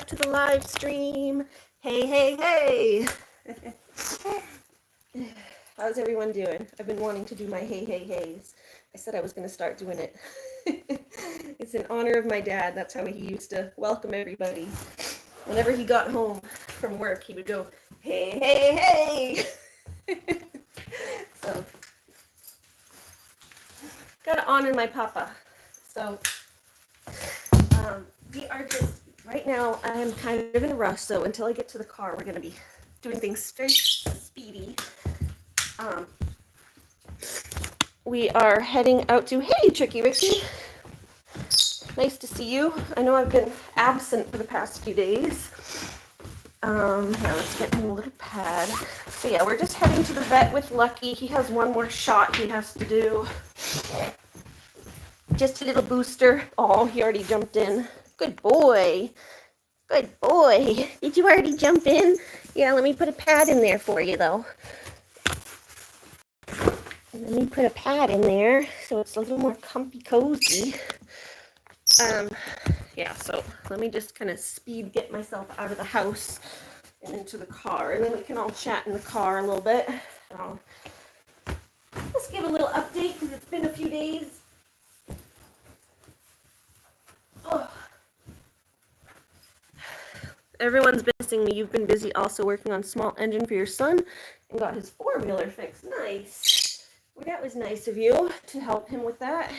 back to the live stream. Hey, hey, hey. How's everyone doing? I've been wanting to do my hey, hey, heys. I said I was going to start doing it. It's in honor of my dad. That's how he used to welcome everybody. Whenever he got home from work, he would go, hey, hey, hey. So, gotta honor my papa. So, we are just, right now, I am kind of in a rush, so until I get to the car, we're going to be doing things very speedy. We are heading out to, hey, Tricky Ricky. Nice to see you. I know I've been absent for the past few days. Yeah, let's get him a little pad. So yeah, we're just heading to the vet with Lucky. He has one more shot he has to do. Just a little booster. Oh, he already jumped in. Good boy. Good boy. Did you already jump in? Yeah, let me put a pad in there for you, though. Let me put a pad in there so it's a little more comfy cozy. Yeah, so let me just kind of speed get myself out of the house and into the car, and then we can all chat in the car a little bit. Let's give a little update because it's been a few days. Oh. Everyone's been missing me. You've been busy also working on small engine for your son and got his four-wheeler fixed. Nice. Well, that was nice of you to help him with that.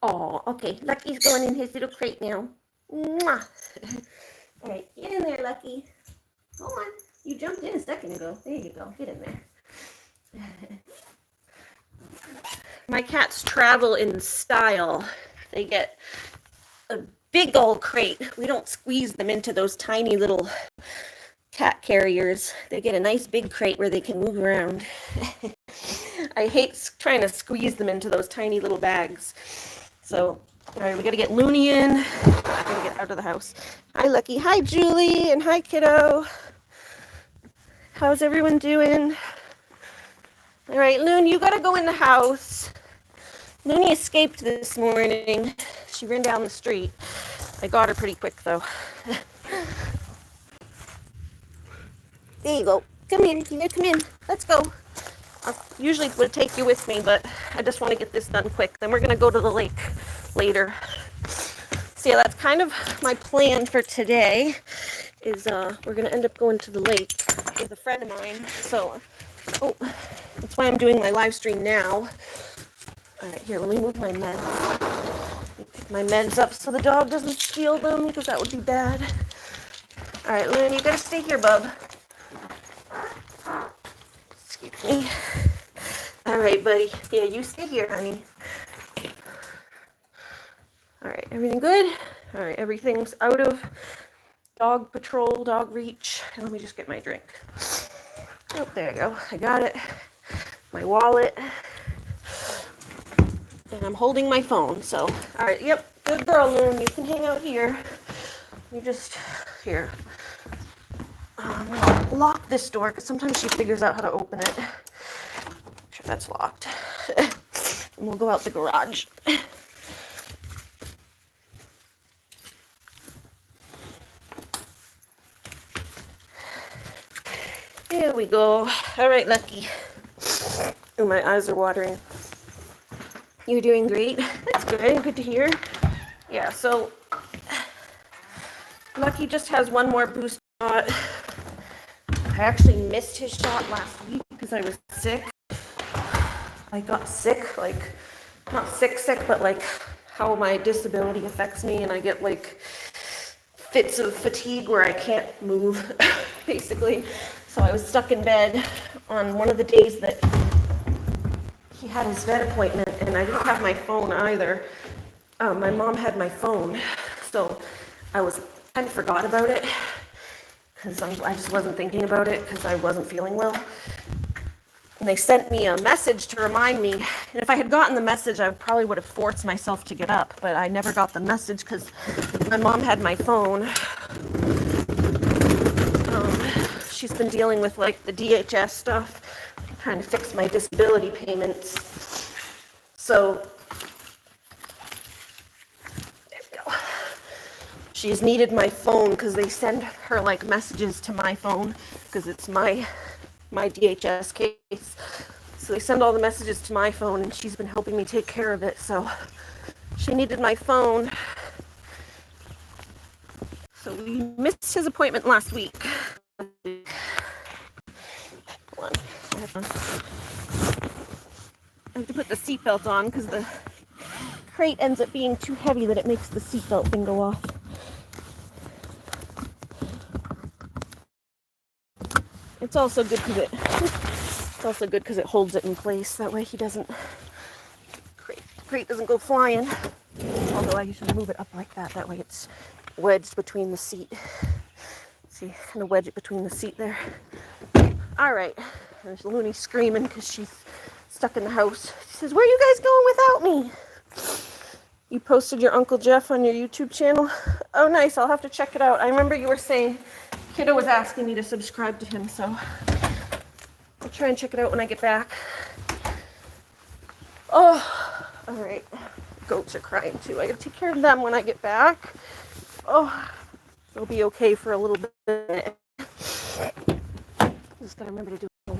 Oh, okay. Lucky's going in his little crate now. Mwah. All right, get in there, Lucky. Hold on. You jumped in a second ago. There you go. Get in there. My cats travel in style. They get a big old crate. We don't squeeze them into those tiny little cat carriers. They get a nice big crate where they can move around. I hate trying to squeeze them into those tiny little bags. So, all right, we got to get Looney in. We got to get out of the house. Hi, Lucky. Hi, Julie. And hi, kiddo. How's everyone doing? All right, Loon, you got to go in the house. Looney escaped this morning. She ran down the street. I got her pretty quick, though. There you go. Come in. Come in. Let's go. I usually would take you with me, but I just want to get this done quick. Then we're going to go to the lake later. So yeah, that's kind of my plan for today, is we're going to end up going to the lake with a friend of mine. So, that's why I'm doing my live stream now. All right, here, let me move my meds. Pick my meds up so the dog doesn't steal them, because that would be bad. All right, Lynn, you got to stay here, bub. Excuse me. All right, buddy. Yeah, you stay here, honey. All right, everything good? All right, everything's out of dog patrol, dog reach. And let me just get my drink. Oh, there you go. I got it. My wallet. And I'm holding my phone, so. All right, yep, good girl, Loon. You can hang out here. You just, here. I'm gonna lock this door, because sometimes she figures out how to open it. Make sure that's locked. And we'll go out the garage. There we go. All right, Lucky. Oh, my eyes are watering. You're doing great. That's good. Good to hear. Yeah, so Lucky just has one more booster shot. I actually missed his shot last week because I was sick. I got sick, like, not sick, but like how my disability affects me, and I get like fits of fatigue where I can't move, basically. So I was stuck in bed on one of the days that he had his vet appointment, and I didn't have my phone either. My mom had my phone, so I kind of forgot about it, because I just wasn't thinking about it because I wasn't feeling well. And they sent me a message to remind me, and if I had gotten the message, I probably would have forced myself to get up, but I never got the message because my mom had my phone. She's been dealing with like the DHS stuff, trying to fix my disability payments. So, there we go. she's needed my phone because they send her like messages to my phone because it's my DHS case. So they send all the messages to my phone, and she's been helping me take care of it. So she needed my phone. So we missed his appointment last week. Hold on. I have to put the seatbelt on because the crate ends up being too heavy that it makes the seatbelt thing go off. It's also good because it holds it in place. That way he doesn't crate doesn't go flying. Although I usually move it up like that. That way it's wedged between the seat. See, kind of wedge it between the seat there. All right. There's Looney screaming because she's stuck in the house. She says, "Where are you guys going without me?" You posted your Uncle Jeff on your YouTube channel? Oh, nice. I'll have to check it out. I remember you were saying Kiddo was asking me to subscribe to him, so I'll try and check it out when I get back. Oh, all right. Goats are crying too. I gotta take care of them when I get back. Oh, they'll be okay for a little bit. Just gotta remember to do it.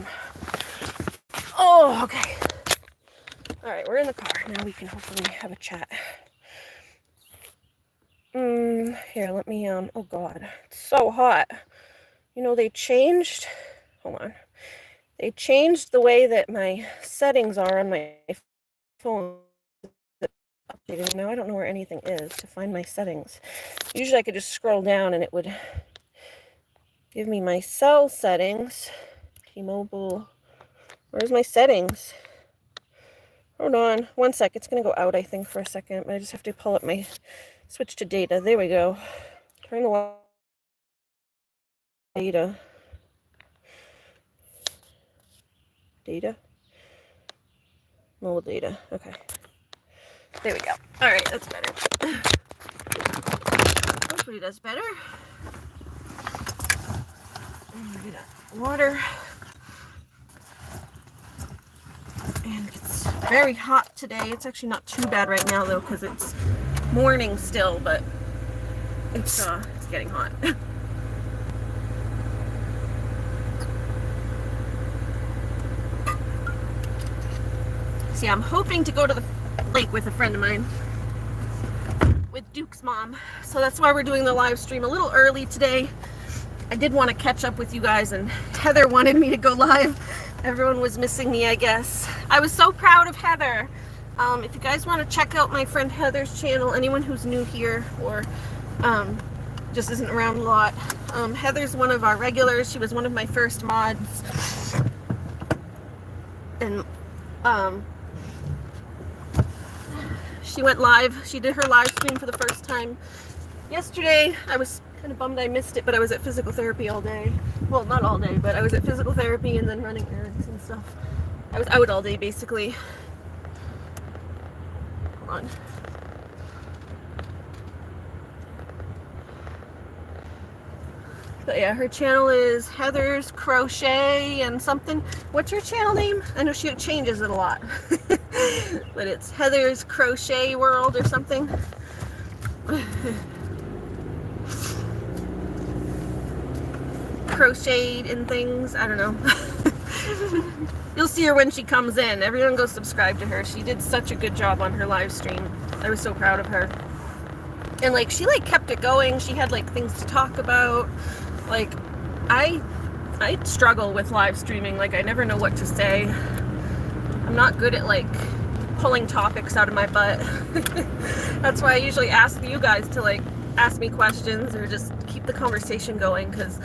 Oh, okay. All right, we're in the car. Now we can hopefully have a chat. Here, let me, oh God, it's so hot. You know, they changed, hold on. They changed the way that my settings are on my phone. Now I don't know where anything is to find my settings. Usually I could just scroll down and it would give me my cell settings. T-Mobile. Where's my settings? Hold on. 1 sec. It's going to go out, I think, for a second. But I just have to pull up my... Switch to data. There we go. Turn the data. Data? Mobile data. Okay. There we go. All right. That's better. Hopefully that's better. Get water. And it's very hot today. It's actually not too bad right now though, because it's morning still, but it's getting hot. See, I'm hoping to go to the lake with a friend of mine, with Duke's mom. So that's why we're doing the live stream a little early today. I did want to catch up with you guys, and Heather wanted me to go live. Everyone was missing me, I guess. I was so proud of Heather. If you guys want to check out my friend Heather's channel, anyone who's new here or just isn't around a lot, Heather's one of our regulars. She was one of my first mods. And she went live. She did her live stream for the first time yesterday. I was kind of bummed I missed it, but I was at physical therapy all day. Well, not all day, but I was at physical therapy and then running errands and stuff. I was out all day, basically. Hold on. But yeah, her channel is Heather's Crochet and something. What's your channel name? I know she changes it a lot. But it's Heather's Crochet World or something. Crocheted and things. I don't know. You'll see her when she comes in. Everyone go subscribe to her. She did such a good job on her live stream. I was so proud of her. And like she like kept it going. She had like things to talk about. Like I struggle with live streaming. Like I never know what to say. I'm not good at like pulling topics out of my butt. That's why I usually ask you guys to like ask me questions or just keep the conversation going, because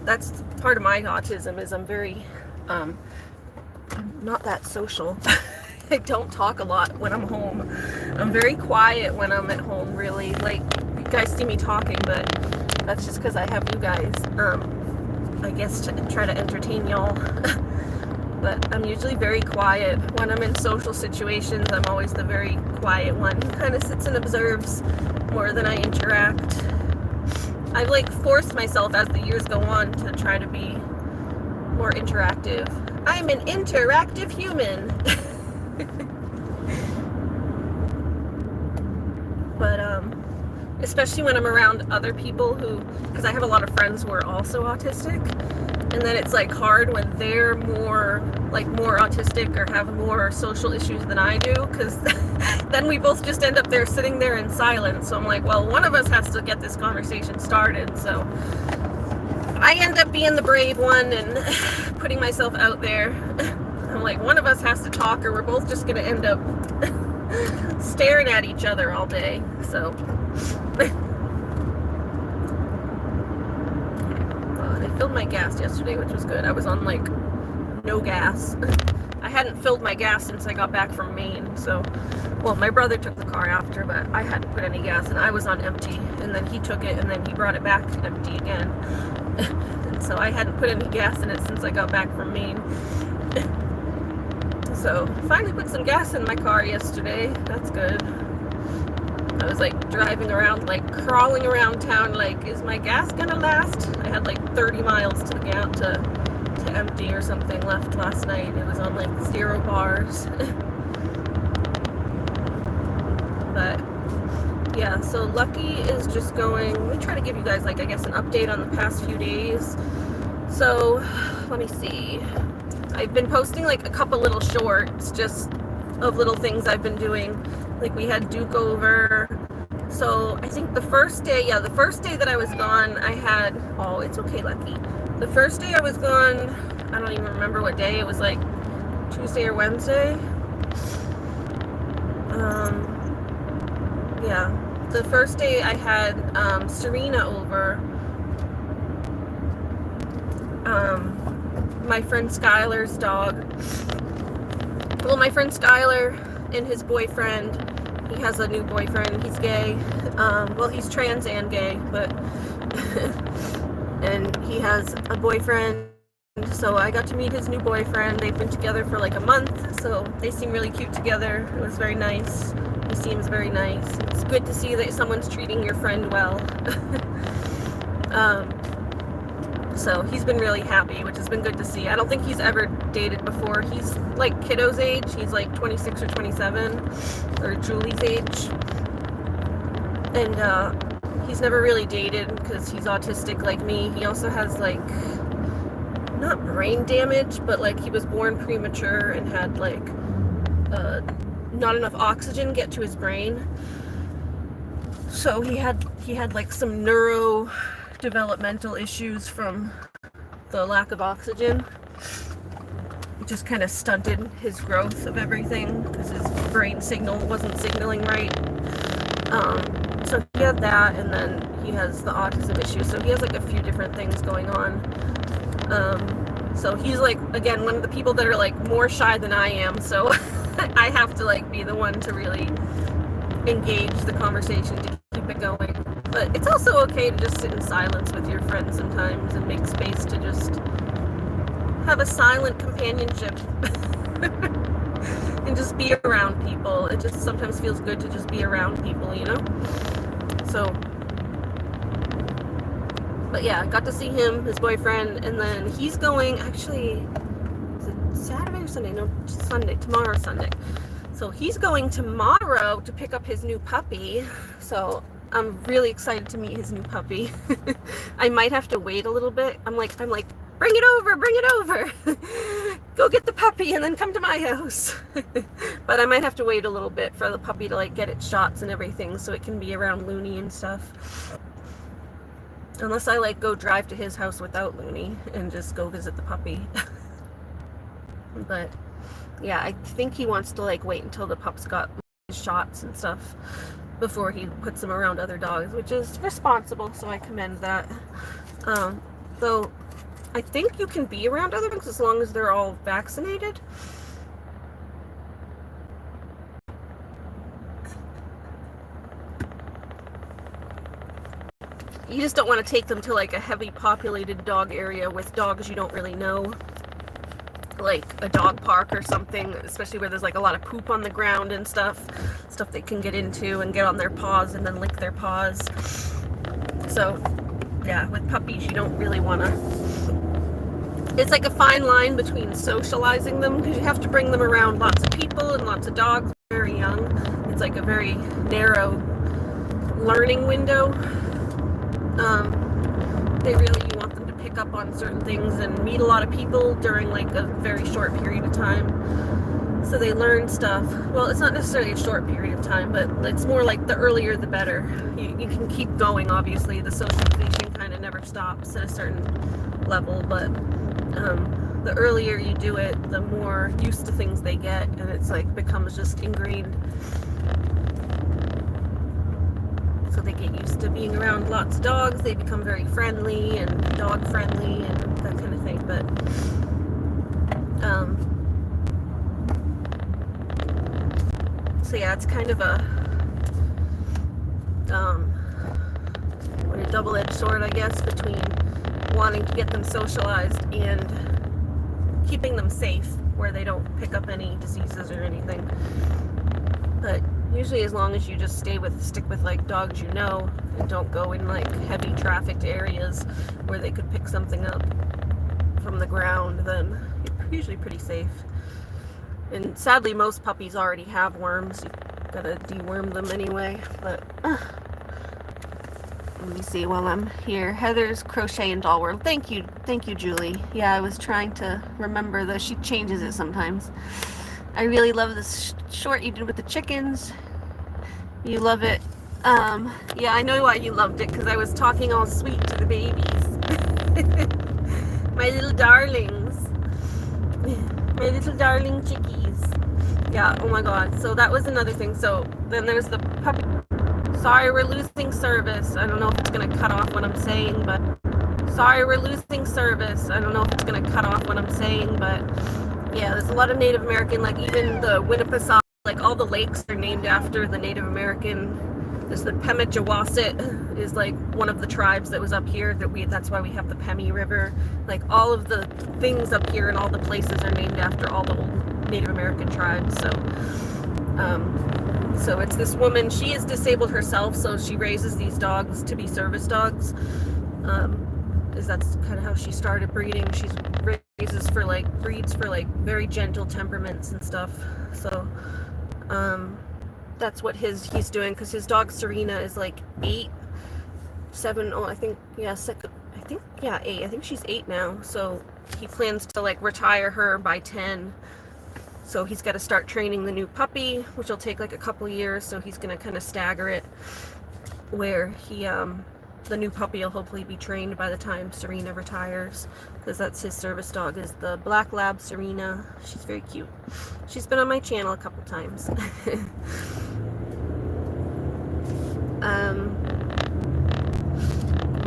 that's part of my autism is I'm very I'm not that social. I don't talk a lot when I'm home. I'm very quiet when I'm at home, really. Like, you guys see me talking, but that's just because I have you guys, I guess, to try to entertain y'all. But I'm usually very quiet. When I'm in social situations, I'm always the very quiet one who kind of sits and observes more than I interact. I've like forced myself as the years go on to try to be more interactive. I'm an interactive human. But especially when I'm around other people because I have a lot of friends who are also autistic, and then it's like hard when they're more autistic or have more social issues than I do, because then we both just end up there sitting there in silence. So I'm like, well, one of us has to get this conversation started. So I end up being the brave one and putting myself out there. I'm like, one of us has to talk, or we're both just going to end up staring at each other all day. So I filled my gas yesterday, which was good. I was on like no gas. I hadn't filled my gas since I got back from Maine. So, well, my brother took the car after, but I hadn't put any gas, and I was on empty. And then he took it, and then he brought it back empty again. And so I hadn't put any gas in it since I got back from Maine. So finally put some gas in my car yesterday. That's good. I was like driving around, like crawling around town, like, is my gas gonna last? I had like 30 miles to empty or something left last night. It was on like 0 bars. But yeah, so Lucky is just going. Let me try to give you guys, like, I guess an update on the past few days. So let me see. I've been posting like a couple little shorts just of little things I've been doing. Like, we had Duke over. So I think the first day that I was gone, I had, oh, it's okay, Lucky. The first day I was gone, I don't even remember what day. It was like Tuesday or Wednesday. Yeah, the first day I had Serena over. My friend Skylar's dog. Well, my friend Skylar and his boyfriend, he has a new boyfriend. He's gay. Well, he's trans and gay, but and he has a boyfriend. So I got to meet his new boyfriend. They've been together for like a month, so they seem really cute together. It was very nice. He seems very nice. It's good to see that someone's treating your friend well. So he's been really happy, which has been good to see. I don't think he's ever dated before. He's like kiddo's age. He's like 26 or 27, or Julie's age. And he's never really dated because he's autistic like me. He also has like, not brain damage, but like he was born premature and had like not enough oxygen get to his brain. So he had like some neurodevelopmental issues from the lack of oxygen. It just kind of stunted his growth of everything because his brain signal wasn't signaling right. So he had that, and then he has the autism issue. So he has like a few different things going on. So he's like, again, one of the people that are like more shy than I am. So I have to like be the one to really engage the conversation to keep it going. But it's also okay to just sit in silence with your friends sometimes and make space to just have a silent companionship and just be around people. It just sometimes feels good to just be around people, you know? So, but yeah, got to see him, his boyfriend, and then he's going, actually, is it Saturday or Sunday? No, Sunday, tomorrow, Sunday. So he's going tomorrow to pick up his new puppy. So I'm really excited to meet his new puppy. I might have to wait a little bit. I'm like, bring it over. Go get the puppy and then come to my house. But I might have to wait a little bit for the puppy to like get its shots and everything so it can be around Looney and stuff. Unless I like go drive to his house without Looney and just go visit the puppy. But yeah, I think he wants to like wait until the pup's got his shots and stuff before he puts them around other dogs, which is responsible, so I commend that. Though I think you can be around other dogs as long as they're all vaccinated. You just don't want to take them to like a heavy populated dog area with dogs you don't really know, like a dog park or something, especially where there's like a lot of poop on the ground and stuff they can get into and get on their paws and then lick their paws. So yeah, with puppies you don't really want to, it's like a fine line between socializing them, because you have to bring them around lots of people and lots of dogs very young. It's like a very narrow learning window. They really, you want them to pick up on certain things and meet a lot of people during like a very short period of time. So they learn stuff. Well, it's not necessarily a short period of time, but it's more like the earlier the better. You can keep going, obviously. The socialization kind of never stops at a certain level, but the earlier you do it, the more used to things they get, and it's like becomes just ingrained. So they get used to being around lots of dogs. They become very friendly and dog friendly and that kind of thing. But so yeah, it's kind of a double-edged sword, I guess, between wanting to get them socialized and keeping them safe where they don't pick up any diseases or anything. But usually as long as you just stick with like dogs you know, and don't go in like heavy trafficked areas where they could pick something up from the ground, then you're usually pretty safe. And sadly, most puppies already have worms. You gotta deworm them anyway. But let me see while I'm here. Heather's Crochet and Doll World. Thank you, Julie. Yeah, I was trying to remember that she changes it sometimes. I really love this short you did with the chickens. You love it. Yeah, I know why you loved it, because I was talking all sweet to the babies. My little darlings. My little darling chickies. Yeah, oh my god. So that was another thing. So then there's the puppy. Sorry, we're losing service. I don't know if it's going to cut off what I'm saying, but sorry, we're losing service. I don't know if it's going to cut off what I'm saying, but yeah, there's a lot of Native American, like even the Winnipesaukee, like all the lakes are named after the Native American. There's the Pemigewasset is like one of the tribes that was up here that's why we have the Pemi River. Like all of the things up here and all the places are named after all the old Native American tribes. So it's this woman, she is disabled herself, so she raises these dogs to be service dogs. That's kind of how she started breeding. She breeds for like very gentle temperaments and stuff. So that's what he's doing, because his dog Serena is like 8, 7, oh I think, yeah, 8. I think she's 8 now. So he plans to like retire her by 10. So he's got to start training the new puppy, which will take like a couple years. So he's going to kind of stagger it, where the new puppy will hopefully be trained by the time Serena retires, because that's his service dog, is the Black Lab Serena. She's very cute. She's been on my channel a couple times. Let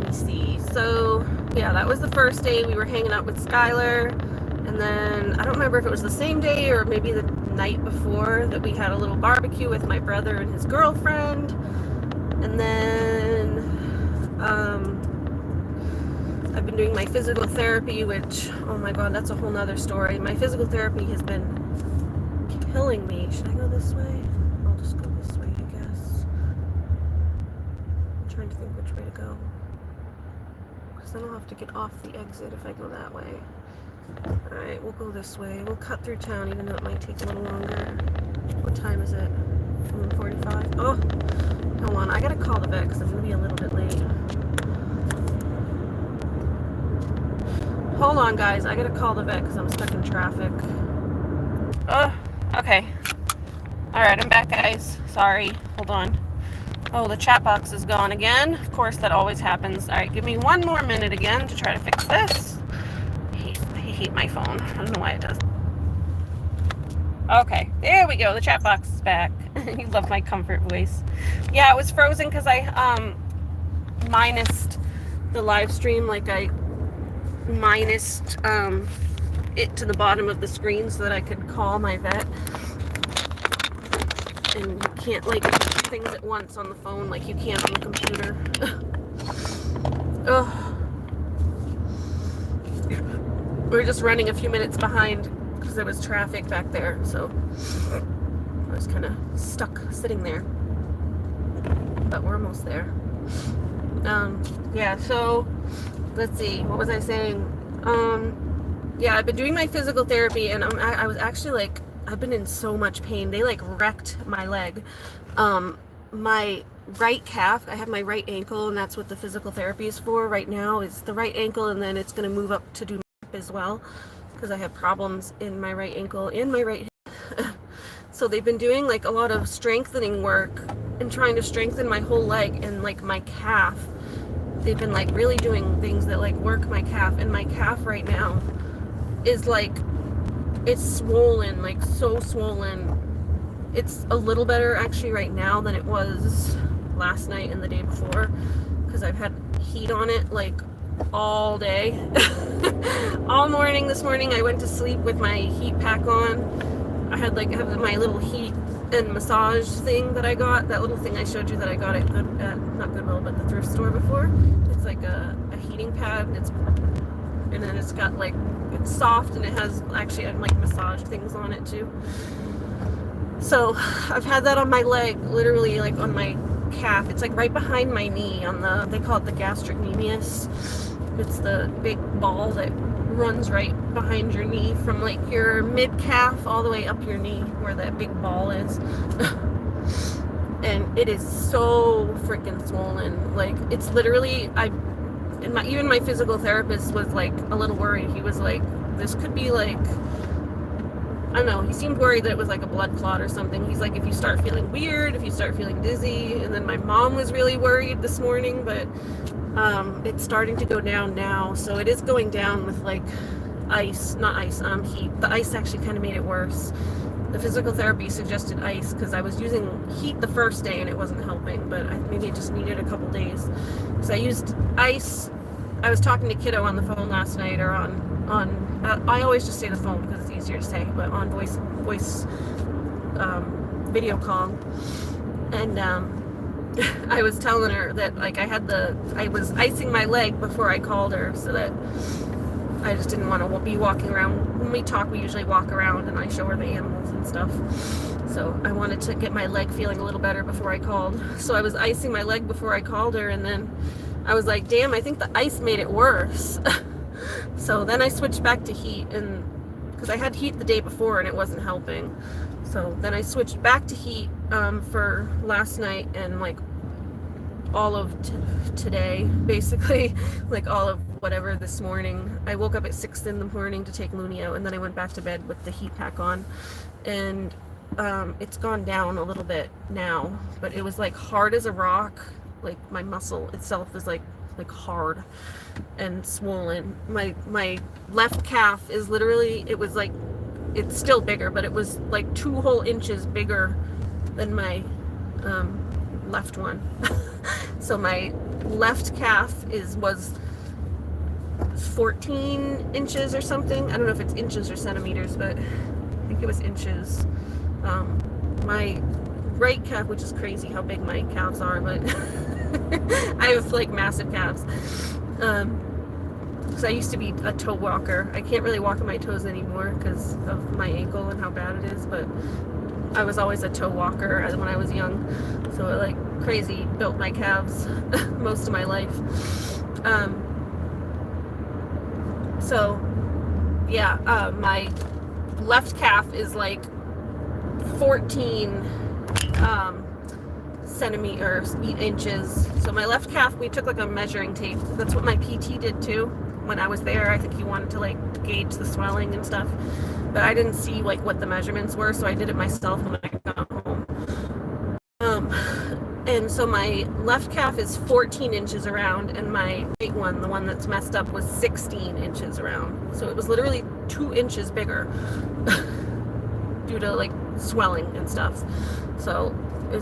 me see. So yeah, that was the first day. We were hanging out with Skylar. And then, I don't remember if it was the same day or maybe the night before, that we had a little barbecue with my brother and his girlfriend. And then, I've been doing my physical therapy, which, oh my god, that's a whole nother story. My physical therapy has been killing me. Should I go this way? I'll just go this way, I guess. I'm trying to think which way to go, because then I'll have to get off the exit if I go that way. Alright, we'll go this way. We'll cut through town, even though it might take a little longer. What time is it? 1:45. Oh, hold on. I gotta call the vet because I'm gonna be a little bit late. Hold on, guys. I gotta call the vet because I'm stuck in traffic. Oh, okay. Alright, I'm back, guys. Sorry. Hold on. Oh, the chat box is gone again. Of course, that always happens. Alright, give me 1 more minute again to try to fix this. I hate my phone. I don't know why it does. Okay, there we go. The chat box is back. You love my comfort voice. Yeah, it was frozen because I minused the live stream. Like I minused it to the bottom of the screen so that I could call my vet. And you can't like do things at once on the phone like you can on the computer. Ugh. We were just running a few minutes behind because there was traffic back there, so I was kind of stuck sitting there. But we're almost there. Yeah, so let's see, what was I saying? Yeah, I've been doing my physical therapy, and I was actually like, I've been in so much pain. They like wrecked my leg. My right calf, I have my right ankle, and that's what the physical therapy is for right now, is the right ankle, and then it's going to move up to do my hip as well, because I have problems in my right ankle and my right hip. So they've been doing like a lot of strengthening work and trying to strengthen my whole leg and like my calf. They've been like really doing things that like work my calf, and my calf right now is like, it's swollen, like so swollen. It's a little better actually right now than it was last night and the day before, because I've had heat on it like all day. All morning this morning I went to sleep with my heat pack on. I have my little heat and massage thing that I got, that little thing I showed you that I got at not Goodwill, but the thrift store before. It's like a heating pad, and then it's got like, it's soft, and it has actually like massage things on it too. So I've had that on my leg, literally like on my calf. It's like right behind my knee on they call it the gastrocnemius. It's the big ball that runs right behind your knee from like your mid calf all the way up your knee, where that big ball is. And it is so freaking swollen. Like, it's literally, even my physical therapist was like a little worried. He was like, this could be like, I don't know, he seemed worried that it was like a blood clot or something. He's like, if you start feeling weird, if you start feeling dizzy. And then my mom was really worried this morning, but it's starting to go down now. So it is going down with like heat. The ice actually kind of made it worse. The physical therapy suggested ice because I was using heat the first day and it wasn't helping, but maybe it just needed a couple days. So I used ice. I was talking to Kiddo on the phone last night, or I always just say the phone because it's easier to say, but on voice video call. And I was telling her that like I was icing my leg before I called her, so that I just didn't want to be walking around. When we talk, we usually walk around and I show her the animals and stuff. So I wanted to get my leg feeling a little better before I called. So I was icing my leg before I called her, and then I was like, damn, I think the ice made it worse. So then I switched back to heat, and because I had heat the day before and it wasn't helping. So then I switched back to heat for last night and like all of today, basically, like all of whatever this morning. I woke up at 6 in the morning to take Looney out, and then I went back to bed with the heat pack on, and it's gone down a little bit now, but it was like hard as a rock. Like my muscle itself is like hard and swollen. My left calf is literally, it was like, it's still bigger, but it was like 2 whole inches bigger than my left one. So my left calf was 14 inches or something. I don't know if it's inches or centimeters, but I think it was inches. My right calf, which is crazy how big my calves are, but I have like massive calves. Because I used to be a toe walker. I can't really walk on my toes anymore because of my ankle and how bad it is, but I was always a toe walker when I was young. So it like crazy built my calves most of my life. So yeah, my left calf is like 14 inches. So my left calf, we took like a measuring tape. That's what my PT did too when I was there. I think he wanted to like gauge the swelling and stuff, but I didn't see like what the measurements were, so I did it myself when I got home. And so my left calf is 14 inches around, and my right one, the one that's messed up, was 16 inches around. So it was literally 2 inches bigger due to like swelling and stuff. So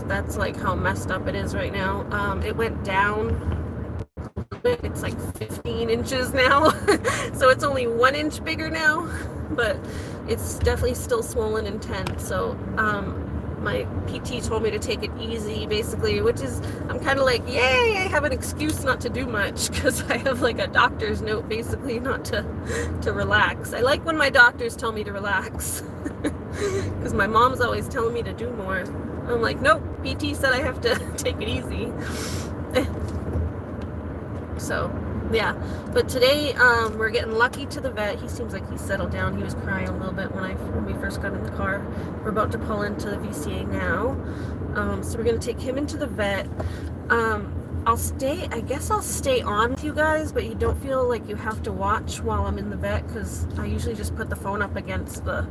that's like how messed up it is right now. It went down a little bit. It's like 15 inches now. So it's only 1 inch bigger now, but it's definitely still swollen and tense. So my PT told me to take it easy, basically, which is, I'm kind of like, yay, I have an excuse not to do much, because I have like a doctor's note basically not to relax. I like when my doctors tell me to relax, because my mom's always telling me to do more. I'm like, nope, PT said I have to take it easy. So yeah, but today we're getting lucky to the vet. He seems like he's settled down. He was crying a little bit when we first got in the car. We're about to pull into the VCA now. So we're gonna take him into the vet. I guess I'll stay on with you guys, but you don't feel like you have to watch while I'm in the vet, because I usually just put the phone up against the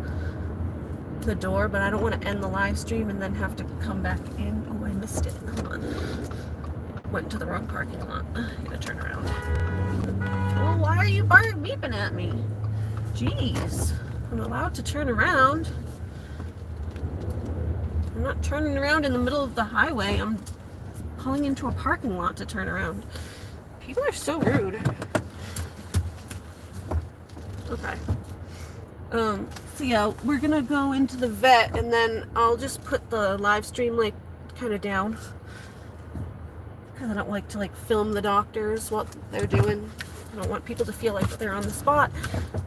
door, but I don't want to end the live stream and then have to come back in. Oh, I missed it. Hold on. Went to the wrong parking lot. I gotta turn around. Well, why are you beeping at me? Jeez. I'm allowed to turn around. I'm not turning around in the middle of the highway. I'm pulling into a parking lot to turn around. People are so rude. Okay. So yeah, we're gonna go into the vet, and then I'll just put the live stream like kind of down, because I don't like to like film the doctors what they're doing. I don't want people to feel like they're on the spot.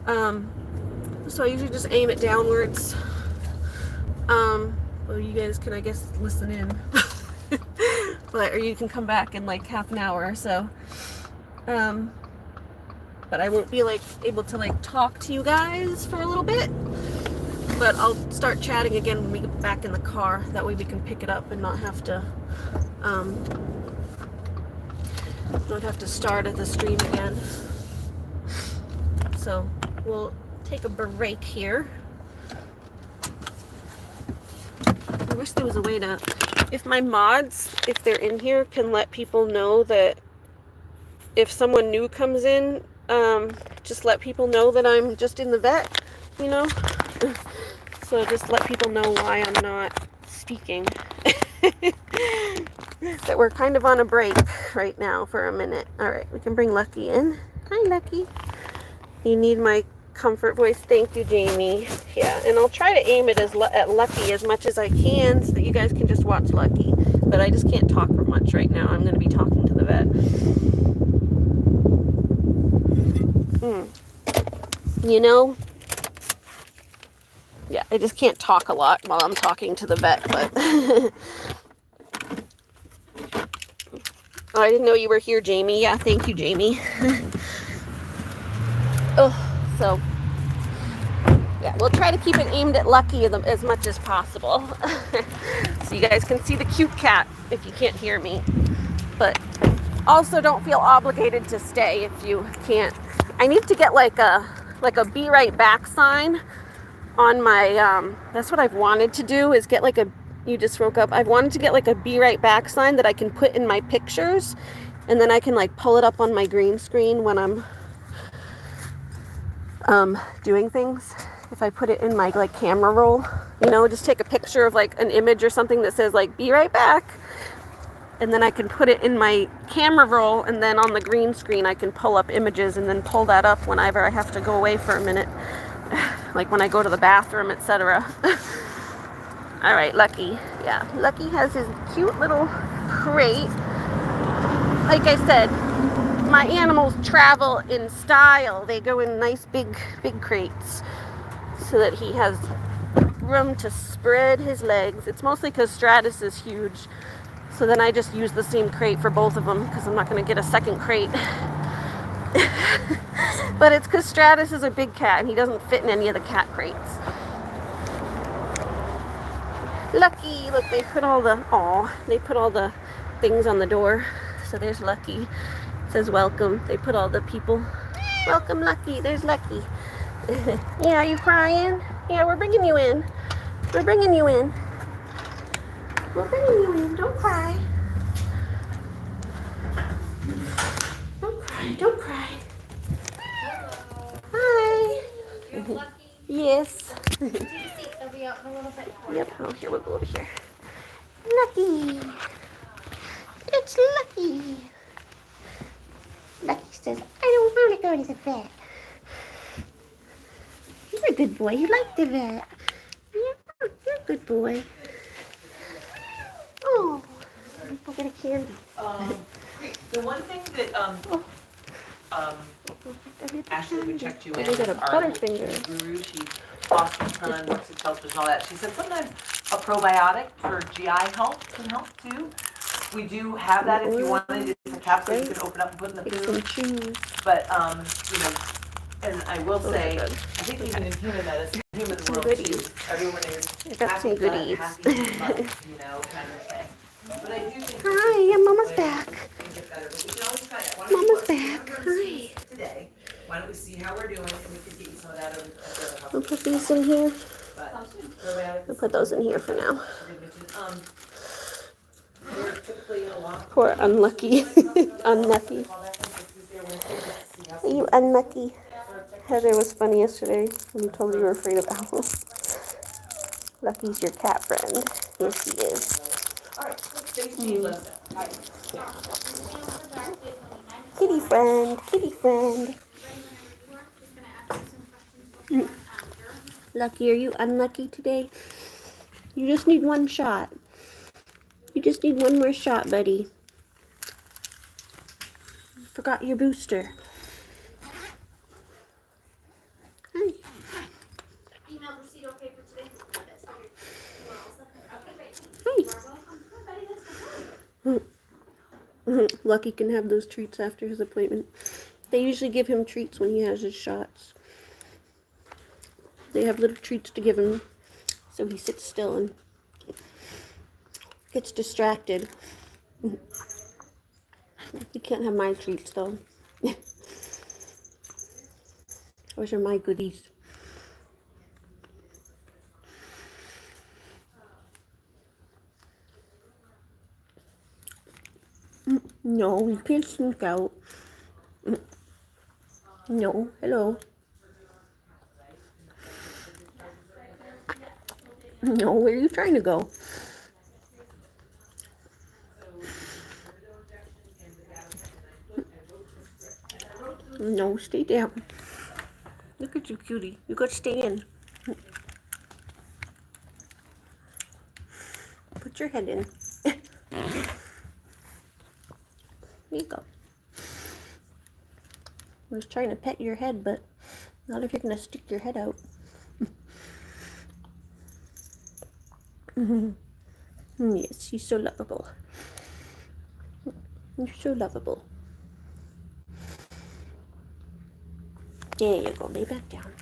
So I usually just aim it downwards. Well, you guys can, I guess, listen in. But, or you can come back in like half an hour or so. But I won't be like able to like talk to you guys for a little bit. But I'll start chatting again when we get back in the car. That way we can pick it up and not have to start at the stream again. So we'll take a break here. I wish there was a way to, if my mods, if they're in here, can let people know that if someone new comes in, just let people know that I'm just in the vet, you know? So just let people know why I'm not speaking. That we're kind of on a break right now for a minute. All right, we can bring Lucky in. Hi, Lucky. You need my comfort voice. Thank you, Jamie. Yeah, and I'll try to aim it at Lucky as much as I can so that you guys can just watch Lucky. But I just can't talk for much right now. I'm going to be talking to the vet. You know, yeah, I just can't talk a lot while I'm talking to the vet, but oh, I didn't know you were here, Jamie. Yeah, thank you, Jamie. Oh, so yeah, we'll try to keep it aimed at Lucky as much as possible. So you guys can see the cute cat if you can't hear me. But also don't feel obligated to stay if you can't. I need to get like a be right back sign on my, that's what I've wanted to do, is get like a, you just woke up, I've wanted to get like a be right back sign that I can put in my pictures, and then I can like pull it up on my green screen when I'm doing things. If I put it in my like camera roll, you know, just take a picture of like an image or something that says like be right back, and then I can put it in my camera roll, and then on the green screen I can pull up images and then pull that up whenever I have to go away for a minute, like when I go to the bathroom, etc. All right, Lucky. Yeah, Lucky has his cute little crate. Like I said, my animals travel in style. They go in nice big crates so that he has room to spread his legs. It's mostly because Stratus is huge. So then I just use the same crate for both of them, because I'm not going to get a second crate. But it's because Stratus is a big cat and he doesn't fit in any of the cat crates. Lucky, look, they put all the things on the door. So there's Lucky. It says welcome. They put all the people. Welcome, Lucky. There's Lucky. Yeah, are you crying? Yeah, we're bringing you in. We're bringing you in. We're bringing you in. Don't cry. Don't cry. Don't cry. Hi. You're Lucky? Yes. They'll be out in a little bit. Yep. Oh, here, we'll go over here. Lucky. It's Lucky. Lucky says, I don't want to go to the vet. You're a good boy. You like the vet. Yeah, you're a good boy. Oh, we'll get a candy. The one thing that Ashley, we checked you in. They got a Butterfinger. Guru, she lost a ton, works with Telsters and all that. She said sometimes a probiotic for GI health can help too. We do have that if you wanted. It's a capsule you can open up and put in the food. But you know, And I will Those are say, I good. think even in human medicine, human Some world too, goodies. everyone is I got some happy gut, goodies. happy life, you know, kind of thing. But I do think Hi, yeah, Mama's back. things get better, but we can always try it. Why don't you Mama's look, we back. have Hi. today. Why don't we see how we're doing and we can get you some of that over at the We'll health. put these in here. But probiotics We'll put those in here for now. They're typically a lot. Poor unlucky. Unlucky. Are you unlucky? Heather was funny yesterday when you told me you were afraid of owls. Lucky's your cat friend. Yes, he is. Kitty friend, kitty friend. Lucky, are you unlucky today? You just need one shot. You just need one more shot, buddy. Forgot your booster. Hi. Email receipt okay for today? Hi. Lucky can have those treats after his appointment. They usually give him treats when he has his shots. They have little treats to give him, so he sits still and gets distracted. He can't have my treats though. Those are my goodies. No, you can't sneak out. No, hello. No, where are you trying to go? No, stay down. Look at you, cutie. You got to stay in. Put your head in. There you go. I was trying to pet your head, but not if you're going to stick your head out. Yes, you're so lovable. You're so lovable. There you go. Lay back down.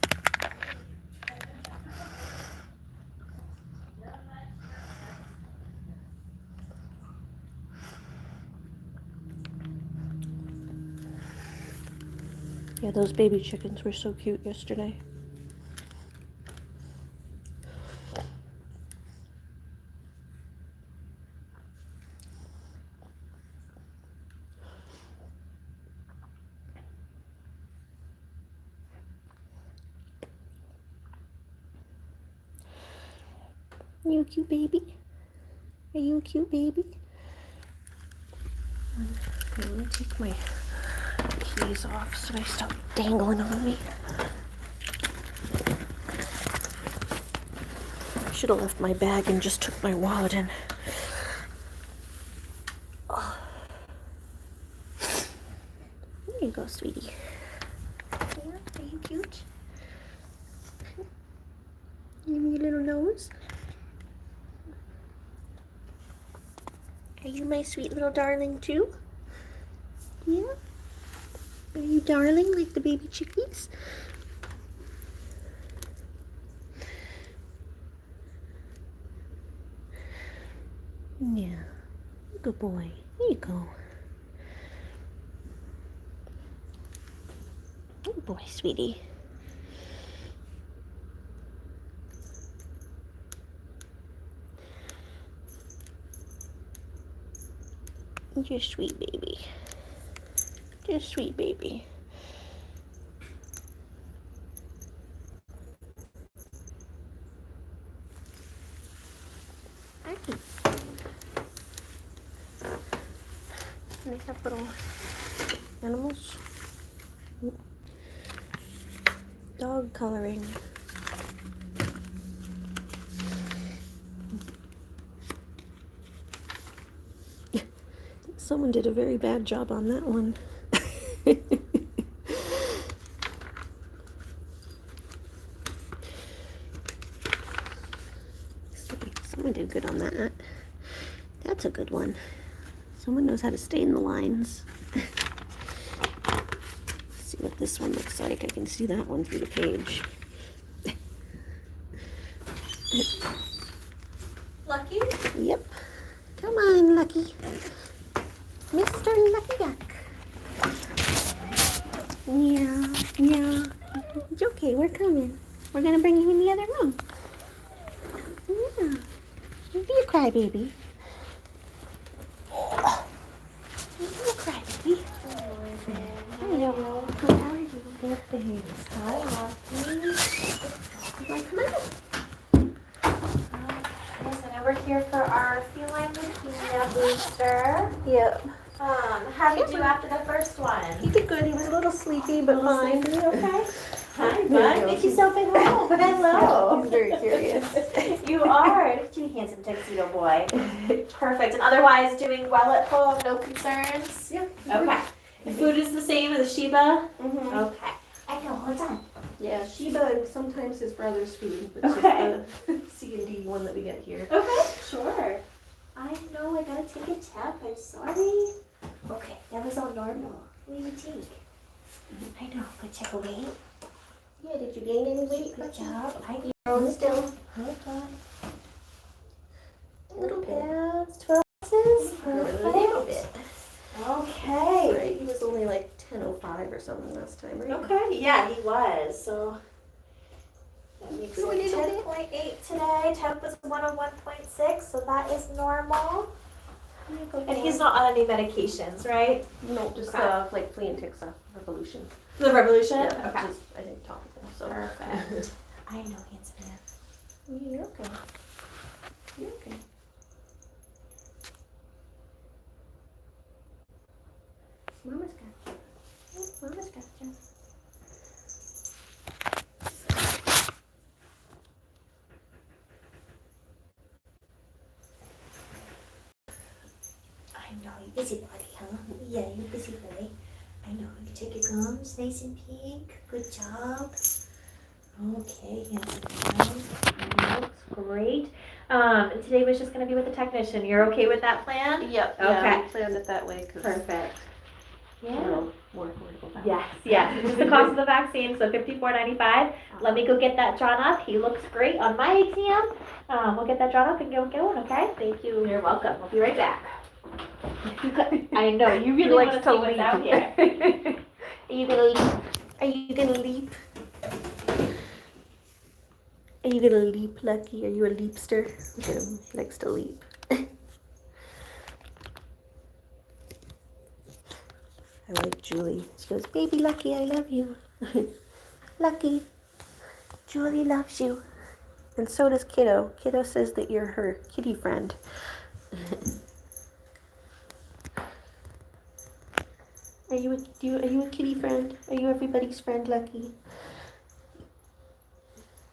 Yeah, those baby chickens were so cute yesterday. Are you a cute baby? Are you a cute baby? Let me take my keys off so they stop dangling on me. I should have left my bag and just took my wallet in. Oh. There you go, sweetie. Yeah, are you cute? Give me your little nose. Are you my sweet little darling too? Yeah? Are you darling like the baby chickies? Yeah. Good boy. There you go. Good boy, sweetie. You're a sweet baby. You're a sweet baby. Hi. They have little animals. Dog coloring. Someone did a very bad job on that one. Someone did good on that. That's a good one. Someone knows how to stay in the lines. Let's see what this one looks like. I can see that one through the page. Lucky? Yep. Come on, Lucky. Mr. Lucky Duck. Yeah, yeah. It's okay, we're coming. We're gonna bring you in the other room. Yeah. Don't be a crybaby. Don't be a crybaby. Hello. How are you? Good, thanks. Hi, Lucky. Come on. Yes, I know we're here for our feline leukemia booster. Yep. How did you do after the first one? He did good. He was a little sleepy, but fine. Okay. Hi, you bud. go. Make yourself at home. Hello. He's very curious. You are. Look at you, handsome tuxedo boy. Perfect. And otherwise, doing well at home. No concerns. Yeah. Okay. The food is the same as the Sheba. Mm-hmm. Okay. I know. Hold on. Yeah, Sheba and sometimes his brother's food, which Okay. is the C&D one that we get here. Okay. Sure. I know. I gotta take a tap. I'm sorry. Okay. That was all normal. What do you think? I know. Good check away. Yeah, did you gain any weight? Good job. I know. Still. Hold on. Little bit. Pounds, 12 ounces. A little Perfect. bit. Okay. Right, he was only like 10:05 or something last time, right? Okay. Yeah, he was. So that makes Grew a it little bit. 10.8 today. Temp was 101.6, so that is normal. And he's not on any medications, right? No, just Okay. like flea and tick stuff, revolution. The Revolution? Yeah, Okay. just, I think topical, so. Perfect. I know, handsome man. You're okay. You're okay. Mama's got you. Oh, Mama's got you. I know, you busy buddy, huh? Yeah, you busy boy. I know, you take your gums nice and pink. Good job. Okay, handsome man. Looks great. And today was just gonna be with the technician. You're okay with that plan? Yep, Okay. yeah, we planned it that way because Perfect. we're a Yeah. little more affordable that way. Yes, yes. It's just the cost of the vaccine, so $54.95. Let me go get that drawn up. He looks great on my exam. We'll get that drawn up and get going, okay? Thank you. You're welcome. We'll be right back. I know, you really likes want to to see what's out here. Are you gonna leap? Are you gonna leap? Are you gonna leap, Lucky? Are you a leapster? He likes to leap. I like Julie. She goes, "Baby Lucky, I love you." Lucky, Julie loves you. And so does Kiddo. Kiddo says that you're her kitty friend. Are you a kitty friend? Are you everybody's friend, Lucky?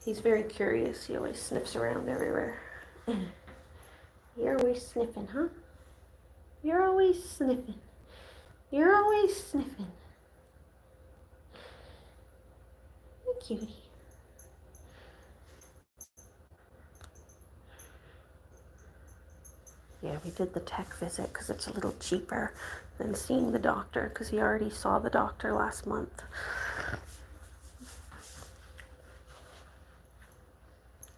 He's very curious. He always sniffs around everywhere. You're always sniffing, huh? You're always sniffing. You're always sniffing. You're cutie. Yeah, we did the tech visit because it's a little cheaper than seeing the doctor because he already saw the doctor last month.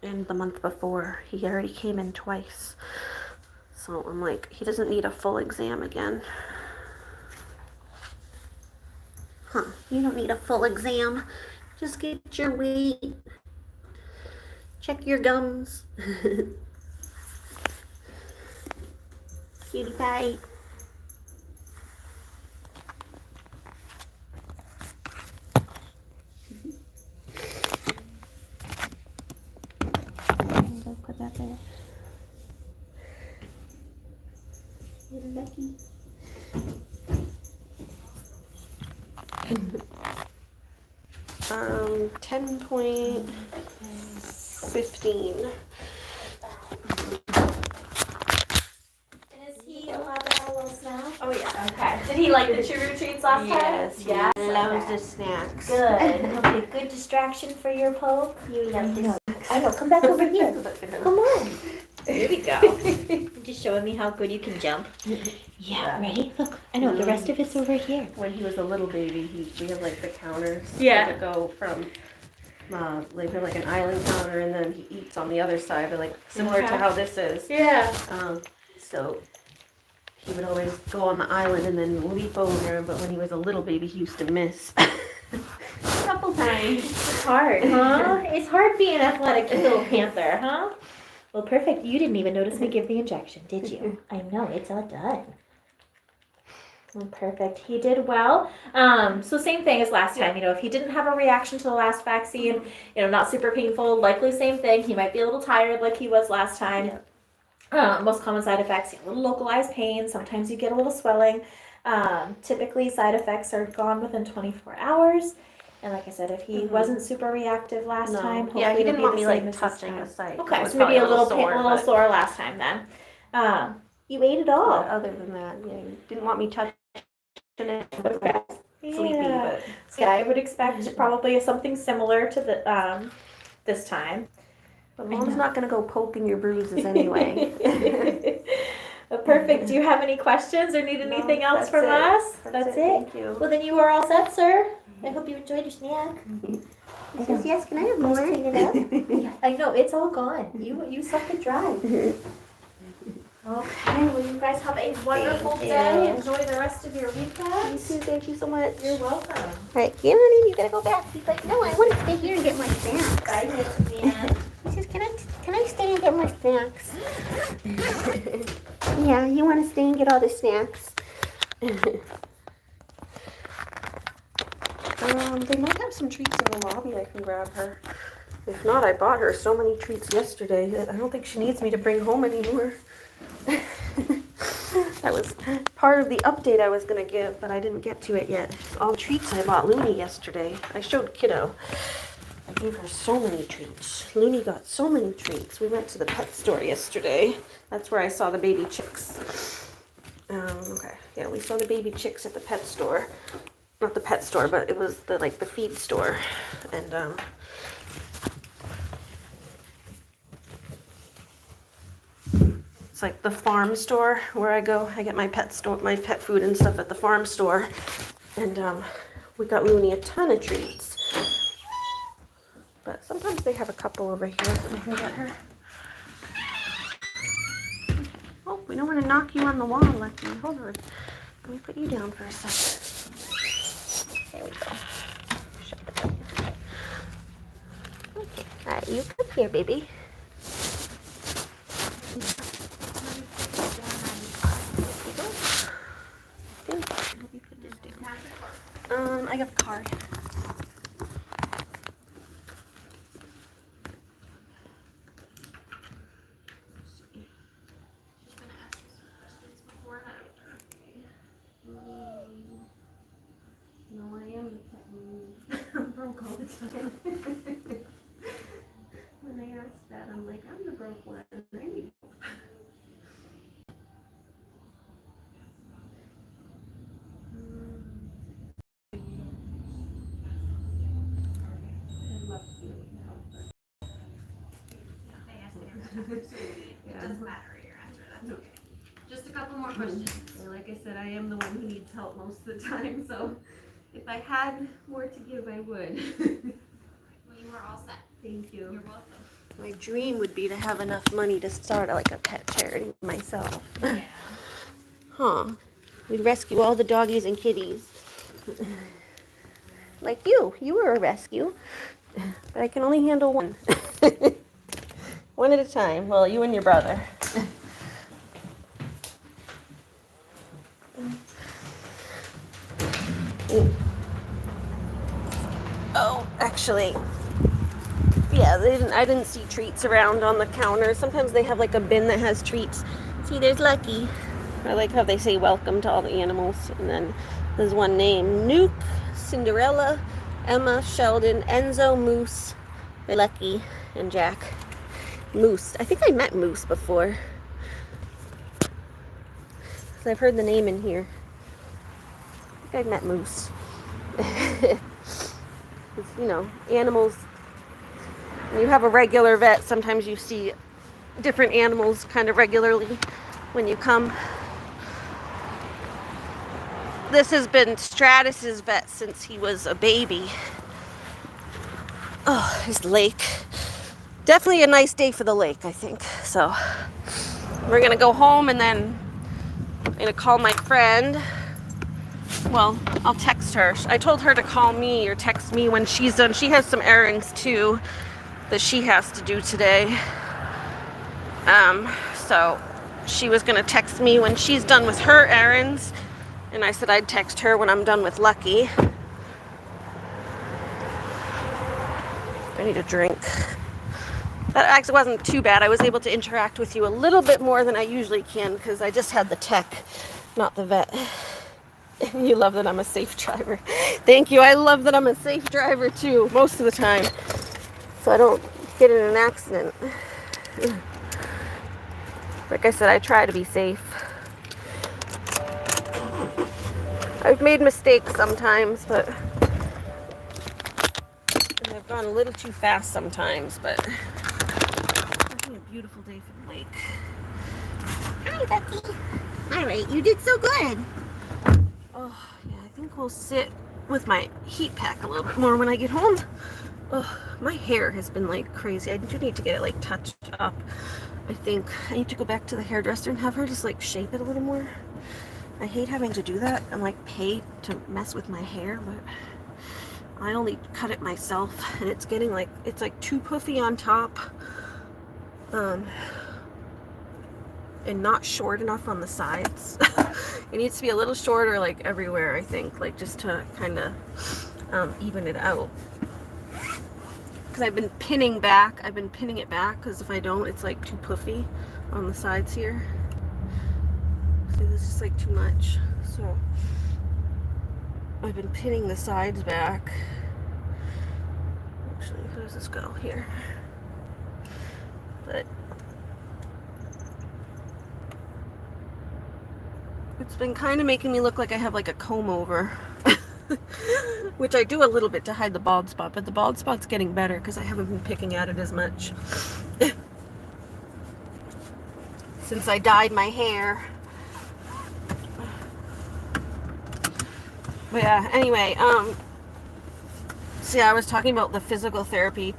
And the month before, he already came in twice. So I'm like, he doesn't need a full exam again. Huh, you don't need a full exam. Just get your weight. Check your gums. Cutie pie. Put that there. Little Lucky. Um, 10.15. And is he allowed to have a little snack? Oh yeah. Okay. Did he like the Cheerio treats last time? Yes, he loves Okay. the snacks. Good. It'll be a good distraction for your poke. You love this. I know. Come back over here. Come on. Here we go. Just showing me how good you can jump. Yeah, ready? Look, I know, the rest of it's over here. When he was a little baby, we have like the counters. Yeah. To go from, like, we have like an island counter, and then he eats on the other side, but like similar to how this is. Yeah. So he would always go on the island and then leap over, but when he was a little baby, he used to miss. A couple times. It's hard, huh? It's hard being athletic little panther, huh? Well, perfect. You didn't even notice me give the injection, did you? I know, it's all done. Well, perfect. He did well. So same thing as last time. You know, if he didn't have a reaction to the last vaccine, you know, not super painful, likely same thing. He might be a little tired like he was last time. Most common side effects, a little localized pain. Sometimes you get a little swelling. Typically, side effects are gone within 24 hours. And like I said, if he wasn't super reactive last time, hopefully yeah, he it'll didn't be want the me same like as this touching time. the site. Okay, It was so maybe probably a little but- sore last time then. You ate it all. But other than that, yeah, he didn't want me touching it. Okay. Sleepy, Yeah. but So yeah, I would expect probably something similar to the this time. but Mom's not gonna go poking your bruises anyway. Well, perfect. Do you have any questions or need anything else that's from it. us? That's it. Thank you. Well, then you are all set, sir. I hope you enjoyed your snack. He says, yes, can I have more? Clean it up. I know, it's all gone. You sucked it dry. Okay, well, you guys have a wonderful Thank day. you. Enjoy the rest of your weekend. Thank you so much. You're welcome. All right, honey, you gotta go back. He's like, no, I want to stay here and get my snacks. Bye, Miss Man. He says, can I stay and get my snacks? Yeah, you want to stay and get all the snacks? They might have some treats in the lobby I can grab her. If not, I bought her so many treats yesterday that I don't think she needs me to bring home anymore. That was part of the update I was going to give, but I didn't get to it yet. All the treats I bought Looney yesterday. I showed Kiddo. I gave her so many treats. Looney got so many treats. We went to the pet store yesterday. That's where I saw the baby chicks. Okay. Yeah, we saw the baby chicks at the pet store. Not the pet store, but it was the feed store. And it's like the farm store where I go. I get my pet food and stuff at the farm store. And we got Looney a ton of treats. But sometimes they have a couple over here that we can get her. Oh, we don't want to knock you on the wall, Lucky. Hold on. Let me put you down for a second. There we go. Shut the door. Okay. All right, you come here, baby. I got the card. No, I am the pet mom. Broke all the time. When I ask that, I'm like, I'm the broke one. I need help. I'd love to be able to help, but It doesn't matter your answer, that's okay. Just a couple more questions. yeah, like I said, I am the one who needs help most of the time, so if I had more to give, I would. Well, you are all set. Thank you. You're welcome. My dream would be to have enough money to start like a pet charity myself. Yeah. Huh. We'd rescue all the doggies and kitties. Like you. You were a rescue. But I can only handle one. One at a time. Well, you and your brother. Oh, actually, yeah, I didn't see treats around on the counter. Sometimes they have like a bin that has treats. See, there's Lucky. I like how they say welcome to all the animals. And then there's one name, Nuke, Cinderella, Emma, Sheldon, Enzo, Moose, Lucky, and Jack. Moose. I think I met Moose before. So I've heard the name in here. I think I've met Moose. You know, animals. When you have a regular vet, sometimes you see different animals kind of regularly when you come. This has been Stratus's vet since he was a baby. Oh, his lake. Definitely a nice day for the lake, I think. So we're gonna go home and then I'm gonna call my friend. Well, I'll text her. I told her to call me or text me when she's done. She has some errands too that she has to do today. So she was gonna text me when she's done with her errands, and I said I'd text her when I'm done with Lucky. I need a drink. That actually wasn't too bad. I was able to interact with you a little bit more than I usually can because I just had the tech, not the vet. You love that I'm a safe driver. Thank you. I love that I'm a safe driver too, most of the time, so I don't get in an accident. Like I said, I try to be safe. I've made mistakes sometimes, but I've gone a little too fast sometimes, but it's a beautiful day for the lake. Hi, Becky. All right, you did so good. Oh, yeah, I think we'll sit with my heat pack a little bit more when I get home. Oh, my hair has been like crazy. I do need to get it like touched up. I think I need to go back to the hairdresser and have her just like shape it a little more. I hate having to do that and like pay to mess with my hair, but I only cut it myself and it's getting like, it's like too puffy on top. And not short enough on the sides. It needs to be a little shorter like everywhere, I think, like just to kind of even it out. Because I've been pinning back. I've been pinning it back because if I don't, it's like too puffy on the sides here. See, this is like too much. So I've been pinning the sides back. Actually, where does this go? Here. But it's been kind of making me look like I have like a comb over. Which I do a little bit to hide the bald spot, but the bald spot's getting better because I haven't been picking at it as much. Since I dyed my hair. But yeah, anyway, see, I was talking about the physical therapy.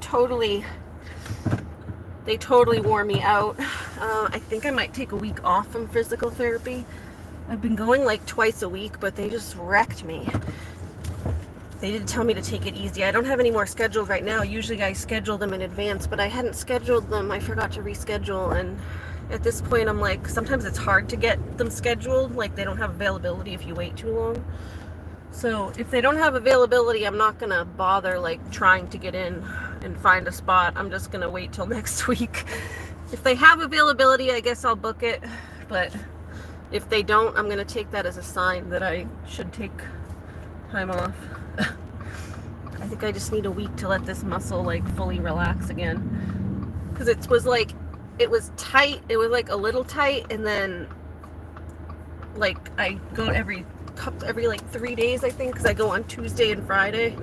They totally wore me out. I think I might take a week off from physical therapy. I've been going like twice a week, but they just wrecked me. They did tell me to take it easy. I don't have any more scheduled right now. Usually I schedule them in advance, but I hadn't scheduled them. I forgot to reschedule, and at this point I'm like, sometimes it's hard to get them scheduled. Like they don't have availability if you wait too long. So if they don't have availability, I'm not gonna bother like trying to get in and find a spot. I'm just gonna wait till next week. If they have availability, I guess I'll book it, but if they don't, I'm gonna take that as a sign that I should take time off. I think I just need a week to let this muscle like fully relax again, because it was tight. It was like a little tight, and then like I go every like 3 days, I think, because I go on Tuesday and Friday.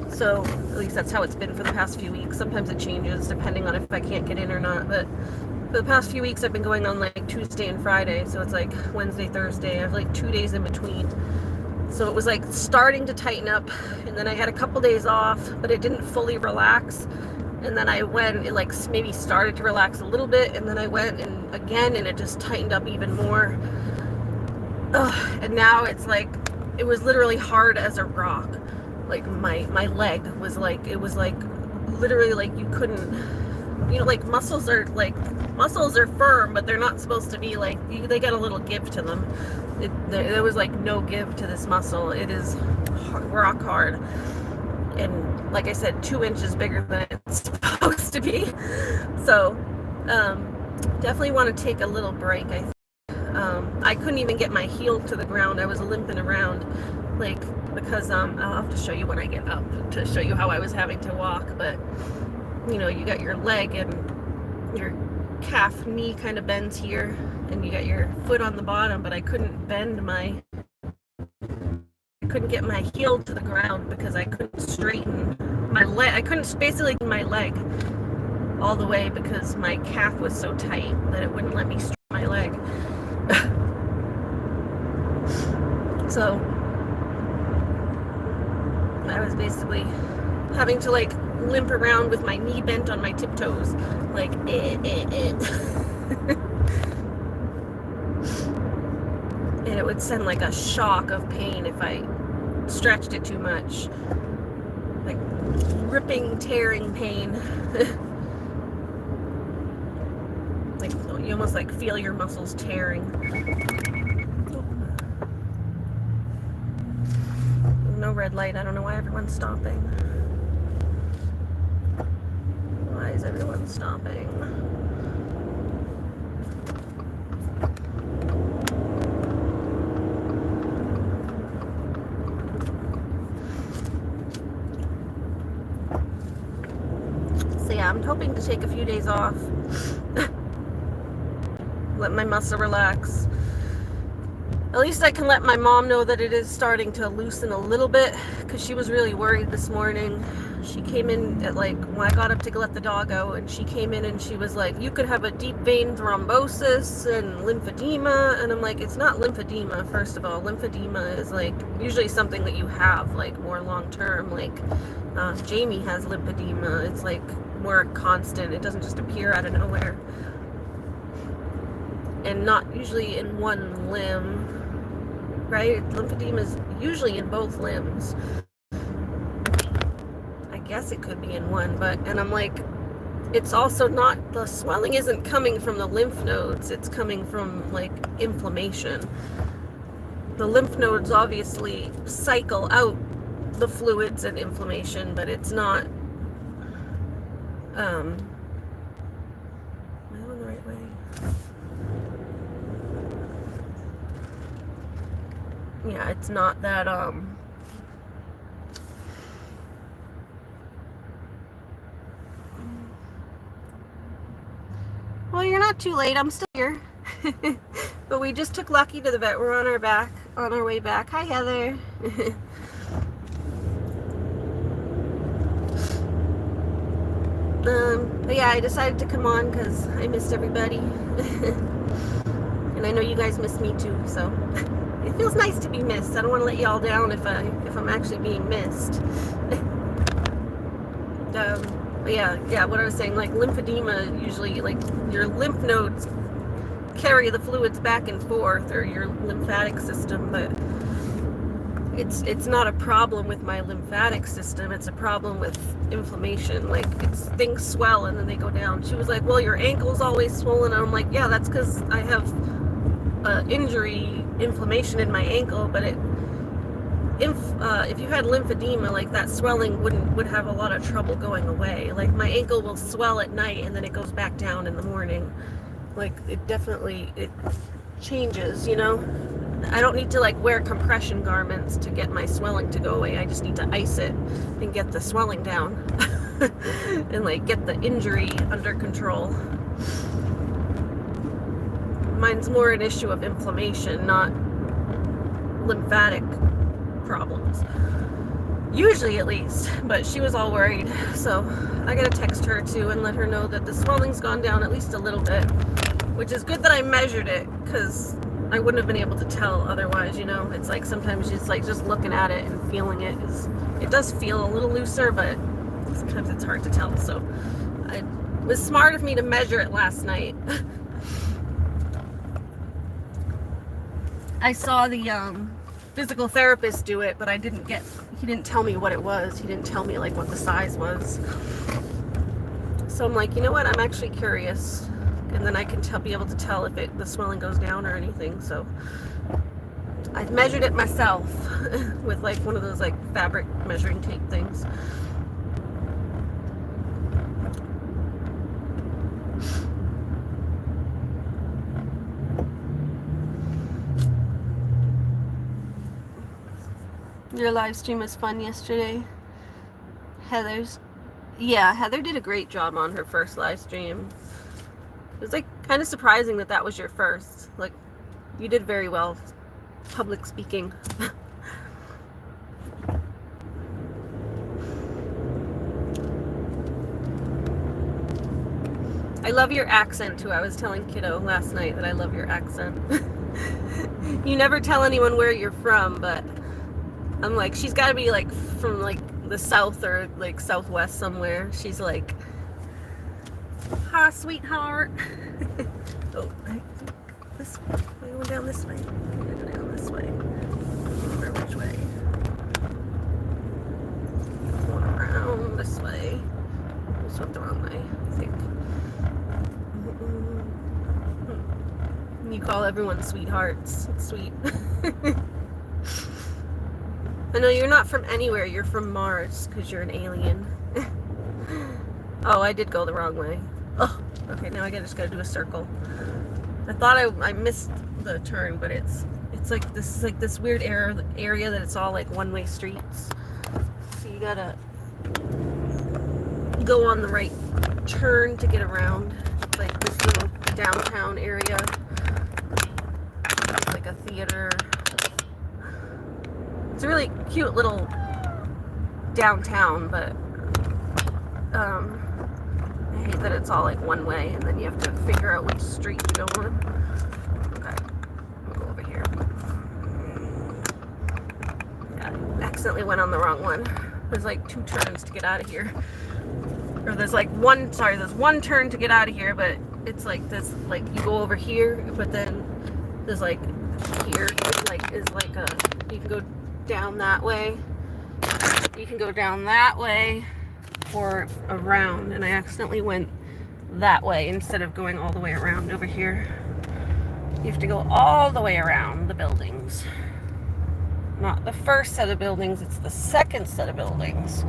So at least that's how it's been for the past few weeks. Sometimes it changes depending on if I can't get in or not, but for the past few weeks I've been going on like Tuesday and Friday, so it's like Wednesday, Thursday. I have like 2 days in between. So it was like starting to tighten up, and then I had a couple days off, but it didn't fully relax. And then I went, it like maybe started to relax a little bit, and then I went and again, and it just tightened up even more. Ugh, and now it's like, it was literally hard as a rock. Like my leg was like, it was like literally like you couldn't, you know, like muscles are firm, but they're not supposed to be like, they got a little give to them. There was like no give to this muscle. It is rock hard, and like I said, 2 inches bigger than it's supposed to be. So definitely want to take a little break. I couldn't even get my heel to the ground. I was limping around, like, because I'll have to show you when I get up to show you how I was having to walk. But you know, you got your leg and your calf knee kind of bends here, and you got your foot on the bottom, but I couldn't get my heel to the ground because I couldn't straighten my leg. I couldn't basically my leg. all the way because my calf was so tight that it wouldn't let me stretch my leg. So I was basically having to like limp around with my knee bent on my tiptoes, like and it would send like a shock of pain if I stretched it too much, like ripping, tearing pain. Like you almost like feel your muscles tearing. No red light. I don't know why everyone's stopping. Why is everyone stopping? So yeah, I'm hoping to take a few days off. Let my muscle relax. At least I can let my mom know that it is starting to loosen a little bit, because she was really worried this morning. She came in at like, when I got up to let the dog out, and she came in and she was like, you could have a deep vein thrombosis and lymphedema. And I'm like, it's not lymphedema, first of all. Lymphedema is like usually something that you have like more long term. Like Jamie has lymphedema. It's like more constant. It doesn't just appear out of nowhere. And not usually in one limb, right? Lymphedema is usually in both limbs. I guess it could be in one, and I'm like, it's also not, the swelling isn't coming from the lymph nodes, it's coming from like inflammation. The lymph nodes obviously cycle out the fluids and inflammation, but it's not, am I going the right way? Yeah, it's not that, well, you're not too late. I'm still here. But we just took Lucky to the vet. We're on our way back. Hi, Heather. But yeah, I decided to come on because I missed everybody. And I know you guys missed me too, so it feels nice to be missed. I don't want to let y'all down if I'm actually being missed. But yeah, what I was saying, like lymphedema, usually like your lymph nodes carry the fluids back and forth, or your lymphatic system, but it's not a problem with my lymphatic system, it's a problem with inflammation. Like things swell and then they go down. She was like, well, your ankle's always swollen. And I'm like, yeah, that's because I have injury, inflammation in my ankle, but if you had lymphedema, like that swelling would have a lot of trouble going away. Like my ankle will swell at night and then it goes back down in the morning. Like it changes, you know. I don't need to like wear compression garments to get my swelling to go away. I just need to ice it and get the swelling down and like get the injury under control. Mine's more an issue of inflammation, not lymphatic problems. Usually, at least. But she was all worried, so I gotta text her too and let her know that the swelling's gone down at least a little bit, which is good that I measured it, because I wouldn't have been able to tell otherwise, you know. It's like sometimes it's like just looking at it and feeling it does feel a little looser, but sometimes it's hard to tell. So it was smart of me to measure it last night. I saw the physical therapist do it, but he didn't tell me what it was. He didn't tell me like what the size was. So I'm like, you know what? I'm actually curious. And then I can be able to tell if the swelling goes down or anything. So I've measured it myself with like one of those like fabric measuring tape things. Your live stream was fun yesterday. Heather did a great job on her first live stream. It was like kind of surprising that was your first. Like, you did very well public speaking. I love your accent too. I was telling Kiddo last night that I love your accent. You never tell anyone where you're from, but I'm like, she's got to be like from like the south or like southwest somewhere. She's like, "Hi, sweetheart." Oh, I think this way. We're going down this way. We're going down this way. Or which way? Going around this way. Just went the wrong way, I think. You call everyone sweethearts. It's sweet. I know you're not from anywhere. You're from Mars because you're an alien. Oh, I did go the wrong way. Oh, okay. Now I just gotta do a circle. I thought I missed the turn, but it's like this is like this weird area that it's all like one-way streets. So you gotta go on the right turn to get around. It's like this little downtown area. It's like a theater. It's a really cute little downtown, but I hate that it's all like one way and then you have to figure out which street to go on. Okay, I'll go over here. Yeah, I accidentally went on the wrong one. There's like 2 turns to get out of here. Or there's one turn to get out of here, but it's like this, like you go over here, but then there's like here is like a, you can go down that way. You can go down that way or around, and I accidentally went that way instead of going all the way around over here. You have to go all the way around the buildings. Not the first set of buildings, it's the second set of buildings.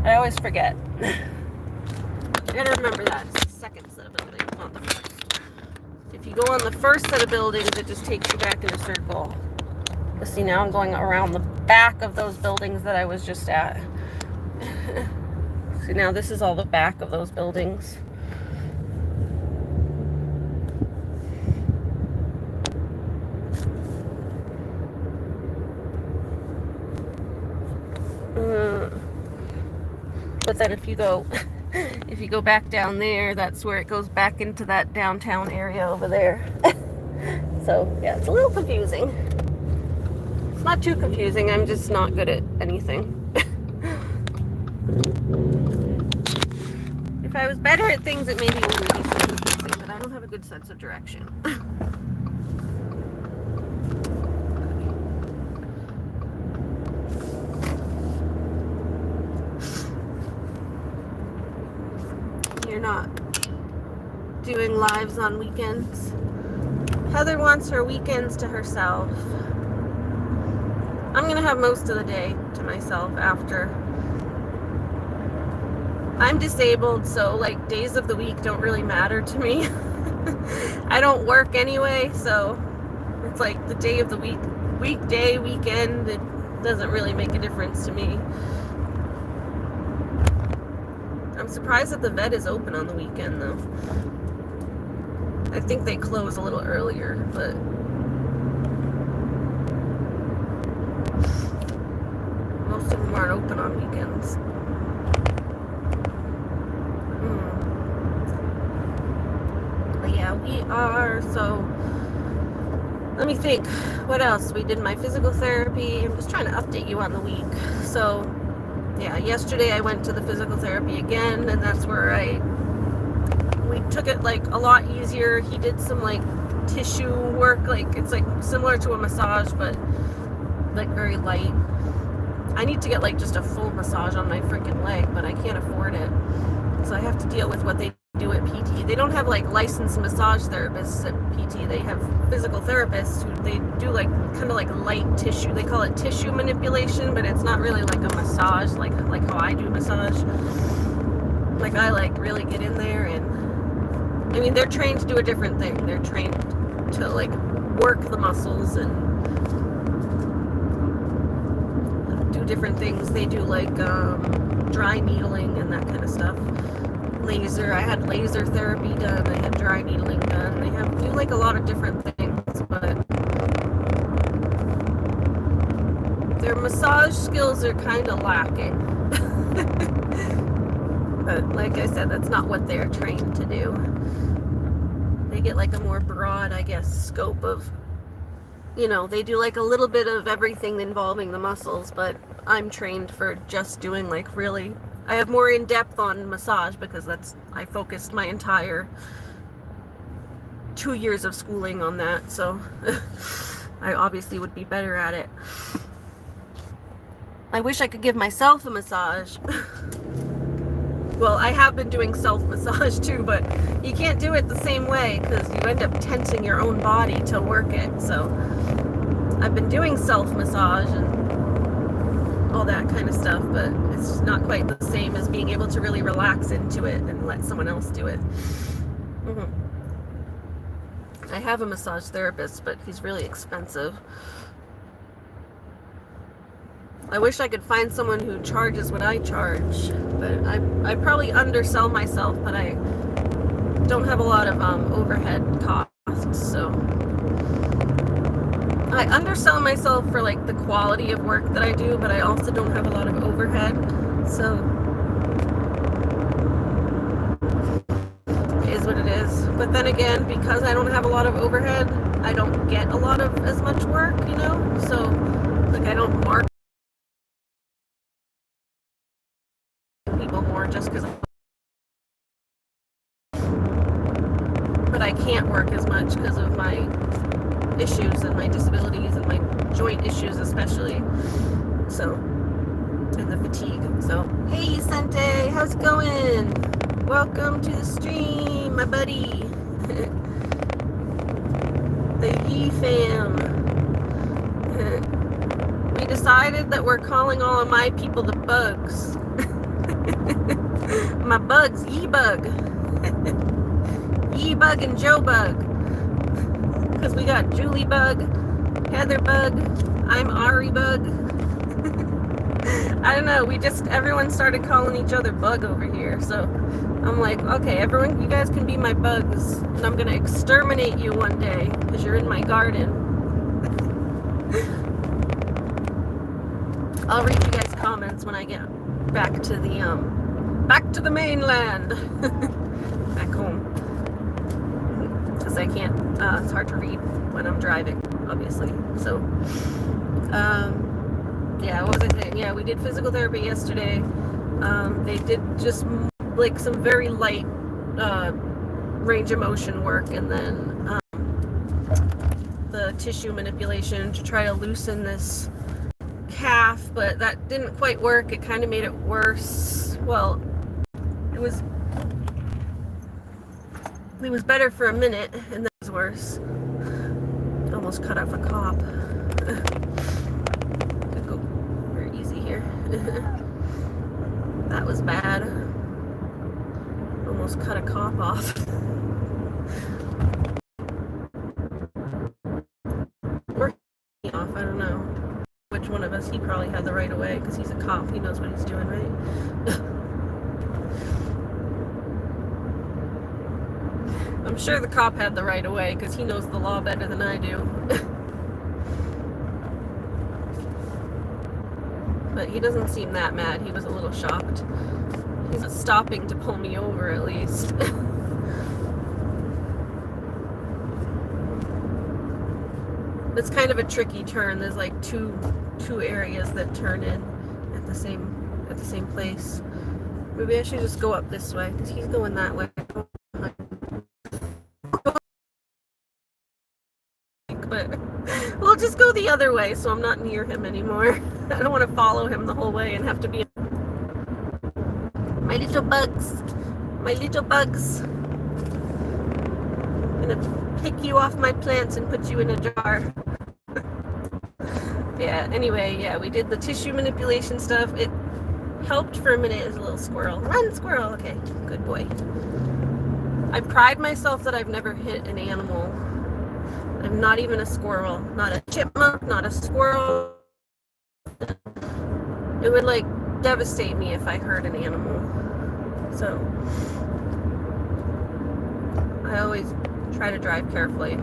I always forget. I gotta remember that. It's the second set of buildings, not the first. If you go on the first set of buildings, it just takes you back in a circle. But see, now I'm going around the back of those buildings that I was just at. See, now this is all the back of those buildings. But then if you go back down there, that's where it goes back into that downtown area over there. So yeah, it's a little confusing. It's not too confusing, I'm just not good at anything. If I was better at things, it maybe wouldn't be so confusing, but I don't have a good sense of direction. You're not doing lives on weekends. Heather wants her weekends to herself. I'm gonna have most of the day to myself after. I'm disabled, so like days of the week don't really matter to me. I don't work anyway, so it's like the day of the week, weekday, weekend, it doesn't really make a difference to me. I'm surprised that the vet is open on the weekend though. I think they close a little earlier, but most of them aren't open on weekends. But yeah, we are, so let me think. What else? We did my physical therapy. I'm just trying to update you on the week. So yeah, yesterday I went to the physical therapy again, and that's where we took it like a lot easier. He did some like tissue work, like it's like similar to a massage, but like very light. I need to get like just a full massage on my freaking leg, but I can't afford it. So I have to deal with what they do at PT. They don't have like licensed massage therapists at PT. They have physical therapists who they do like kind of like light tissue. They call it tissue manipulation, but it's not really like a massage like how I do massage. Like I like really get in there, and I mean they're trained to do a different thing. They're trained to like work the muscles and do different things. They do like dry needling and that kind of stuff. Laser. I had laser therapy done. I had dry needling done. They do like a lot of different things, but their massage skills are kind of lacking. But like I said, that's not what they're trained to do. They get like a more broad, I guess, scope of, you know, they do like a little bit of everything involving the muscles, but I'm trained for just doing like really, I have more in depth on massage because I focused my entire 2 years of schooling on that, so I obviously would be better at it. I wish I could give myself a massage. Well, I have been doing self-massage too, but you can't do it the same way because you end up tensing your own body to work it. So I've been doing self-massage and all that kind of stuff, but it's just not quite the same as being able to really relax into it and let someone else do it. I have a massage therapist, but he's really expensive. I wish I could find someone who charges what I charge, but I probably undersell myself, but I don't have a lot of overhead costs, so I undersell myself for like the quality of work that I do, but I also don't have a lot of overhead, so it is what it is. But then again, because I don't have a lot of overhead, I don't get a lot of as much work, you know, so like I don't mark people more just because, but I can't work as much because of my issues and my disabilities and my joint issues especially, so, and the fatigue. So hey Sente, how's it going? Welcome to the stream, my buddy. The Yee fam. We decided that we're calling all of my people the bugs. My bugs, Yee Bug. Yee Bug and Joe Bug. Because we got Julie Bug, Heather Bug, I'm Ari Bug. I don't know, everyone started calling each other Bug over here, so I'm like, okay, everyone, you guys can be my bugs, and I'm gonna exterminate you one day, because you're in my garden. I'll read you guys' comments when I get back to the mainland. Back home. Because I can't, it's hard to read when I'm driving, obviously. So, yeah, what was I saying? Yeah, we did physical therapy yesterday. They did just like some very light range of motion work, and then the tissue manipulation to try to loosen this calf, but that didn't quite work. It kind of made it worse. Well, it was better for a minute, and then it was worse. Almost cut off a cop. Could go very easy here. That was bad. Almost cut a cop off. Or off, I don't know which one of us. He probably had the right of way because he's a cop. He knows what he's doing, right? I'm sure the cop had the right of way because he knows the law better than I do. But he doesn't seem that mad. He was a little shocked. He's not stopping to pull me over, at least. It's kind of a tricky turn. There's like two areas that turn in at the same place. Maybe I should just go up this way because he's going that way. But we'll just go the other way so I'm not near him anymore. I don't want to follow him the whole way and have to be... My little bugs. My little bugs. I'm gonna pick you off my plants and put you in a jar. Yeah, anyway, yeah, we did the tissue manipulation stuff. It helped for a minute as a little squirrel. Run, squirrel! Okay, good boy. I pride myself that I've never hit an animal. I'm not even a squirrel. Not a chipmunk, not a squirrel. It would, like, devastate me if I hurt an animal. So, I always try to drive carefully.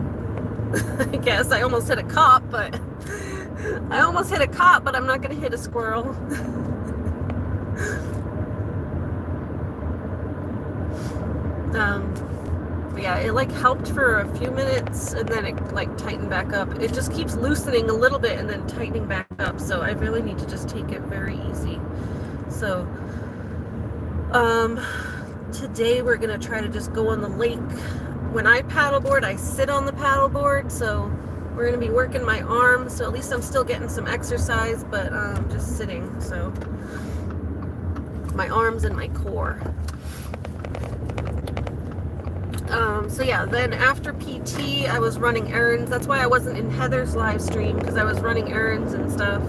I guess I almost hit a cop, but... I'm not gonna hit a squirrel. But yeah, it like helped for a few minutes and then it like tightened back up. It just keeps loosening a little bit and then tightening back up. So I really need to just take it very easy. So today we're gonna try to just go on the lake. When I paddleboard, I sit on the paddleboard, so we're gonna be working my arms, so at least I'm still getting some exercise, but just sitting, so my arms and my core. So yeah, then after PT, I was running errands. That's why I wasn't in Heather's live stream, because I was running errands and stuff.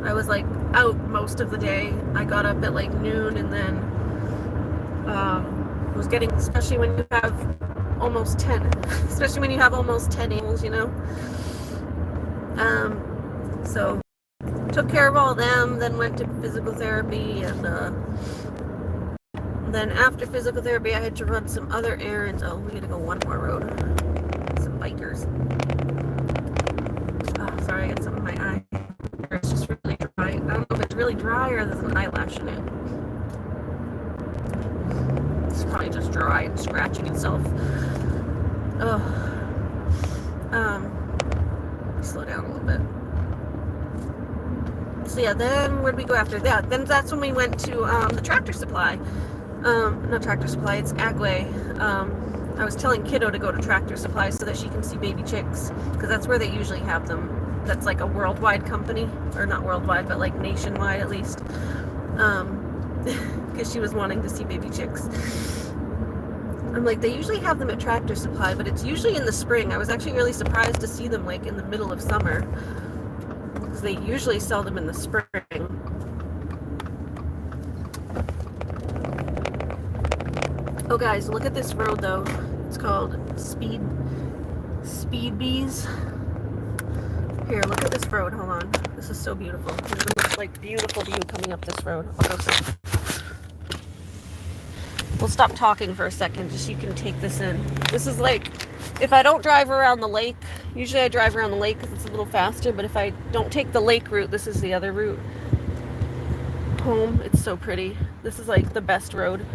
I was like out most of the day. I got up at like noon, and then was getting, especially when you have almost 10, especially when you have almost 10 animals, you know. So took care of all of them, then went to physical therapy, and then after physical therapy, I had to run some other errands. Oh, we gotta go one more road. Some bikers. Oh, sorry, I got something in my eye. It's just really dry. I don't know if it's really dry or there's an eyelash in it. It's probably just dry and scratching itself. Oh. Slow down a little bit. So yeah, then where'd we go after that? Then that's when we went to the Tractor Supply. Not Tractor Supply, it's Agway. I was telling Kiddo to go to Tractor Supply so that she can see baby chicks, because that's where they usually have them. That's like a worldwide company, or not worldwide, but like nationwide at least. Because she was wanting to see baby chicks. I'm like, they usually have them at Tractor Supply, but it's usually in the spring. I was actually really surprised to see them like in the middle of summer, because they usually sell them in the spring. Oh guys, look at this road though. It's called Speed Bees. Here, look at this road. Hold on. This is so beautiful. There's the most like beautiful view coming up this road. I'll go see. We'll stop talking for a second just so you can take this in. This is like, if I don't drive around the lake, usually I drive around the lake because it's a little faster, but if I don't take the lake route, this is the other route home. It's so pretty. This is like the best road.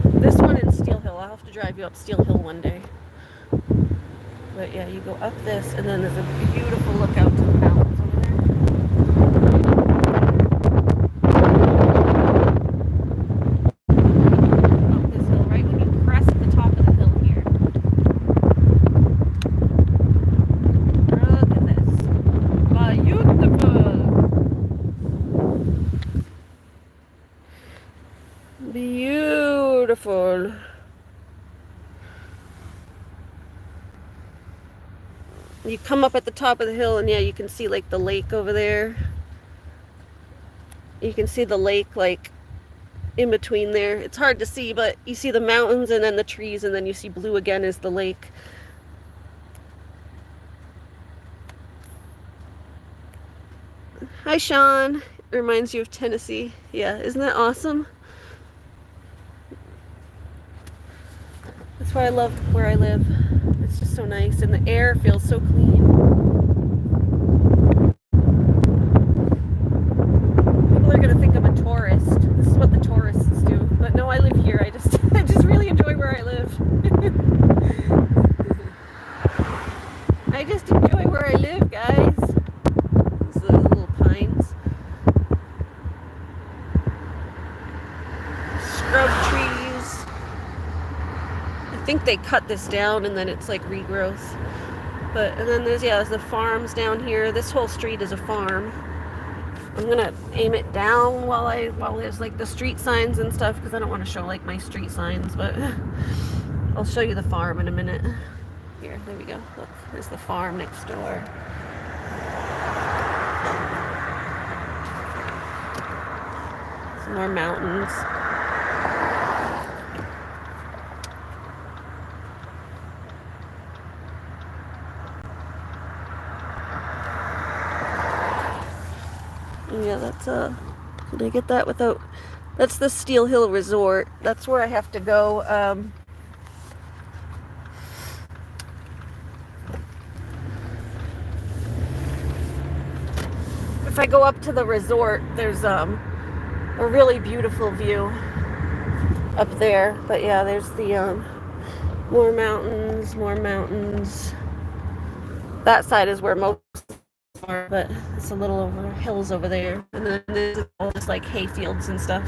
This one in Steel Hill. I'll have to drive you up Steel Hill one day. But yeah, you go up this, and then there's a beautiful look out to the mountains over there. Up this hill, right when you crest the top of the hill here. Look at this. Beautiful. Beautiful. You come up at the top of the hill, and yeah, you can see like the lake over there. You can see the lake like in between there. It's hard to see, but you see the mountains and then the trees, and then you see blue again is the lake. Hi, Sean. It reminds you of Tennessee. Yeah, isn't that awesome? That's why I love where I live. It's just so nice, and the air feels so clean. People are gonna think I'm a tourist. This is what the tourists do. But no, I live here. I just really enjoy where I live. I just enjoy where I live, guys. These little pines. Scrub trees. I think they cut this down and then it's like regrowth. And then there's the farms down here. This whole street is a farm. I'm gonna aim it down while there's like the street signs and stuff, because I don't want to show like my street signs, but I'll show you the farm in a minute. Here, there we go. Look, there's the farm next door. Some more mountains. Yeah, that's did I get that without? That's the Steel Hill Resort. That's where I have to go. If I go up to the resort, there's a really beautiful view up there. But yeah, there's the More mountains, more mountains. That side is where most are, but it's a little over hills over there. And then this is all just like hay fields and stuff.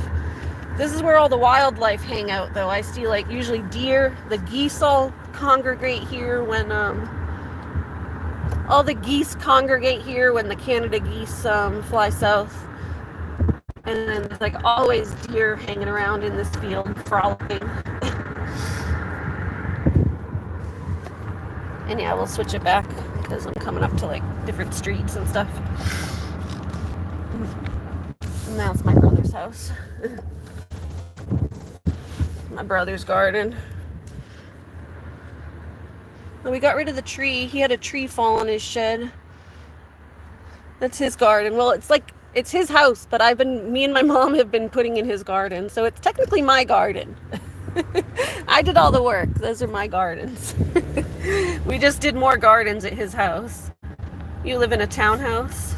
This is where all the wildlife hang out, though. I see like usually deer. The geese all congregate here when all the geese congregate here when the Canada geese fly south. And then there's like always deer hanging around in this field frolicking. And yeah, we'll switch it back because I'm coming up to like different streets and stuff. And that's my brother's house. My brother's garden. And we got rid of the tree. He had a tree fall on his shed. That's his garden. Well, it's his house, but me and my mom have been putting in his garden. So it's technically my garden. I did all the work. Those are my gardens. We just did more gardens at his house. You live in a townhouse?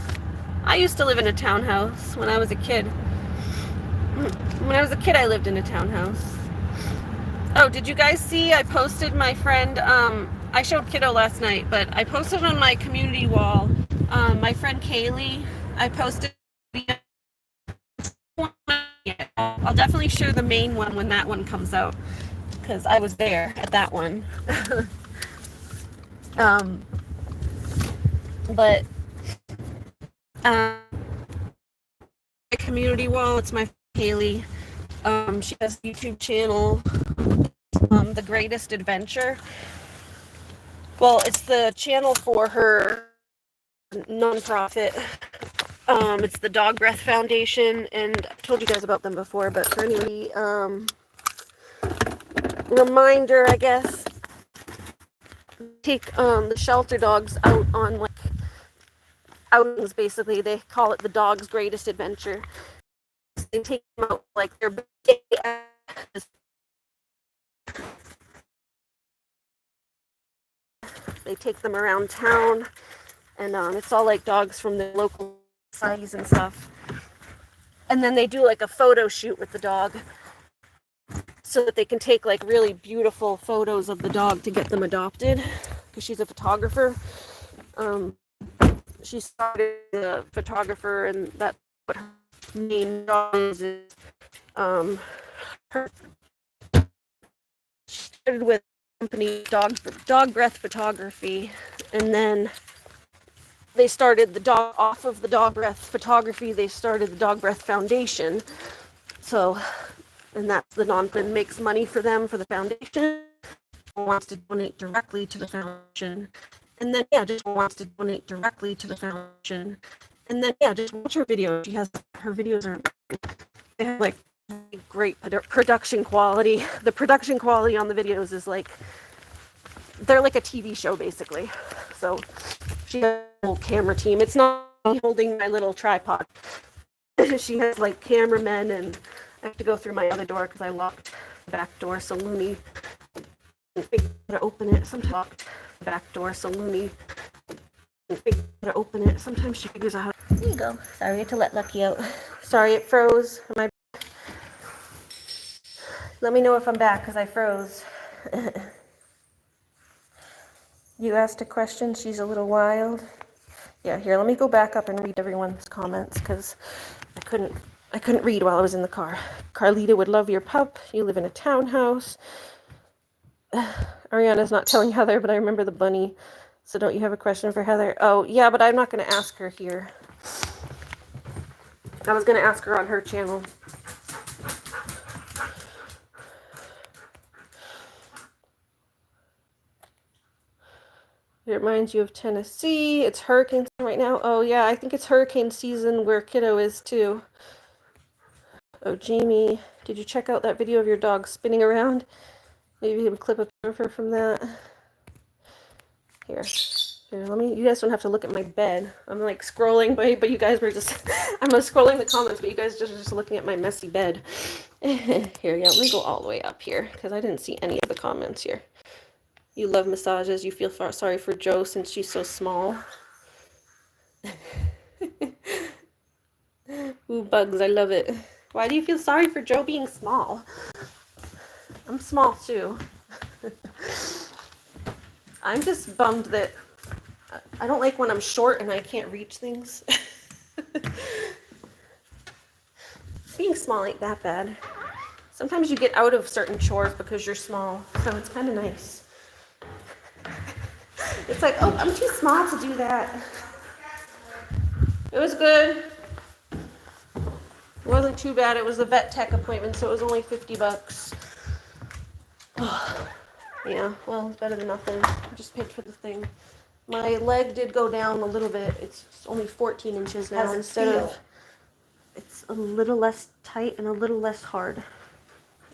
I used to live in a townhouse when I was a kid. When I was a kid, I lived in a townhouse. Oh, did you guys see? I posted my friend, I showed Kiddo last night, but I posted on my community wall, my friend Kaylee, I posted, I'll definitely share the main one when that one comes out, because I was there at that one. But, my community wall, it's my friend Kaylee. She has a YouTube channel, The Greatest Adventure. Well, it's the channel for her nonprofit. It's the Dog Breath Foundation, and I've told you guys about them before, but for anybody, reminder, I guess, take the shelter dogs out on like outings. Basically, they call it the Dog's Greatest Adventure. They take them out like their big they take them around town, and it's all like dogs from the local societies and stuff. And then they do like a photo shoot with the dog so that they can take like really beautiful photos of the dog to get them adopted, because she's a photographer. She started as a photographer, and that's what her main job is her. She started with a company, Dog Breath Photography, and then they started off of the Dog Breath Photography, they started the Dog Breath Foundation. So, and that's the nonprofit makes money for them, for the foundation. Wants to donate directly to the foundation. And then, yeah, just wants to donate directly to the foundation. And then, yeah, just watch her videos. Her videos they have like great production quality. The production quality on the videos is like, they're like a TV show basically. So she has a whole camera team. It's not me holding my little tripod. She has like cameramen, and I have to go through my other door because I locked the back door, so Looney can figure out how to open it. Sometimes locked the back door, so Looney can figure out how to open it. Sometimes she figures out how to... There you go. Sorry, I had to let Lucky out. Sorry, it froze. Let me know if I'm back, because I froze. You asked a question, she's a little wild. Yeah, here, let me go back up and read everyone's comments, because I couldn't read while I was in the car. Carlita would love your pup. You live in a townhouse. Ariana's not telling Heather, but I remember the bunny. So don't you have a question for Heather? Oh, yeah, but I'm not going to ask her here. I was going to ask her on her channel. It reminds you of Tennessee. It's hurricane season right now. Oh, yeah, I think it's hurricane season where Kiddo is, too. Oh, Jamie, did you check out that video of your dog spinning around? Maybe a clip of her from that. Here, you guys don't have to look at my bed. I'm like scrolling, but you guys were just, I'm scrolling the comments, but you guys just looking at my messy bed. Here, yeah, let me go all the way up here, because I didn't see any of the comments here. You love massages. You feel sorry for Jo since she's so small. Ooh, bugs, I love it. Why do you feel sorry for Jo being small? I'm small too. I'm just bummed that I don't like when I'm short and I can't reach things. Being small ain't that bad. Sometimes you get out of certain chores because you're small, so it's kind of nice. It's like, oh, I'm too small to do that. It was good. It wasn't too bad. It was a vet tech appointment, so it was only $50. Yeah, well, it's better than nothing. I just paid for the thing. My leg did go down a little bit. It's only 14 inches now How's it instead feel? of. It's a little less tight and a little less hard.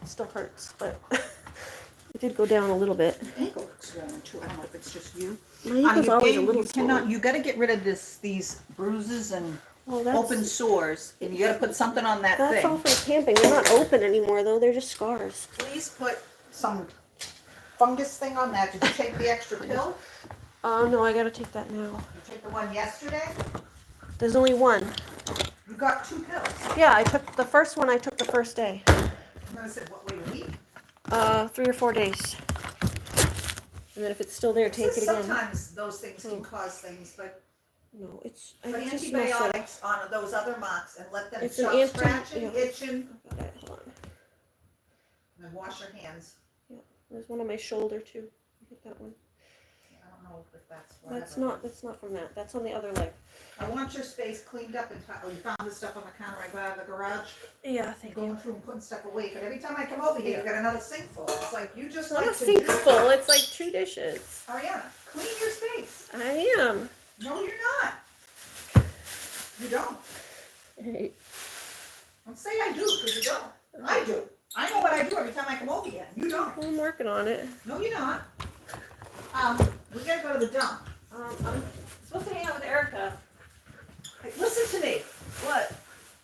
It still hurts, but it did go down a little bit. Ankle looks swollen too. I don't know if it's just you. My ankle's always a little swollen. You gotta get rid of these bruises and Well, that's, open sores, and you gotta put something on that that's all thing. from camping. They're not open anymore, though. They're just scars. Please put some fungus thing on that. Did you take the extra pill? No, I gotta take that now. You take the one yesterday? There's only one. You got 2 pills. Yeah, I took the first one. I took the first day. I'm gonna say, what, wait a week? 3 or 4 days. And then if it's still there, take it again. Sometimes those things can cause things, but No, it's put I just mess up. antibiotics on those other marks and let them It's an stop scratching, yeah. itching, Got it, hold on. and wash your hands. There's one on my shoulder too. Get that one. I don't know if that's whatever. That's not from that. That's on the other leg. I want your space cleaned up and you found this stuff on the counter I got out of the garage. Yeah, thank you. Going through and putting stuff away, but every time I come over here, you got another sink full. It's like you just It's not like a to sink do- full. It's like 2 dishes. Ariana, clean your space. I am. No, you're not. You don't. Hey, Don't say I do, because you don't. I do. I know what I do every time I come over here. You don't. I'm working on it. No, you're not. We gotta go to the dump. I'm supposed to hang out with Erica. Hey, listen to me. What?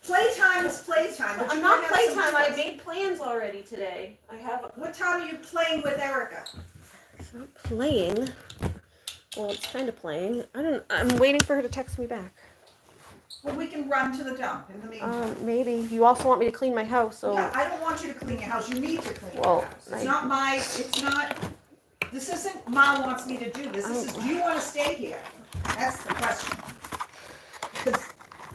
Playtime is playtime. but I'm you not gotta have some playtime. I choice. made plans already today. I have. What time are you playing with Erica? It's not playing. Well, it's kind of playing. I'm waiting for her to text me back. Well, we can run to the dump in the meantime. Maybe. You also want me to clean my house, so. Yeah, I don't want you to clean your house. You need to clean Well, your house. This isn't Ma wants me to do this. This is, do you want to stay here? That's the question.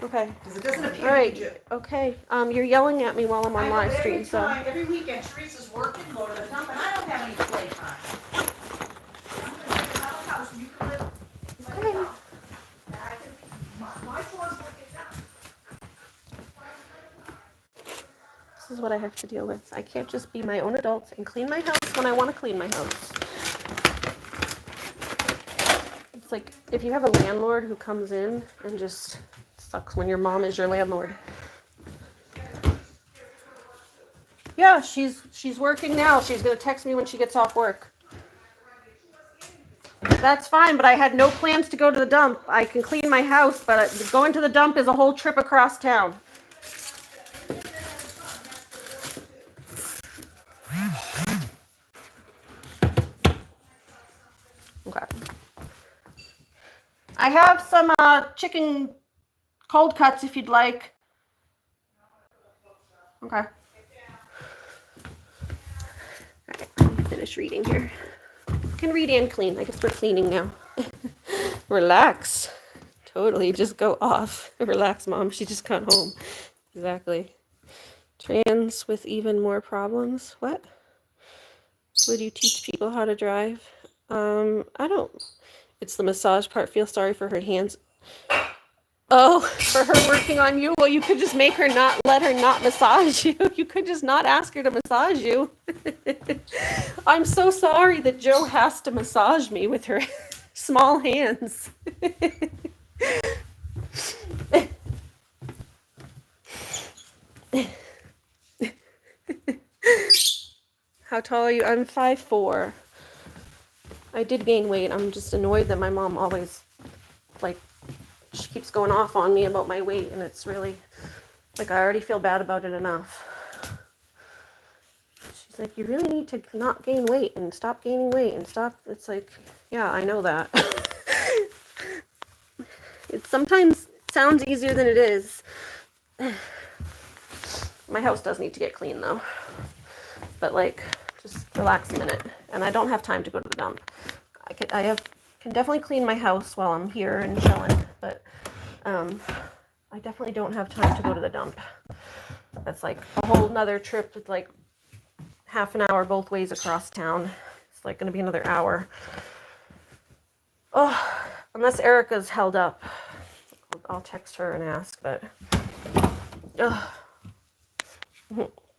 Okay. Because it doesn't All appear you right. do. Okay. You're yelling at me while I'm on I know live stream, so. Every weekend, Teresa's working, go to the dump, and I don't have any playtime. I'm gonna get out of the house, and you can live like Okay. that. And I can, my chores will get done. This is what I have to deal with. I can't just be my own adult and clean my house when I want to clean my house. It's like if you have a landlord who comes in and just sucks when your mom is your landlord. Yeah, she's working now. She's gonna text me when she gets off work. That's fine, but I had no plans to go to the dump. I can clean my house, but going to the dump is a whole trip across town. Okay. I have some chicken cold cuts if you'd like. Okay. All right, let me finish reading here. Can read and clean. I guess we're cleaning now. Relax. Totally. Just go off. Relax, Mom. She just got home. Exactly. Trans with even more problems. What? Would you teach people how to drive? I don't. It's the massage part. Feel sorry for her hands. Oh, for her working on you? Well, you could just make her not, let her not massage you. You could just not ask her to massage you. I'm so sorry that Joe has to massage me with her small hands. How tall are you? I'm 5'4". I did gain weight. I'm just annoyed that my mom always, like, she keeps going off on me about my weight, and it's really, like, I already feel bad about it enough. She's like, you really need to not gain weight and stop gaining weight and stop. It's like, yeah, I know that. It sometimes sounds easier than it is. My house does need to get clean, though. But, like, just relax a minute. And I don't have time to go to the dump. Can definitely clean my house while I'm here and chilling, but I definitely don't have time to go to the dump. That's like a whole nother trip. It's like half an hour both ways across town. It's like gonna be another hour. Oh, unless Erica's held up. I'll text her and ask, but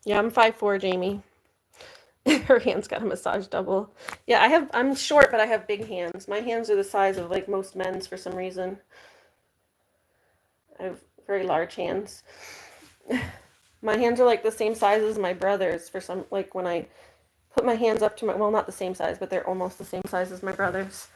yeah, I'm 5'4", Jamie. Her hands got a massage double. Yeah, I'm short, but I have big hands. My hands are the size of like most men's for some reason. I have very large hands. My hands are like the same size as my brother's for some, like when I put my hands up to my, well, not the same size, but they're almost the same size as my brother's.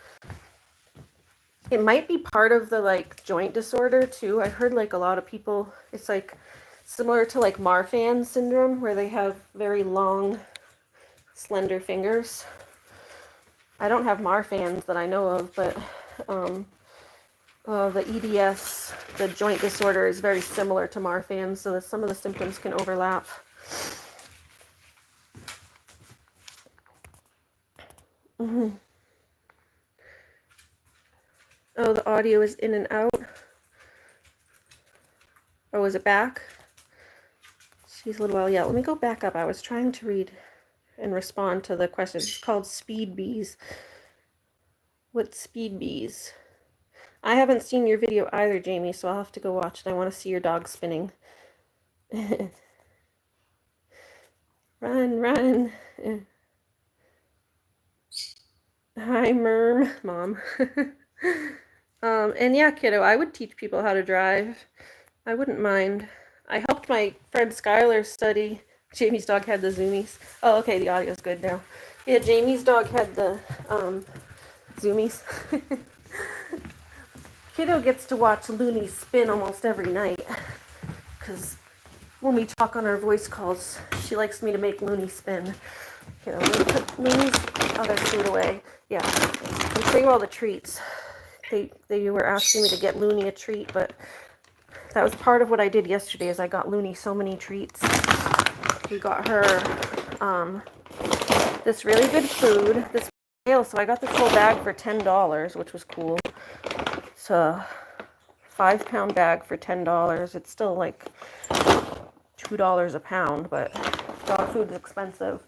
It might be part of the like joint disorder too. I heard like a lot of people, it's like similar to like Marfan syndrome where they have very long, slender fingers. I don't have Marfan's that I know of, but the EDS, the joint disorder, is very similar to Marfan's, so that some of the symptoms can overlap. Oh, the audio is in and out. Oh, is it back? She's a little while. Yeah, let me go back up. I was trying to read and respond to the question. It's called speed bees. What's speed bees? I haven't seen your video either, Jamie, so I'll have to go watch it. I want to see your dog spinning. Run, run. Hi, Merm, Mom. And yeah, kiddo, I would teach people how to drive. I wouldn't mind. I helped my friend Skylar study. Jamie's dog had the zoomies. Oh, okay, the audio's good now. Yeah, Jamie's dog had the zoomies. Kiddo gets to watch Looney spin almost every night. Because when we talk on our voice calls, she likes me to make Looney spin. You know, we put Looney's other food away. Yeah, I'm showing you all the treats. They were asking me to get Looney a treat, but that was part of what I did yesterday. Is I got Looney so many treats. We got her this really good food. This sale, so I got this whole bag for $10, which was cool. It's a 5-pound bag for $10. It's still like $2 a pound, but dog food is expensive.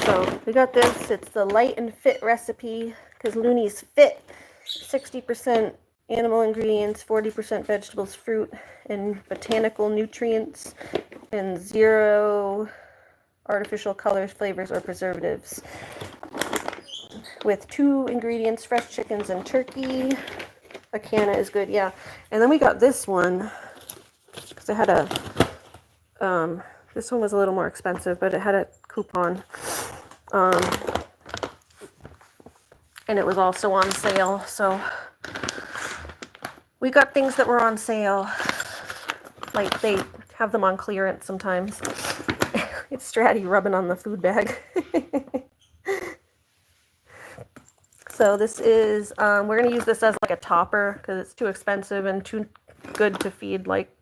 So we got this. It's the light and fit recipe because Looney's fit. 60% animal ingredients, 40% vegetables, fruit, and botanical nutrients, and 0 artificial colors, flavors, or preservatives. With 2 ingredients, fresh chickens and turkey. A canna is good, yeah. And then we got this one because it had a this one was a little more expensive, but it had a coupon. And it was also on sale, so we got things that were on sale. Like they have them on clearance sometimes. It's Stratty rubbing on the food bag. So this is, we're going to use this as like a topper because it's too expensive and too good to feed like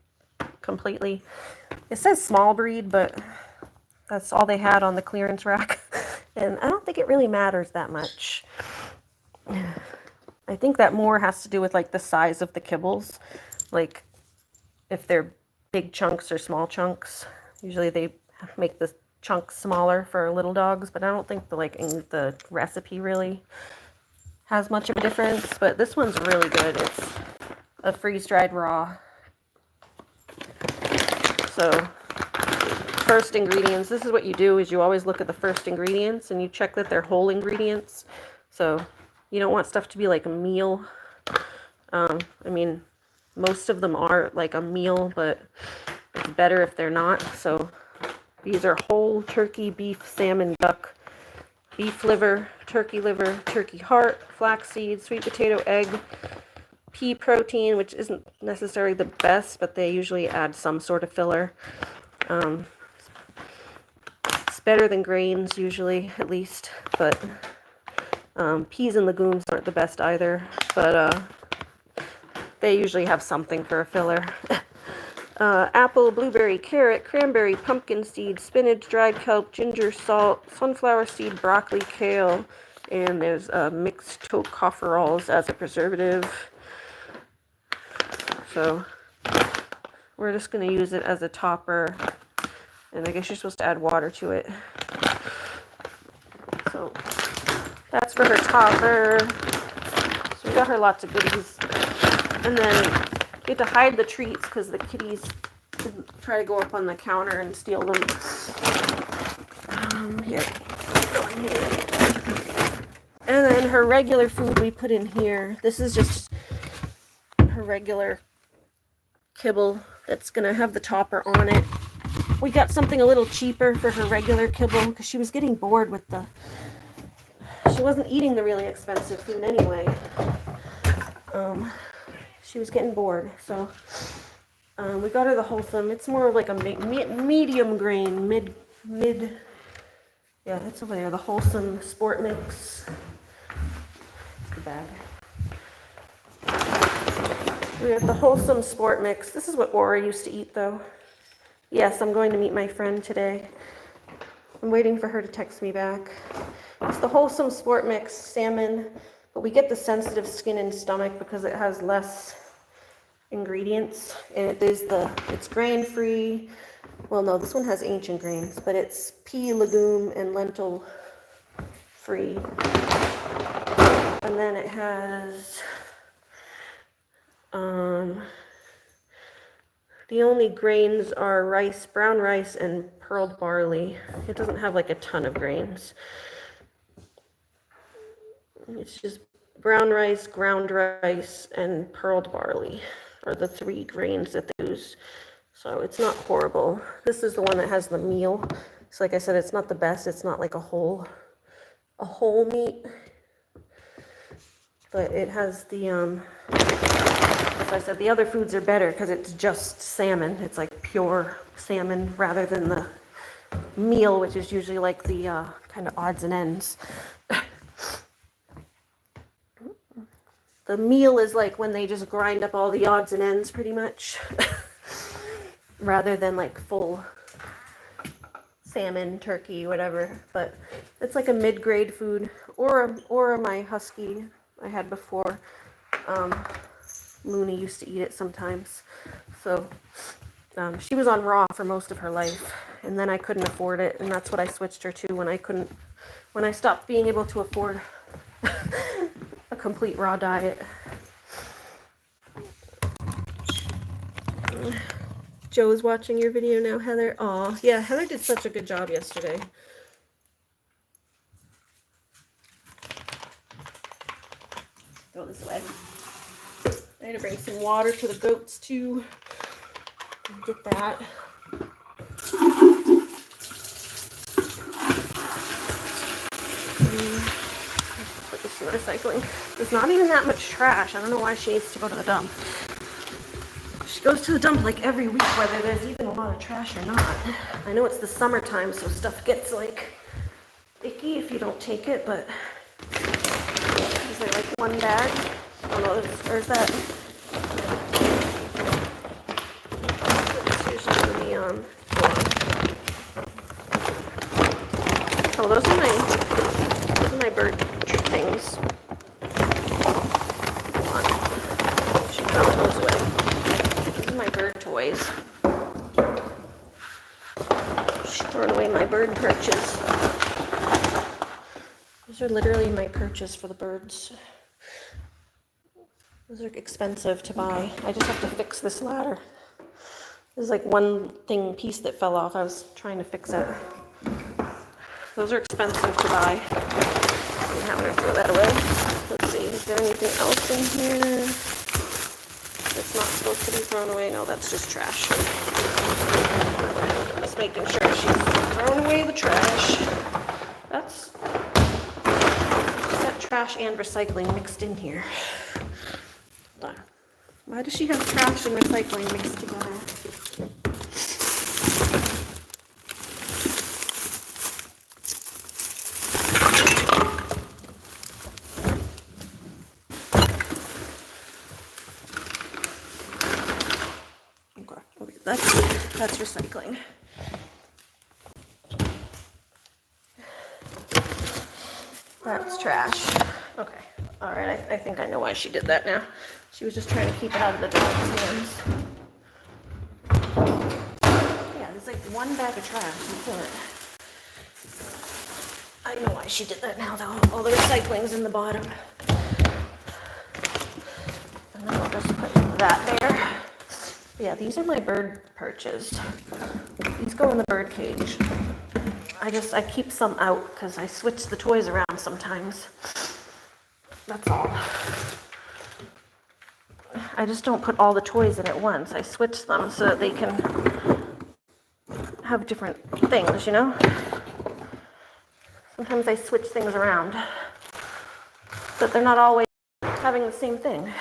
completely. It says small breed, but that's all they had on the clearance rack. And I don't think it really matters that much. I think that more has to do with like the size of the kibbles. Like if they're big chunks or small chunks. Usually they make the chunks smaller for little dogs, but I don't think the recipe really has much of a difference. But this one's really good. It's a freeze-dried raw. So first ingredients, this is what you do is you always look at the first ingredients and you check that they're whole ingredients. So you don't want stuff to be like a meal. I mean, most of them are like a meal, but it's better if they're not. So these are whole turkey, beef, salmon, duck, beef liver, turkey heart, flax seeds, sweet potato, egg, pea protein, which isn't necessarily the best, but they usually add some sort of filler. It's better than grains usually, at least, but peas and legumes aren't the best either, but they usually have something for a filler. apple, blueberry, carrot, cranberry, pumpkin seed, spinach, dried kelp, ginger, salt, sunflower seed, broccoli, kale, and there's mixed tocopherols as a preservative. So we're just going to use it as a topper, and I guess you're supposed to add water to it. So that's for her topper. So we got her lots of goodies. And then you have to hide the treats because the kitties try to go up on the counter and steal them. Here. And then her regular food we put in here. This is just her regular kibble that's going to have the topper on it. We got something a little cheaper for her regular kibble because she was getting bored with she wasn't eating the really expensive food anyway. She was getting bored, so we got her the wholesome. It's more like a medium grain, yeah, it's over there, the wholesome sport mix. The bag. We have the wholesome sport mix. This is what Aura used to eat, though. Yes, I'm going to meet my friend today. I'm waiting for her to text me back. It's the wholesome sport mix salmon, but we get the sensitive skin and stomach because it has less ingredients, and it's grain free. Well, no, this one has ancient grains, but it's pea, legume, and lentil free. And then it has the only grains are rice, brown rice, and pearled barley. It doesn't have like a ton of grains. It's just brown rice, ground rice, and pearled barley are the 3 grains that they use. So it's not horrible. This is the one that has the meal. So like I said, it's not the best. It's not like a whole meat. But it has the, as I said, the other foods are better because it's just salmon. It's like pure salmon rather than the meal, which is usually like the kind of odds and ends. The meal is like when they just grind up all the odds and ends pretty much. Rather than like full salmon, turkey, whatever. But it's like a mid-grade food. Or my husky I had before. Looney used to eat it sometimes. So she was on raw for most of her life. And then I couldn't afford it. And that's what I switched her to when I stopped being able to afford a complete raw diet. Joe's watching your video now, Heather. Aw, yeah, Heather did such a good job yesterday. Throw this away. I had to bring some water to the goats too. Get that. Put this in recycling. There's not even that much trash. I don't know why she needs to go to the dump. She goes to the dump like every week, whether there's even a lot of trash or not. I know it's the summertime, so stuff gets like icky if you don't take it, but is there like one bag? Oh no, there's that. It's usually in the oh, those are my bird things. Hold on. Should throw those away. These are my bird toys. She's throwing away my bird perches. Those are literally my perches for the birds. Those are expensive to buy. I just have to fix this ladder. There's like one piece that fell off. I was trying to fix it. Those are expensive to buy. Now I'm going to throw that away. Let's see, is there anything else in here that's not supposed to be thrown away? No, that's just trash. Just making sure she's throwing away the trash. That's trash and recycling mixed in here. Hold on. Why does she have trash and recycling mixed together? That's recycling. That's trash. Okay. All right. I think I know why she did that now. She was just trying to keep it out of the dog's hands. Yeah, there's like one bag of trash. That's it. I know why she did that now, though. All the recycling's in the bottom. And then I'll just put that there. Yeah, these are my bird perches. These go in the bird cage. I keep some out because I switch the toys around sometimes. That's all. I just don't put all the toys in at once. I switch them so that they can have different things, you know? Sometimes I switch things around, but they're not always having the same thing.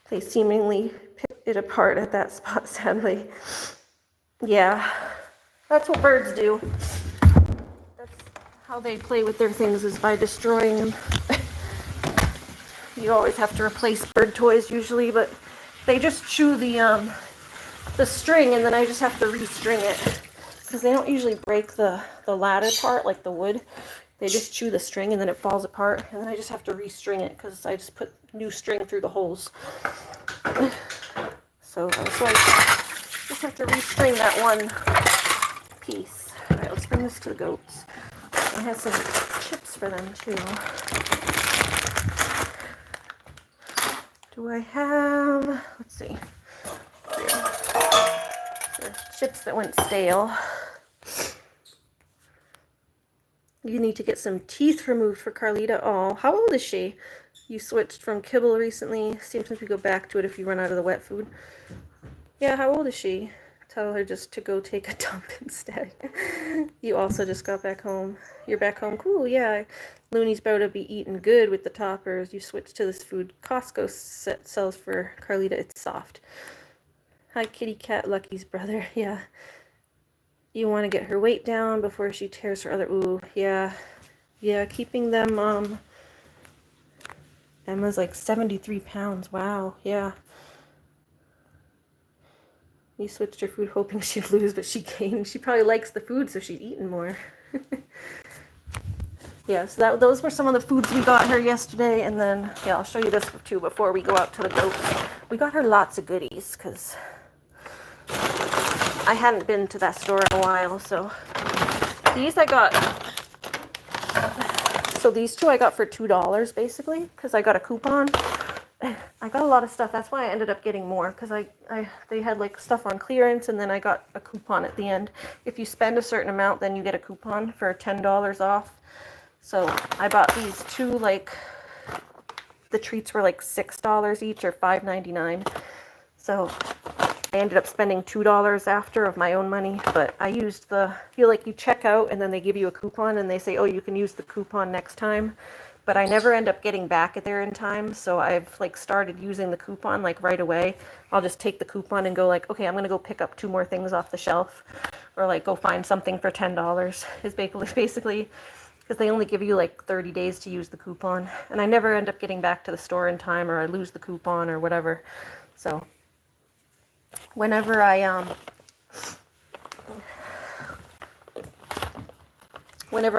They seemingly picked it apart at that spot, sadly. Yeah, that's what birds do. That's how they play with their things, is by destroying them. You always have to replace bird toys usually, but they just chew the string, and then I just have to restring it. Because they don't usually break the ladder part, like the wood. They just chew the string and then it falls apart. And then I just have to restring it because I just put new string through the holes. So that's why I just have to restring that one piece. All right, let's bring this to the goats. I have some chips for them too. Do I have, let's see. There's chips that went stale. You need to get some teeth removed for Carlita. Oh, how old is she? You switched from kibble recently. Seems like we go back to it if you run out of the wet food. Yeah, how old is she? Tell her just to go take a dump instead. You also just got back home. You're back home. Cool, yeah. Looney's about to be eating good with the toppers. You switched to this food Costco sells for Carlita. It's soft. Hi, kitty cat, Lucky's brother. Yeah. You want to get her weight down before she tears her other... Ooh, yeah. Yeah, keeping them, Emma's like 73 pounds. Wow, yeah. You switched her food hoping she'd lose, but she gained. She probably likes the food, so she's eating more. Yeah, so those were some of the foods we got her yesterday. And then, yeah, I'll show you this too before we go out to the goats. We got her lots of goodies, because I hadn't been to that store in a while, so these I got, so these two I got for $2 basically, because I got a coupon. I got a lot of stuff, that's why I ended up getting more, because they had like stuff on clearance, and then I got a coupon at the end. If you spend a certain amount, then you get a coupon for $10 off. So I bought these two, like, the treats were like $6 each, or $5.99. So I ended up spending $2 after of my own money, but I used feel like you check out and then they give you a coupon and they say, oh, you can use the coupon next time. But I never end up getting back there in time, so I've like started using the coupon like right away. I'll just take the coupon and go like, okay, I'm gonna go pick up 2 more things off the shelf, or like go find something for $10. Is basically, because they only give you like 30 days to use the coupon, and I never end up getting back to the store in time, or I lose the coupon or whatever. So whenever I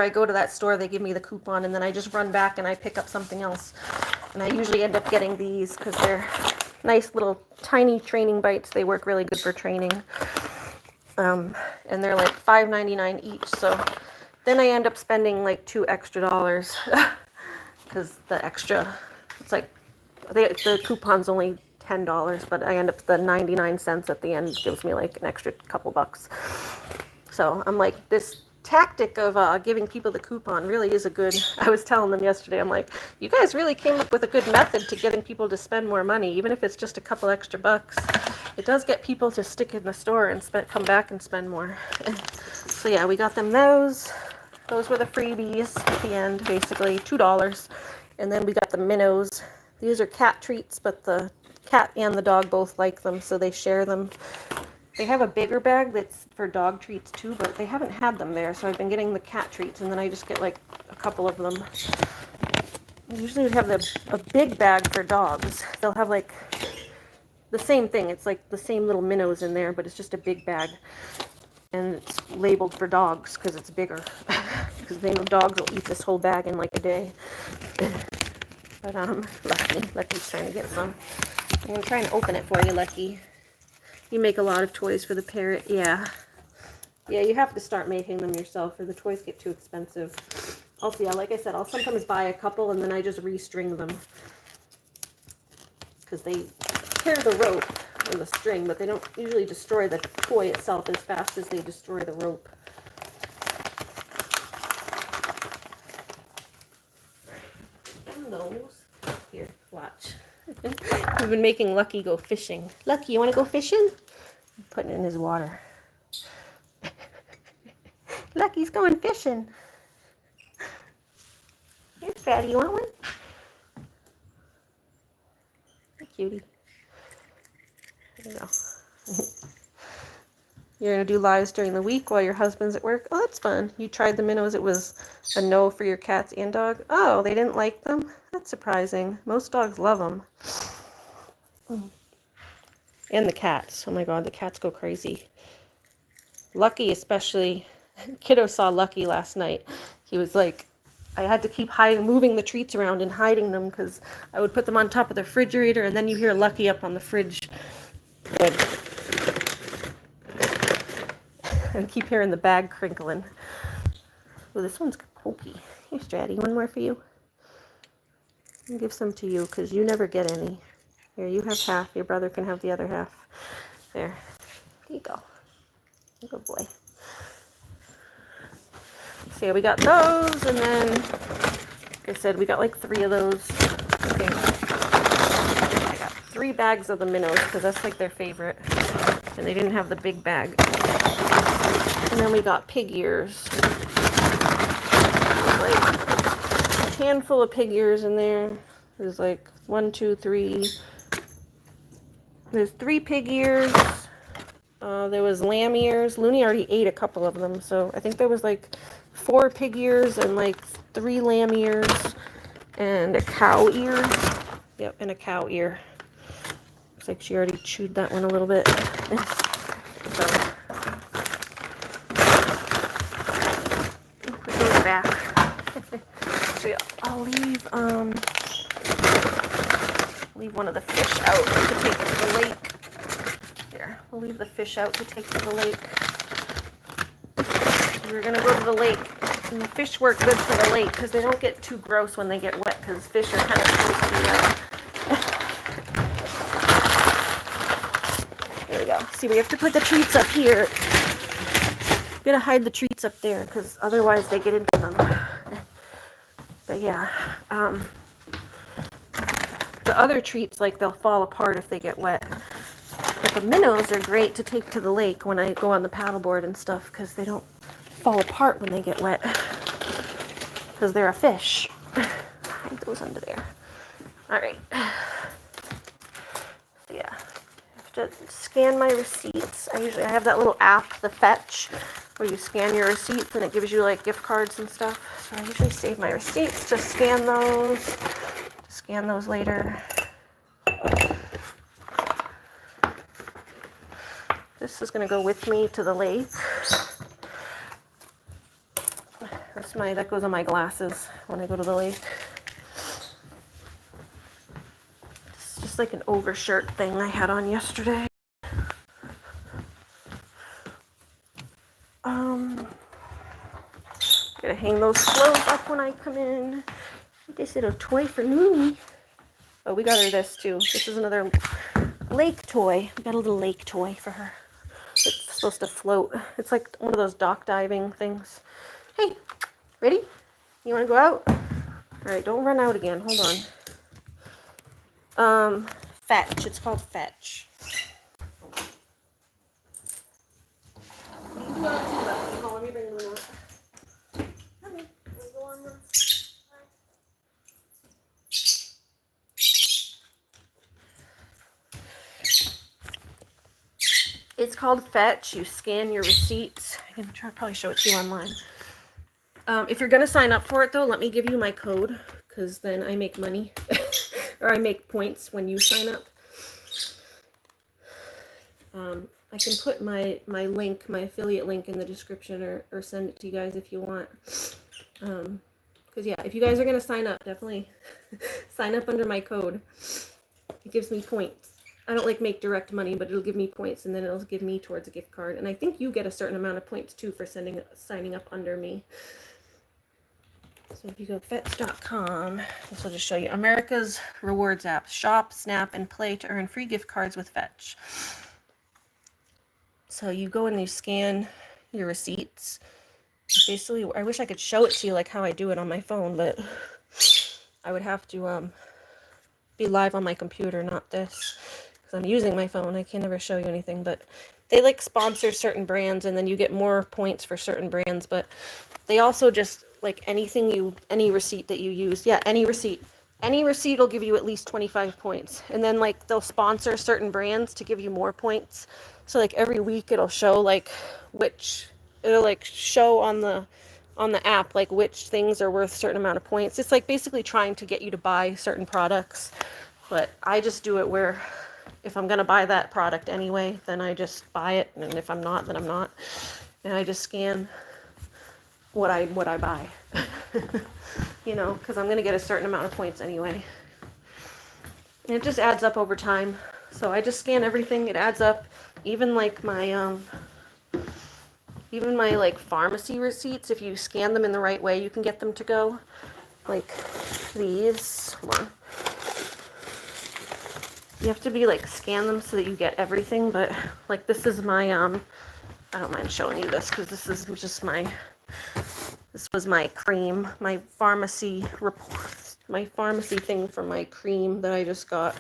go to that store, they give me the coupon, and then I just run back and I pick up something else. And I usually end up getting these because they're nice little tiny training bites. They work really good for training. And they're like $5.99 each. So then I end up spending like $2 extra because the extra, it's like the coupon's only $10, but I end up the 99 cents at the end gives me like an extra couple bucks. So I'm like, this tactic of giving people the coupon really is a good, I was telling them yesterday, I'm like, you guys really came up with a good method to getting people to spend more money, even if it's just a couple extra bucks. It does get people to stick in the store and come back and spend more. So yeah, we got them those. Those were the freebies at the end, basically $2. And then we got the minnows. These are cat treats, but the cat and the dog both like them, so they share them. They have a bigger bag that's for dog treats too, but they haven't had them there, so I've been getting the cat treats, and then I just get like a couple of them. Usually we have a big bag for dogs. They'll have like the same thing. It's like the same little minnows in there, but it's just a big bag. And it's labeled for dogs because it's bigger. Because they know dogs will eat this whole bag in like a day. But Lucky's trying to get some. I'm gonna try and open it for you, Lucky. You make a lot of toys for the parrot, yeah. Yeah, you have to start making them yourself or the toys get too expensive. Also, yeah, like I said, I'll sometimes buy a couple and then I just restring them. Because they tear the rope or the string, but they don't usually destroy the toy itself as fast as they destroy the rope. And those. Here, watch. We've been making Lucky go fishing. Lucky, you want to go fishing? I'm putting it in his water. Lucky's going fishing. Here's Fatty, you want one? Hi, cutie. There you go. You're going to do lives during the week while your husband's at work? Oh, that's fun. You tried the minnows. It was a no for your cats and dog. Oh, they didn't like them? That's surprising. Most dogs love them. And the cats. Oh my god, the cats go crazy. Lucky especially. Kiddo saw Lucky last night. He was like, I had to keep moving the treats around and hiding them because I would put them on top of the refrigerator and then you hear Lucky up on the fridge. Good. And keep hearing the bag crinkling. Oh, this one's pokey. Here's Daddy. One more for you. I'll give some to you because you never get any. Here, you have half. Your brother can have the other half. There. There you go. Good boy. So yeah, we got those, and then, like I said, we got like 3 of those. Okay. I got 3 bags of the minnows because that's like their favorite. And they didn't have the big bag. And then we got pig ears. Like a handful of pig ears in there. There's like 1, 2, 3. There's 3 pig ears. There was lamb ears. Looney already ate a couple of them, so I think there was like 4 pig ears and like 3 lamb ears and a cow ear. Yep, and a cow ear. Looks like she already chewed that one a little bit. So, put those back. So yeah, I'll leave one of the fish out to take to the lake. Here, we'll leave the fish out to take to the lake. We're gonna go to the lake, and the fish work good for the lake because they don't get too gross when they get wet because fish are kind of supposed to be There we go. See, we have to put the treats up here. We gotta hide the treats up there because otherwise they get into them. But yeah, the other treats, like, they'll fall apart if they get wet. But the minnows are great to take to the lake when I go on the paddleboard and stuff because they don't fall apart when they get wet because they're a fish. Hide those under there. All right. So yeah, I have to scan my receipts. I have that little app, the Fetch, where you scan your receipts and it gives you like gift cards and stuff. So I usually save my receipts to scan those later. This is going to go with me to the lake. That goes on my glasses when I go to the lake. It's just like an overshirt thing I had on yesterday. Gotta hang those clothes up when I come in. This little toy for Mooney. Oh, we got her this too. This is another lake toy. We got a little lake toy for her. It's supposed to float. It's like one of those dock diving things. Hey, ready? You want to go out? All right, don't run out again. Hold on. Fetch. It's called Fetch. Let me bring them out. It's called Fetch. You scan your receipts. I can probably show it to you online. If you're going to sign up for it, though, let me give you my code, because then I make money, or I make points when you sign up. I can put my link, my affiliate link in the description, or send it to you guys if you want. Because yeah, if you guys are going to sign up, definitely sign up under my code. It gives me points. I don't like make direct money, but it'll give me points, and then it'll give me towards a gift card. And I think you get a certain amount of points too for signing up under me. So if you go fetch.com, this will just show you America's rewards app. Shop, snap, and play to earn free gift cards with Fetch. So you go and you scan your receipts. Basically, I wish I could show it to you like how I do it on my phone, but I would have to be live on my computer, not this, because I'm using my phone. I can never show you anything, but they like sponsor certain brands, and then you get more points for certain brands, but they also just like any receipt that you use, yeah, any receipt will give you at least 25 points, and then like they'll sponsor certain brands to give you more points. So like every week it'll show like it'll like show on the app like which things are worth a certain amount of points. It's like basically trying to get you to buy certain products, but I just do it where if I'm gonna buy that product anyway, then I just buy it, and if I'm not, then I'm not, and I just scan what I buy. You know, because I'm gonna get a certain amount of points anyway, and it just adds up over time. So I just scan everything. It adds up. Even like my like pharmacy receipts, if you scan them in the right way, you can get them to go. Like these. Come on. You have to be like scan them so that you get everything, but like this is my I don't mind showing you this because this is just this was my cream, my pharmacy report, my pharmacy thing for my cream that I just got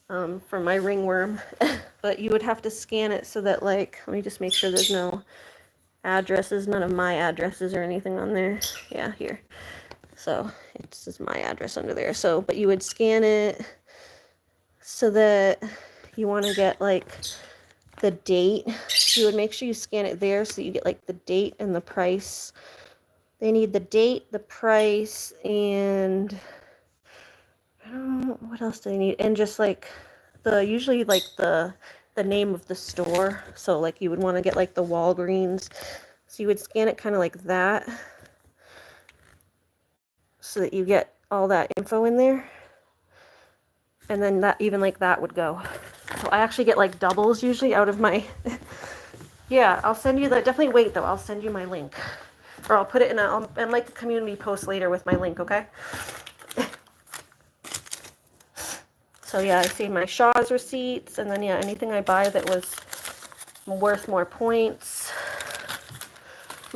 for my ringworm. But you would have to scan it so that, like, let me just make sure there's no addresses, none of my addresses or anything on there. Yeah, here. So it's just my address under there. So, but you would scan it so that you want to get like the date. You would make sure you scan it there so you get like the date and the price. They need the date, the price, and I don't know what else do they need. And just like usually like the name of the store. So like you would want to get like the Walgreens. So you would scan it kind of like that so that you get all that info in there. And then that, even like that would go. So I actually get like doubles usually out of my, yeah, I'll send you that. Definitely wait though. I'll send you my link. Or I'll put it in I'll make a community post later with my link, okay? So yeah, I see my Shaw's receipts, and then yeah, anything I buy that was worth more points.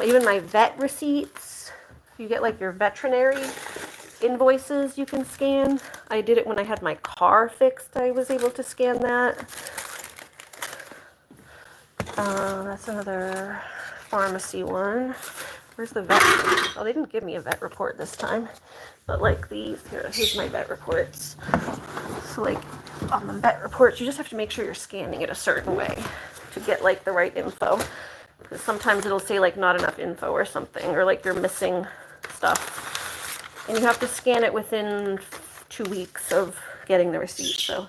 Even my vet receipts. You get like your veterinary invoices you can scan. I did it when I had my car fixed. I was able to scan that. That's another pharmacy one. Where's the vet? Oh, they didn't give me a vet report this time. But like these, here's my vet reports. So like on the vet reports, you just have to make sure you're scanning it a certain way to get like the right info. Because sometimes it'll say like not enough info or something, or like you're missing stuff. And you have to scan it within 2 weeks of getting the receipt. So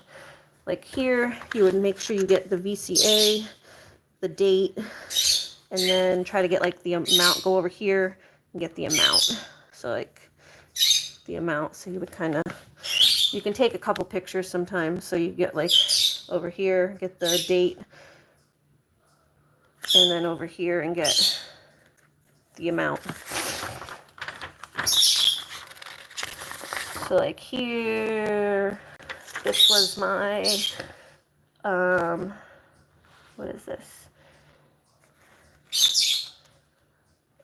like here, you would make sure you get the VCA, the date, and then try to get like the amount, go over here and get the amount. So like the amount, so you would kind of, you can take a couple pictures sometimes, so you get like over here, get the date, and then over here and get the amount. So like here, this was my, what is this?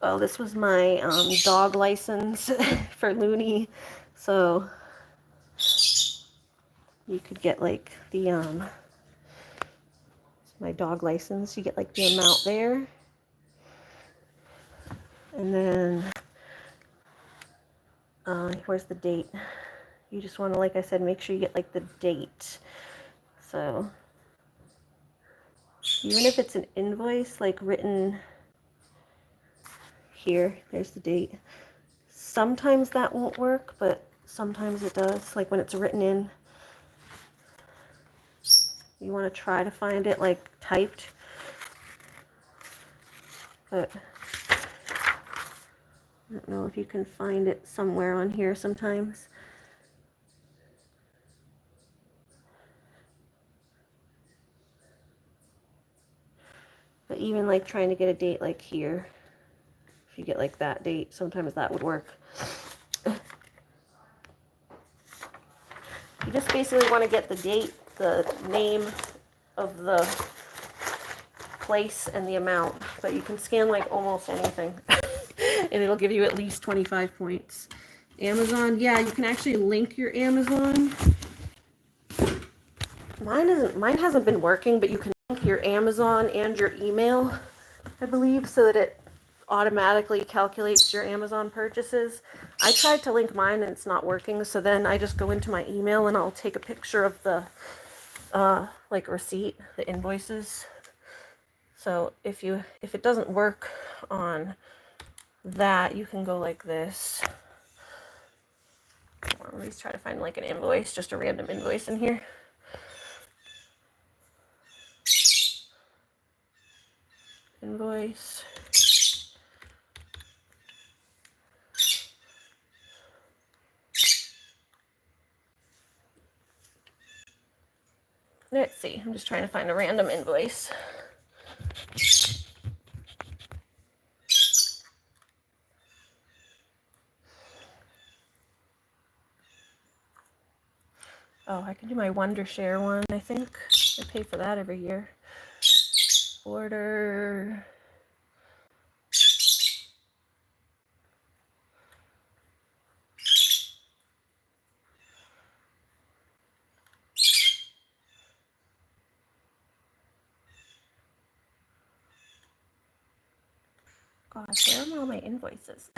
Oh, this was my dog license for Looney. So you could get like the my dog license. You get like the amount there, and then where's the date? You just want to, like I said, make sure you get like the date. So even if it's an invoice, like written here, there's the date. Sometimes that won't work, but sometimes it does, like when it's written in. You want to try to find it like typed. But I don't know if you can find it somewhere on here sometimes. But even like trying to get a date like here, if you get like that date, sometimes that would work. You just basically want to get the date, the name of the place, and the amount. But you can scan like almost anything. And it'll give you at least 25 points. Amazon, yeah, you can actually link your Amazon. Mine hasn't been working, but you can link your Amazon and your email, I believe, so that it automatically calculates your Amazon purchases. I tried to link mine and it's not working, so then I just go into my email and I'll take a picture of the like receipt, the invoices. So if it doesn't work on that, you can go like this. Let me try to find like an invoice, just a random invoice in here. Invoice. Let's see, I'm just trying to find a random invoice. Oh, I can do my Wondershare one, I think. I pay for that every year. Order. Gosh, where are all my invoices?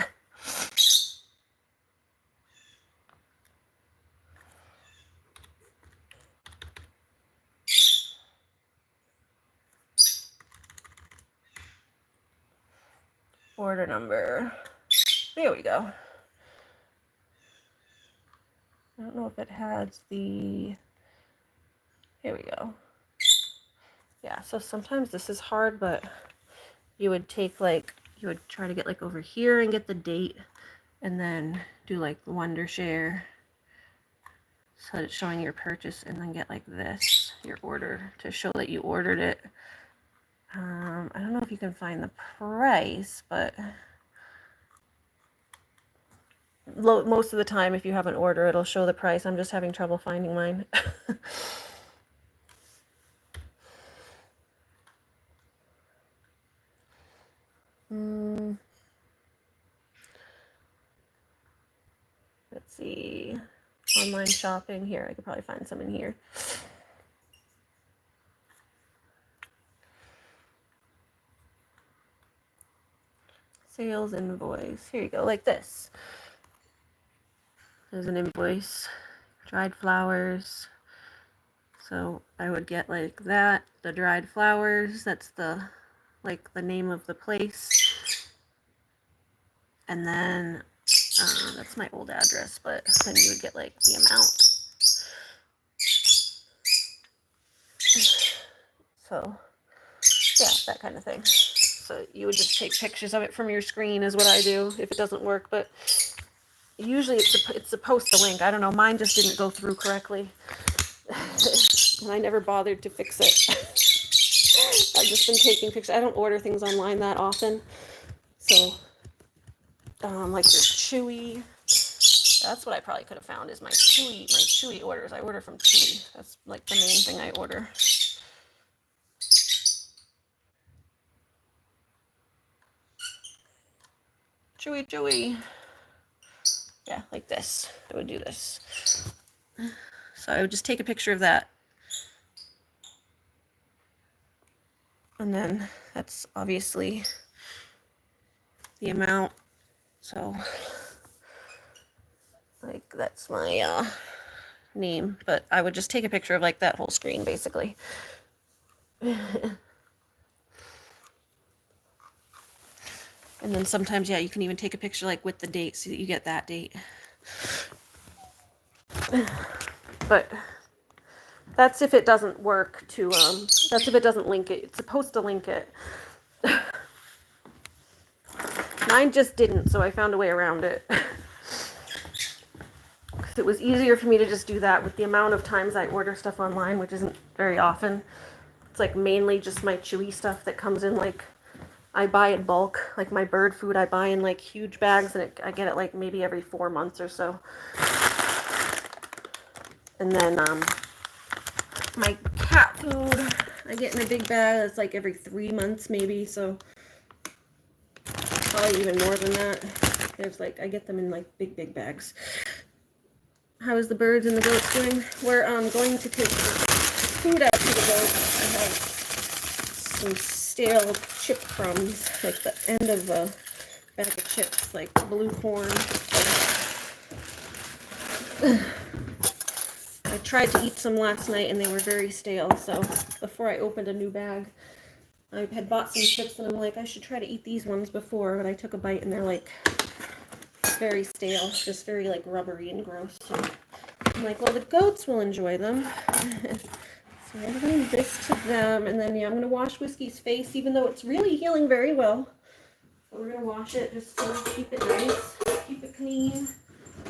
Order number. There we go. I don't know if it has the... Here we go. Yeah, so sometimes this is hard, but you would take like, you would try to get like over here and get the date, and then do like Wondershare, so that it's showing your purchase, and then get like this, your order, to show that you ordered it. I don't know if you can find the price, but most of the time if you have an order, it'll show the price. I'm just having trouble finding mine. Let's see. Online shopping. Here, I could probably find some in here. Sales invoice. Here you go, like this. There's an invoice. Dried flowers. So I would get like that, the dried flowers. That's the like the name of the place. And then that's my old address, but then you would get like the amount. So yeah, that kind of thing. So you would just take pictures of it from your screen is what I do if it doesn't work, but usually it's supposed to link. I don't know, mine just didn't go through correctly. And I never bothered to fix it. I've just been taking pictures. I don't order things online that often. So like your Chewy, that's what I probably could have found, is my Chewy orders. I order from Chewy. That's like the main thing I order. Chewy. Yeah, like this. I would do this. So I would just take a picture of that. And then that's obviously the amount. So like that's my name, but I would just take a picture of like that whole screen basically. And then sometimes, yeah, you can even take a picture like with the date so that you get that date. But That's if it doesn't work to, that's if it doesn't link it. It's supposed to link it. Mine just didn't, so I found a way around it. 'Cause it was easier for me to just do that with the amount of times I order stuff online, which isn't very often. It's like mainly just my chewy stuff that comes in, like, I buy in bulk. Like my bird food, I buy in like huge bags, and I get it like maybe every 4 months or so. And then my cat food, I get in a big bag that's like every 3 months maybe, so probably even more than that. There's like, I get them in like big bags. How is the birds and the goats doing? We're going to take food out to the goats. I have some stale chip crumbs, like the end of a bag of chips, like blue corn. I tried to eat some last night and they were very stale, so before I opened a new bag, I had bought some chips and I'm like, I should try to eat these ones before, but I took a bite and they're like very stale, just very like rubbery and gross. So I'm like, well, the goats will enjoy them. So I'm giving this to them, and then yeah, I'm gonna wash Whiskey's face, even though it's really healing very well. So we're gonna wash it just to keep it nice, keep it clean.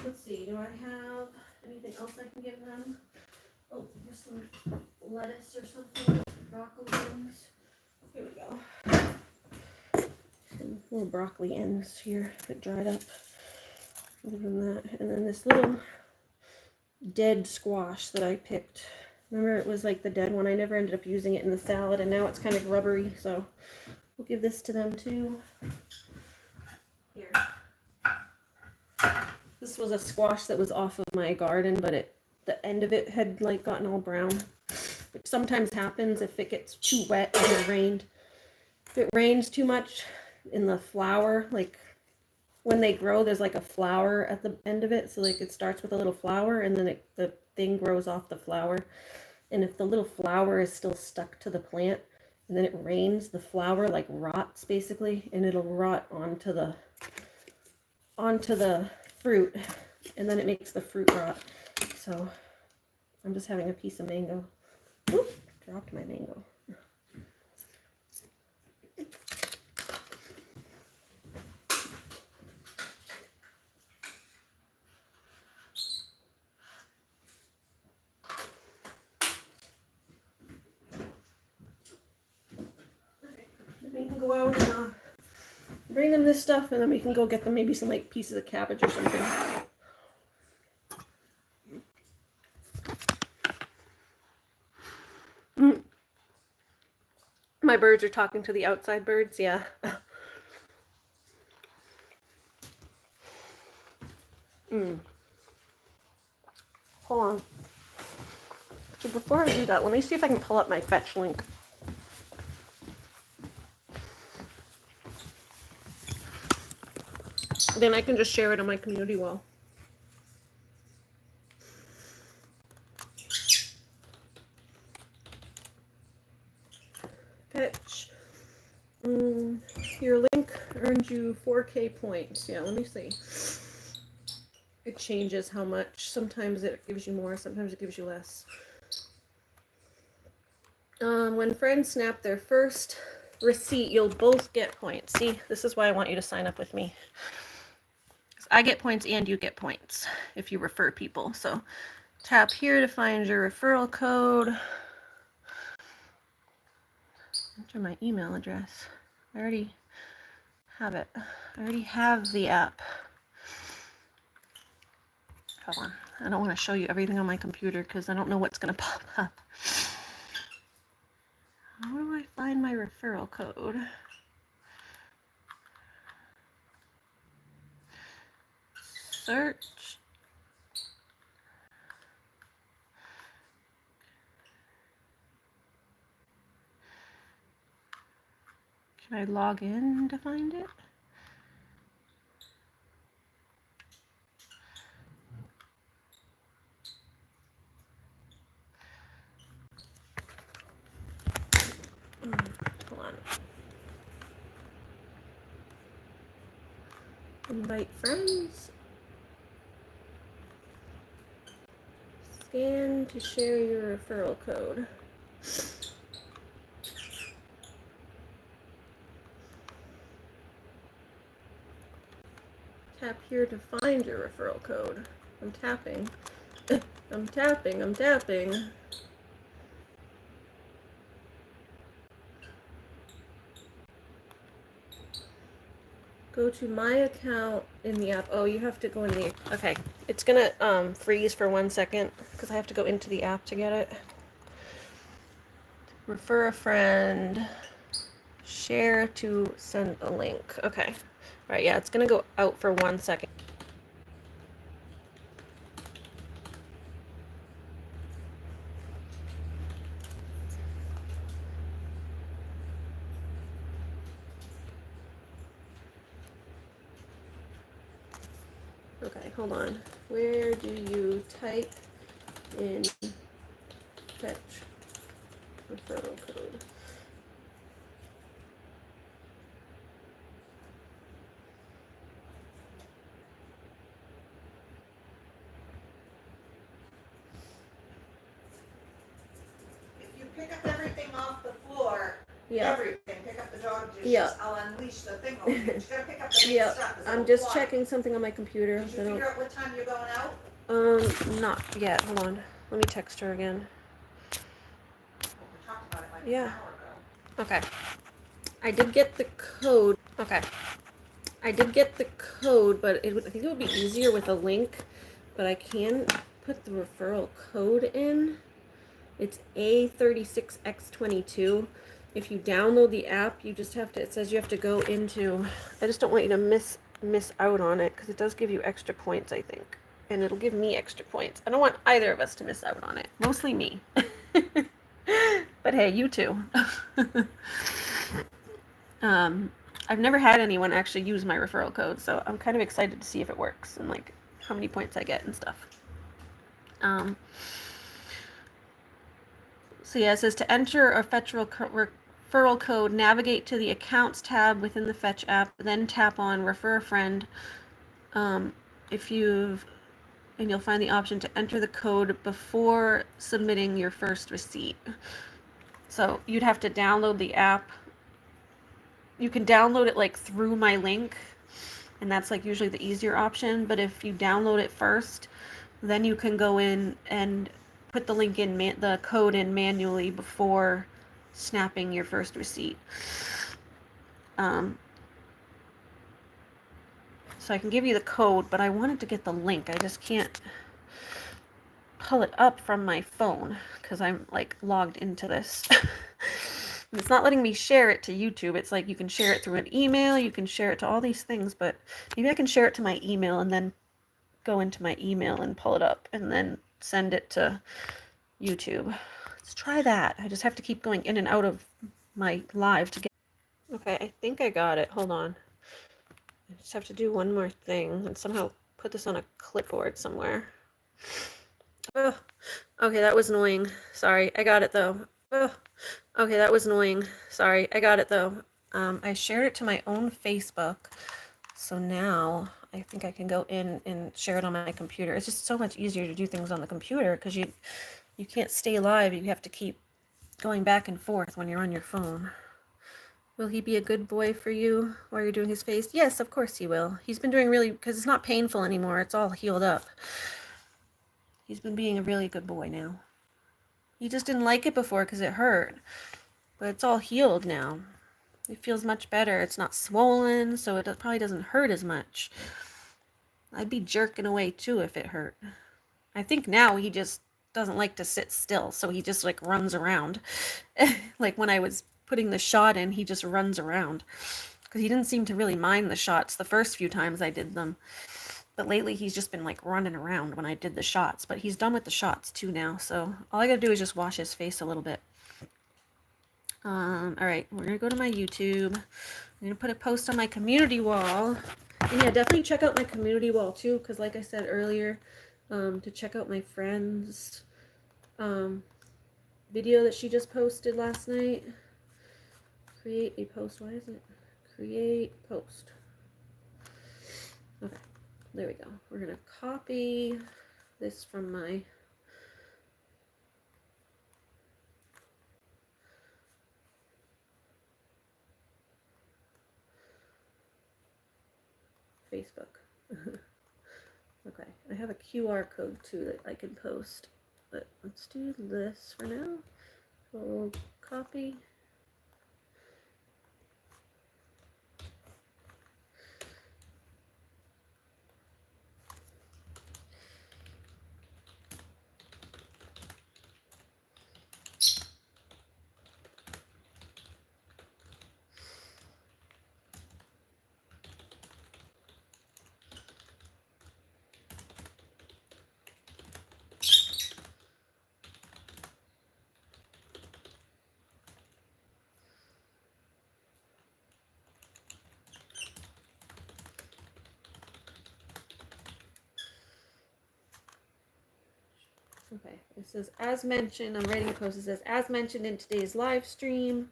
Let's see, do I have anything else I can give them? Oh, there's some lettuce or something, broccoli ends. Here we go. Some little broccoli ends here that dried up. Other than that, and then this little dead squash that I picked. Remember, it was like the dead one. I never ended up using it in the salad, and now it's kind of rubbery, so we'll give this to them too. Here. This was a squash that was off of my garden, but the end of it had like gotten all brown, which sometimes happens if it gets too wet and it rained. If it rains too much in the flower, like when they grow, there's like a flower at the end of it. So like it starts with a little flower, and then the thing grows off the flower. And if the little flower is still stuck to the plant, and then it rains, the flower like rots basically, and it'll rot onto the fruit, and then it makes the fruit rot. So I'm just having a piece of mango. Oop, dropped my mango. We can go out and bring them this stuff, and then we can go get them maybe some like pieces of cabbage or something. My birds are talking to the outside birds, yeah. Hold on. So before I do that, let me see if I can pull up my fetch link. Then I can just share it on my community wall. Fetch. Your link earned you 4K points. Yeah, let me see. It changes how much. Sometimes it gives you more, sometimes it gives you less. When friends snap their first receipt, you'll both get points. See, this is why I want you to sign up with me. I get points and you get points if you refer people. So tap here to find your referral code. Enter my email address. I already have it. I already have the app. Hold on. I don't want to show you everything on my computer because I don't know what's going to pop up. How do I find my referral code? Search. Can I log in to find it? Hold on. Invite friends. Scan to share your referral code. Tap here to find your referral code. I'm tapping. I'm tapping. Go to my account in the app. Oh, you have to go in the, okay. It's gonna freeze for 1 second because I have to go into the app to get it. Refer a friend. Share to send a link. Okay. All right, yeah, it's gonna go out for 1 second. Okay, hold on. Where do you type in fetch referral code? If you pick up everything off the floor, Yeah. everything, pick up the dog dishes, Yeah. I'll unleash the thing over you. You gotta pick up the big Yeah, stuff. 'cause I'm it'll just fly. checking something on my computer. Did you I don't- figure out what time you're going out? Not yet. Hold on. Let me text her again. Well, we talked about it like Yeah. an hour ago. Okay. I did get the code. Okay. I did get the code, but I think it would be easier with a link. But I can put the referral code in. It's A36X22. If you download the app, you just have to, it says you have to go into, I just don't want you to miss out on it because it does give you extra points, I think. And it'll give me extra points. I don't want either of us to miss out on it. Mostly me. But hey, you too. I've never had anyone actually use my referral code, so I'm kind of excited to see if it works and like how many points I get and stuff. So yeah, it says to enter a fetch referral code, navigate to the accounts tab within the fetch app, then tap on refer a friend. And you'll find the option to enter the code before submitting your first receipt. So you'd have to download the app. You can download it like through my link, and that's like usually the easier option. But if you download it first, then you can go in and put the link in, the code in manually before snapping your first receipt. So I can give you the code, but I wanted to get the link. I just can't pull it up from my phone because I'm like logged into this. It's not letting me share it to YouTube. It's like you can share it through an email, you can share it to all these things, but maybe I can share it to my email and then go into my email and pull it up and then send it to YouTube. Let's try that. I just have to keep going in and out of my live to get. Okay, I think I got it. Hold on. I just have to do one more thing and somehow put this on a clipboard somewhere. Oh, okay, that was annoying. Sorry, I got it though. Oh, okay, that was annoying. Sorry, I got it though. I shared it to my own Facebook, so now I think I can go in and share it on my computer. It's just so much easier to do things on the computer because you can't stay live. You have to keep going back and forth when you're on your phone. Will he be a good boy for you while you're doing his face? Yes, of course he will. He's been doing really, because it's not painful anymore. It's all healed up. He's been being a really good boy now. He just didn't like it before because it hurt. But it's all healed now. It feels much better. It's not swollen, so it probably doesn't hurt as much. I'd be jerking away too if it hurt. I think now he just doesn't like to sit still, so he just like runs around. Like when I was putting the shot in, he just runs around. Because he didn't seem to really mind the shots the first few times I did them. But lately he's just been like running around when I did the shots. But he's done with the shots too now, so all I gotta do is just wash his face a little bit. Alright, we're gonna go to my YouTube. I'm gonna put a post on my community wall. And yeah, definitely check out my community wall too, because like I said earlier, to check out my friend's video that she just posted last night. Create a post. Why is it? Create post. Okay, there we go. We're gonna copy this from my Facebook. Okay, I have a QR code too that I can post, but let's do this for now. We'll copy. Okay, it says, as mentioned, I'm writing a post. It says, as mentioned in today's live stream,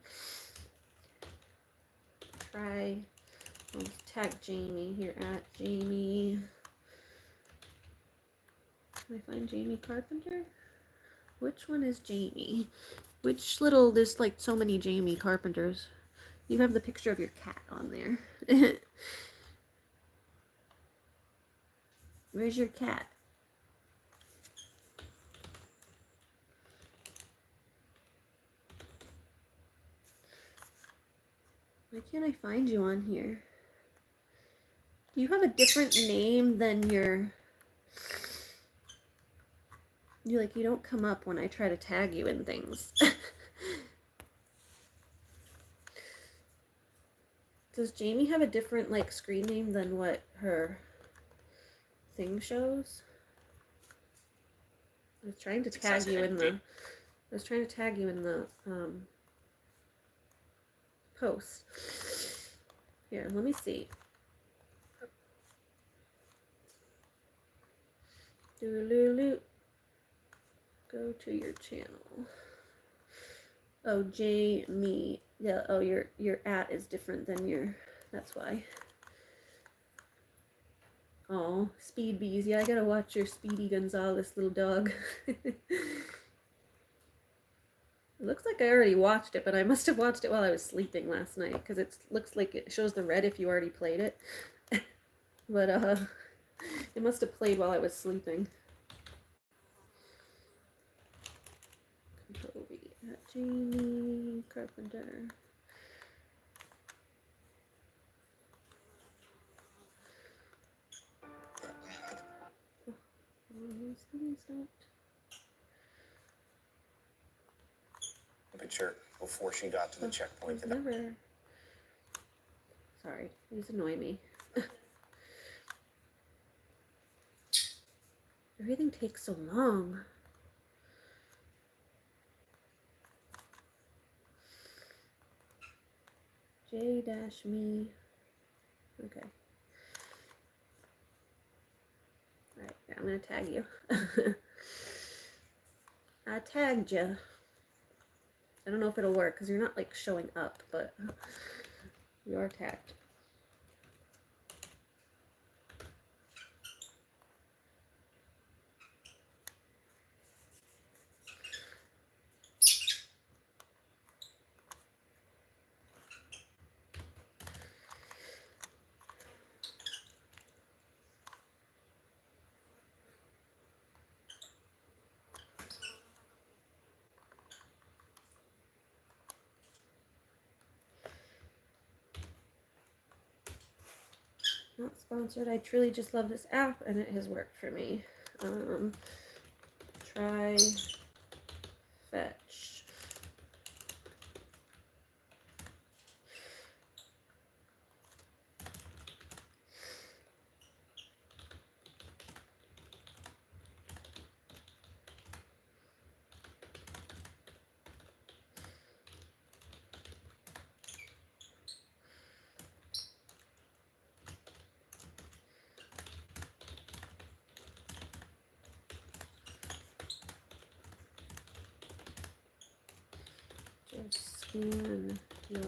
I'll tag Jamie here at Jamie. Can I find Jamie Carpenter? Which one is Jamie? Which little, there's like so many Jamie Carpenters. You have the picture of your cat on there. Where's your cat? Why can't I find you on here? Do you have a different name than your... You don't come up when I try to tag you in things. Does Jamie have a different like screen name than what her thing shows? I was trying to tag you in the post. Here, let me see. Go to your channel. Oh, Jamie. Yeah, oh, your at is different than your, that's why. Oh, Speed Bees. Yeah, I gotta watch your Speedy Gonzalez little dog. It looks like I already watched it, but I must have watched it while I was sleeping last night, because it looks like it shows the red if you already played it. But, it must have played while I was sleeping. Control V at Jamie Carpenter. Temperature before she got to the checkpoint. Never. Sorry, these annoy me. Everything takes so long. J-me. Okay. Alright, yeah, I'm gonna tag you. I tagged you. I don't know if it'll work because you're not like showing up, but you are tagged. Not sponsored. I truly just love this app and it has worked for me. Try fetch. Just scan your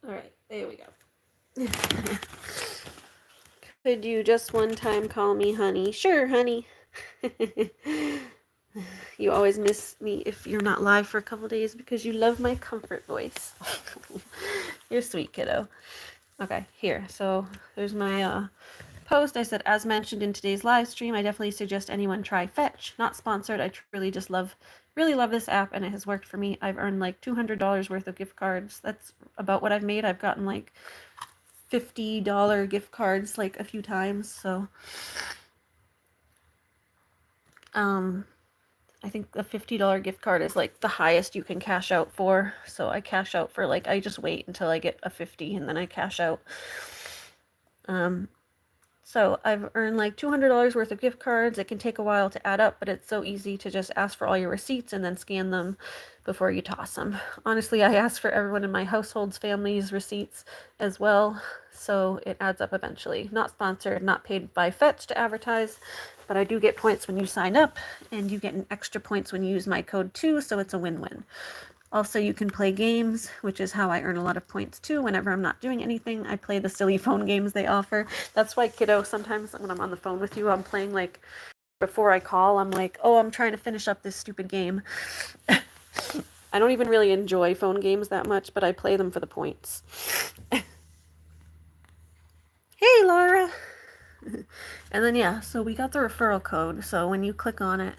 All right, there we go. Could you just one time call me honey? Sure, honey. You always miss me if you're not live for a couple days because you love my comfort voice. You're sweet, kiddo. Okay, here. So there's my post. I said, as mentioned in today's live stream, I definitely suggest anyone try Fetch. Not sponsored. I truly just really love this app, and it has worked for me. I've earned like $200 worth of gift cards. That's about what I've made. I've gotten like $50 gift cards like a few times. So I think a $50 gift card is like the highest you can cash out for. So I cash out for like, I just wait until I get a 50 and then I cash out. So I've earned like $200 worth of gift cards. It can take a while to add up, but it's so easy to just ask for all your receipts and then scan them before you toss them. Honestly, I ask for everyone in my household's family's receipts as well, so it adds up eventually. Not sponsored, not paid by Fetch to advertise, but I do get points when you sign up, and you get an extra points when you use my code too, so it's a win-win. Also, you can play games, which is how I earn a lot of points too. Whenever I'm not doing anything, I play the silly phone games they offer. That's why, kiddo, sometimes when I'm on the phone with you, I'm playing like, before I call, I'm like, oh, I'm trying to finish up this stupid game. I don't even really enjoy phone games that much, but I play them for the points. Hey, Laura! And then, yeah, so we got the referral code. So when you click on it,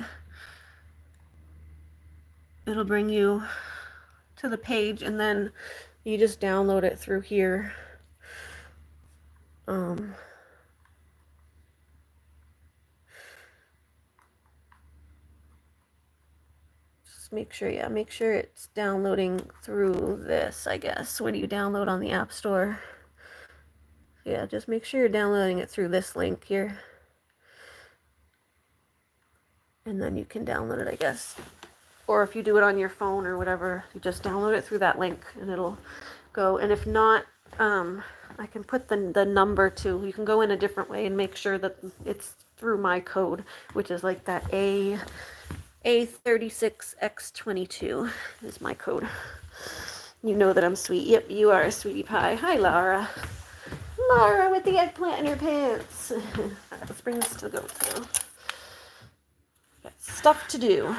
it'll bring you to the page, and then you just download it through here. Just make sure it's downloading through this, I guess, when you download on the App Store. Yeah, just make sure you're downloading it through this link here. And then you can download it, I guess. Or if you do it on your phone or whatever, you just download it through that link and it'll go. And if not, I can put the number too. You can go in a different way and make sure that it's through my code, which is like that A36X22 is my code. You know that I'm sweet. Yep, you are a sweetie pie. Hi, Laura. Laura with the eggplant in her pants. Let's bring this to the goats now. Got stuff to do.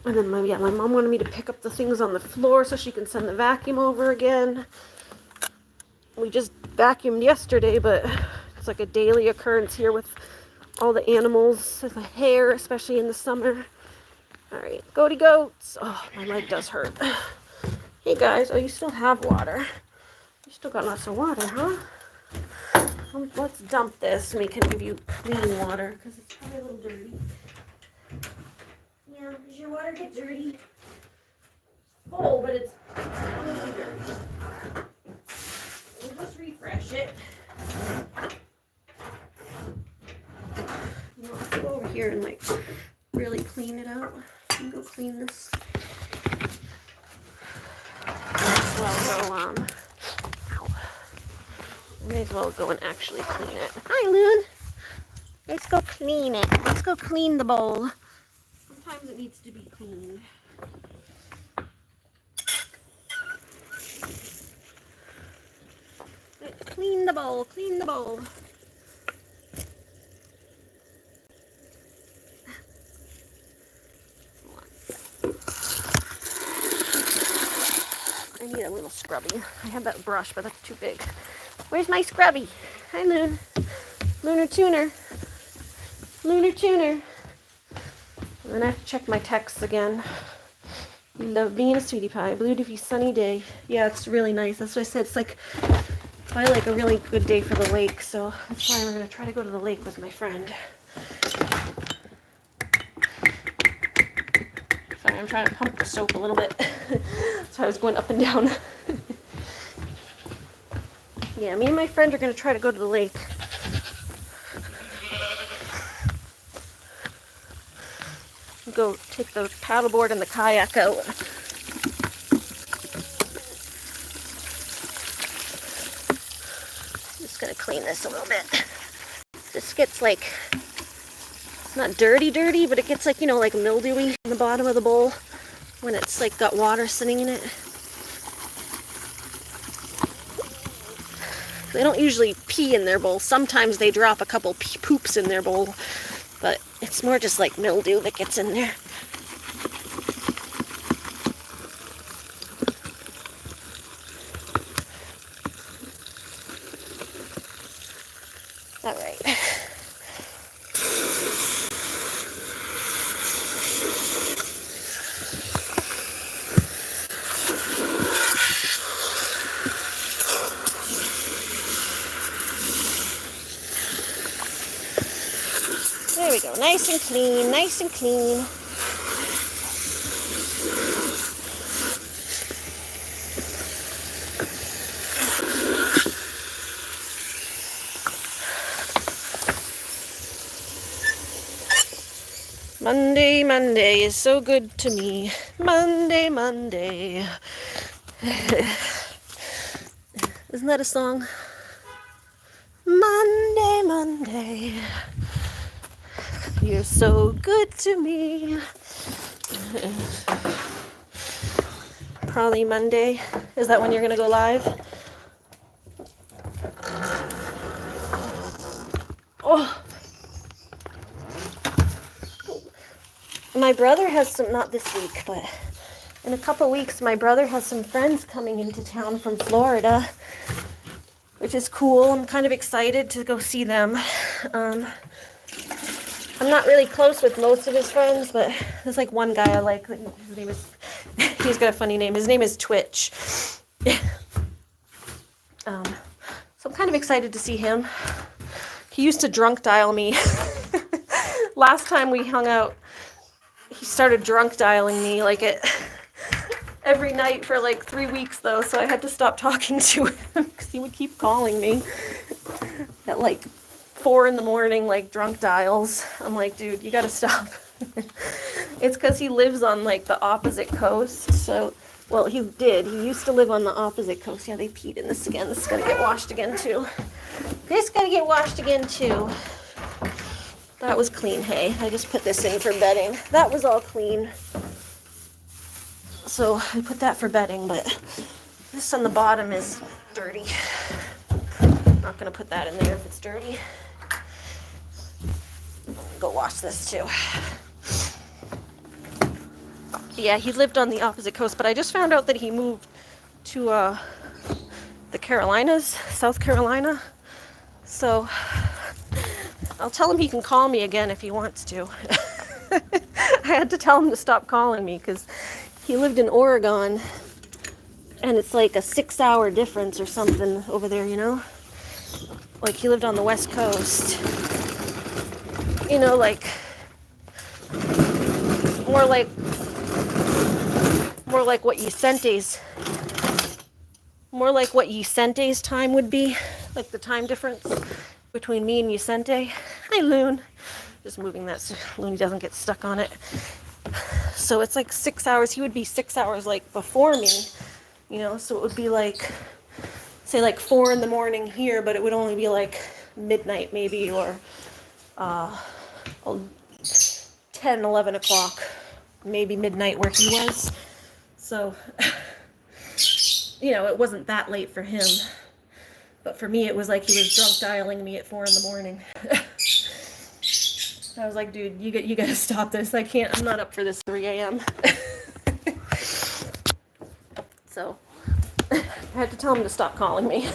And then my mom wanted me to pick up the things on the floor so she can send the vacuum over again. We just vacuumed yesterday, but it's like a daily occurrence here with all the animals, the hair, especially in the summer. All right, goaty goats. Oh, my leg does hurt. Hey guys, oh, you still have water. You still got lots of water, huh? Let's dump this and we can give you clean water because it's probably a little dirty. Yeah, does your water get dirty? Full, but it's a little dirty. We'll just refresh it. You want to go over here and like really clean it out? You can go clean this. Well, ow. May as well go and actually clean it. Hi, Loon. Let's go clean it. Let's go clean the bowl. Sometimes it needs to be cleaned. Let's clean the bowl. Clean the bowl. I need a little scrubby. I have that brush, but that's too big. Where's my scrubby? Hi, Loon. Lunar Tuner. Lunar Tuner. And then I have to check my texts again. You love being a sweetie pie. Blue Diffie sunny day. Yeah, it's really nice. That's what I said. It's like probably like a really good day for the lake. So that's why we're gonna try to go to the lake with my friend. Sorry, I'm trying to pump the soap a little bit. So I was going up and down. Yeah, me and my friend are gonna try to go to the lake. Go take the paddleboard and the kayak out. Just gonna clean this a little bit. This gets like, it's not dirty, but it gets like, you know, like mildewy in the bottom of the bowl when it's like got water sitting in it. They don't usually pee in their bowl. Sometimes they drop a couple poops in their bowl, but it's more just like mildew that gets in there. All right. There we go, nice and clean, nice and clean. Monday, Monday is so good to me. Monday, Monday. Isn't that a song? Monday, Monday. You're so good to me. Probably Monday. Is that when you're gonna go live? Oh. My brother has some, not this week, but in a couple weeks, my brother has some friends coming into town from Florida, which is cool. I'm kind of excited to go see them. I'm not really close with most of his friends, but there's like one guy I like. His name is, he's got a funny name. His name is Twitch. So I'm kind of excited to see him. He used to drunk dial me. Last time we hung out, he started drunk dialing me like every night for like 3 weeks though, so I had to stop talking to him because he would keep calling me at like 4 in the morning, like drunk dials. I'm like, dude, you gotta stop. It's because he lives on like the opposite coast. So, well, he used to live on the opposite coast. Yeah, they peed in this again. This is gonna get washed again too. This is gonna get washed again too. That was clean hay. I just put this in for bedding. That was all clean. So I put that for bedding, but this on the bottom is dirty. I'm not gonna put that in there if it's dirty. Go wash this too. Yeah, he lived on the opposite coast, but I just found out that he moved to the Carolinas, South Carolina. So I'll tell him he can call me again if he wants to. I had to tell him to stop calling me because he lived in Oregon and it's like a 6-hour difference or something over there, you know? Like he lived on the West Coast. You know, like more like what Yusente's time would be, like the time difference between me and Yusente. Hi, Loon. Just moving that so Looney doesn't get stuck on it. So it's like 6 hours. He would be 6 hours like before me, you know, so it would be like, say like 4 in the morning here, but it would only be like midnight maybe, or 10, 11 o'clock, maybe midnight where he was. So, you know, it wasn't that late for him. But for me, it was like he was drunk dialing me at 4 in the morning. I was like, dude, you gotta stop this. I'm not up for this 3 a.m. So I had to tell him to stop calling me.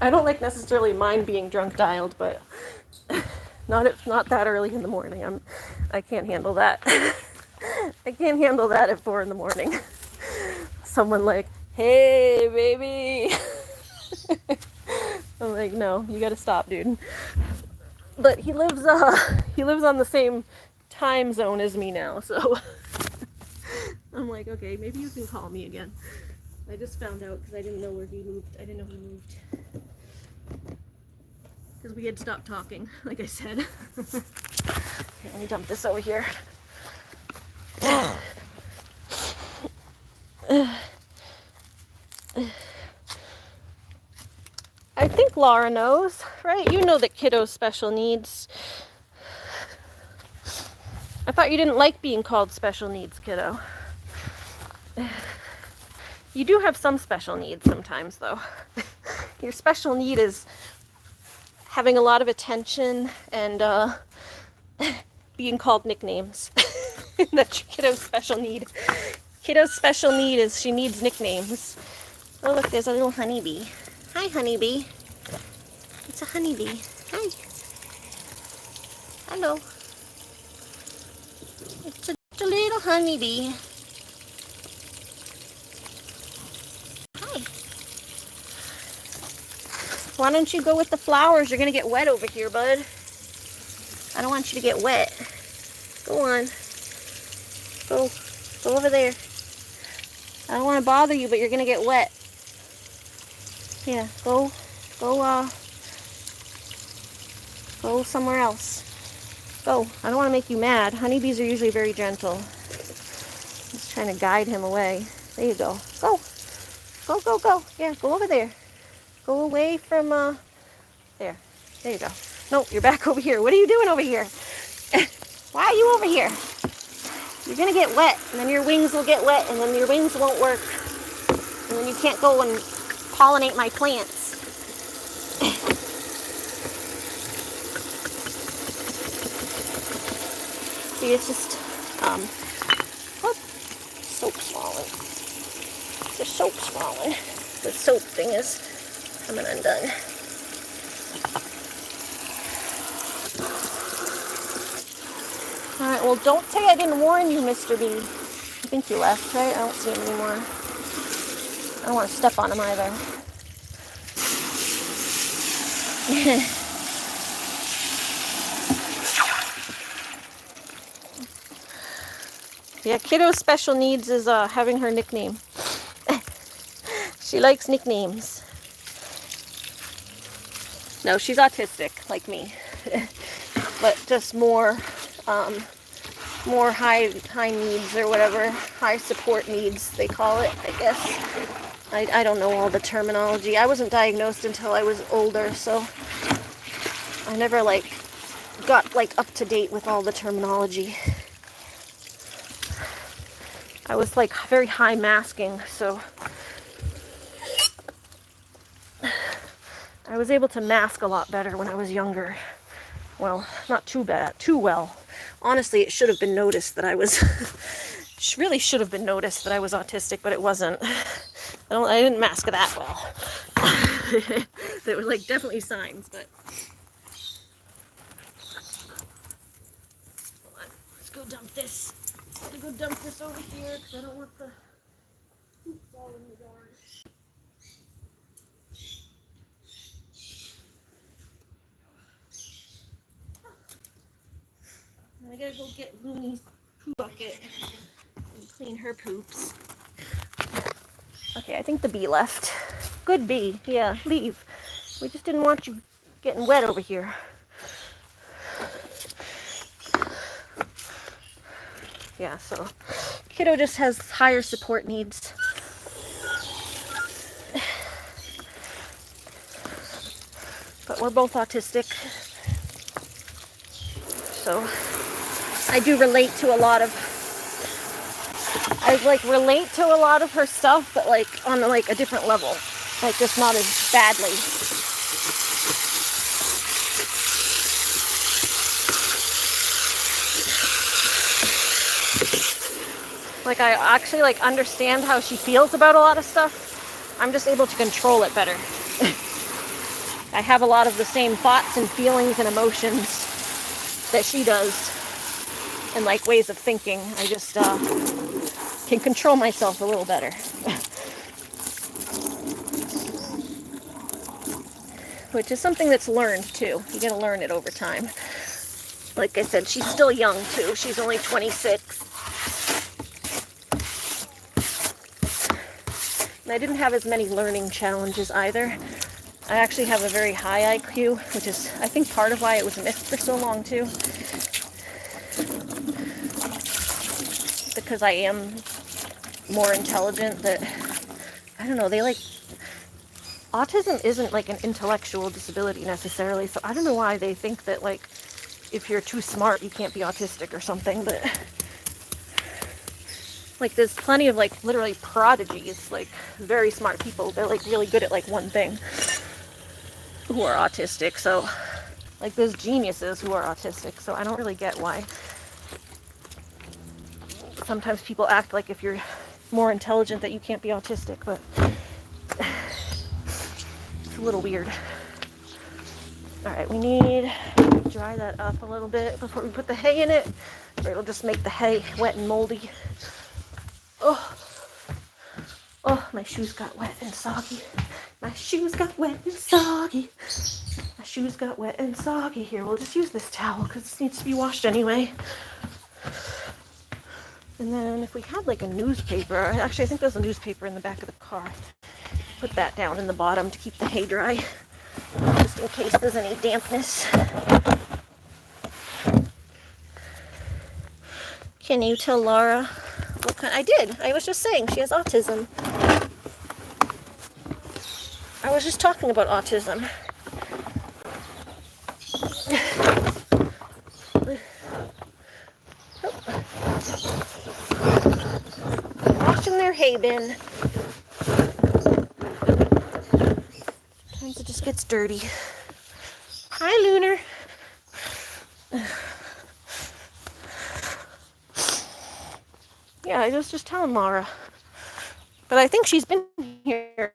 I don't like necessarily mind being drunk dialed, but not that early in the morning. I can't handle that. I can't handle that at 4 in the morning. Someone like, hey, baby. I'm like, no, you gotta stop, dude. But he lives on the same time zone as me now, so I'm like, okay, maybe you can call me again. I just found out because I didn't know where he moved. I didn't know he moved because we had stopped talking, like I said. Okay, let me dump this over here. I think Laura knows, right? You know that kiddos special needs. I thought you didn't like being called special needs kiddo. You do have some special needs sometimes, though. your special need is having a lot of attention and being called nicknames. That's your kiddo's special need. Kiddo's special need is she needs nicknames. Oh look, there's a little honeybee. Hi honeybee. It's a honeybee. Hi. Hello. It's a little honeybee. Hi. Why don't you go with the flowers? You're gonna get wet over here, bud. I don't want you to get wet. Go on. Go. Go over there. I don't want to bother you, but you're gonna get wet. Yeah, go somewhere else. Go. I don't want to make you mad. Honeybees are usually very gentle. Just trying to guide him away. There you go. Go. Go, go, go. Yeah, go over there. Go away from, there. There you go. No, you're back over here. What are you doing over here? Why are you over here? You're gonna get wet, and then your wings will get wet, and then your wings won't work. And then you can't go and pollinate my plants. See, it's just, oh, soap's falling. The soap's falling. The soap thing is coming undone. Alright, well don't say I didn't warn you, Mr. B. I think he left, right? I don't see him anymore. I don't want to step on him either. Yeah, kiddo's special needs is having her nickname. She likes nicknames. No, she's autistic, like me. But just more high needs or whatever, high support needs they call it, I guess. I don't know all the terminology. I wasn't diagnosed until I was older, so I never got up to date with all the terminology. I was very high masking, so I was able to mask a lot better when I was younger. Well, not too well. Honestly, it should have been noticed that I was, really should have been noticed that I was autistic, but it wasn't. I didn't mask that well. There were definitely signs, but. Hold on, let's go dump this. I'm gonna go dump this over here because I don't want the poop all in the yard. I gotta go get Looney's poo bucket and clean her poops. Okay, I think the bee left. Good bee. Yeah, leave. We just didn't want you getting wet over here. Yeah, so kiddo just has higher support needs. But we're both autistic. So I do relate to a lot of her stuff, but on a different level. Just not as badly. I actually understand how she feels about a lot of stuff. I'm just able to control it better. I have a lot of the same thoughts and feelings and emotions that she does, and ways of thinking. I just can control myself a little better. Which is something that's learned too. You gotta learn it over time. Like I said, she's still young too. She's only 26. And I didn't have as many learning challenges either. I actually have a very high IQ, which is, I think, part of why it was missed for so long too. Because I am more intelligent, that, I don't know, autism isn't an intellectual disability necessarily, so I don't know why they think that if you're too smart you can't be autistic or something, but there's plenty of literally prodigies, very smart people. They're really good at one thing. who are autistic, so like there's geniuses who are autistic, so I don't really get why sometimes people act like if you're more intelligent that you can't be autistic, but it's a little weird. All right, we need to dry that up a little bit before we put the hay in it, or it'll just make the hay wet and moldy. Oh, oh, my shoes got wet and soggy. My shoes got wet and soggy. My shoes got wet and soggy. Here, we'll just use this towel because it needs to be washed anyway. And then if we had like a newspaper, actually I think there's a newspaper in the back of the car. Put that down in the bottom to keep the hay dry, just in case there's any dampness. Can you tell Laura what kind? I did. I was just saying she has autism. I was just talking about autism. Washing their hay bin. Sometimes it just gets dirty. Hi, Lunar. Yeah, I was just telling Laura. But I think she's been here.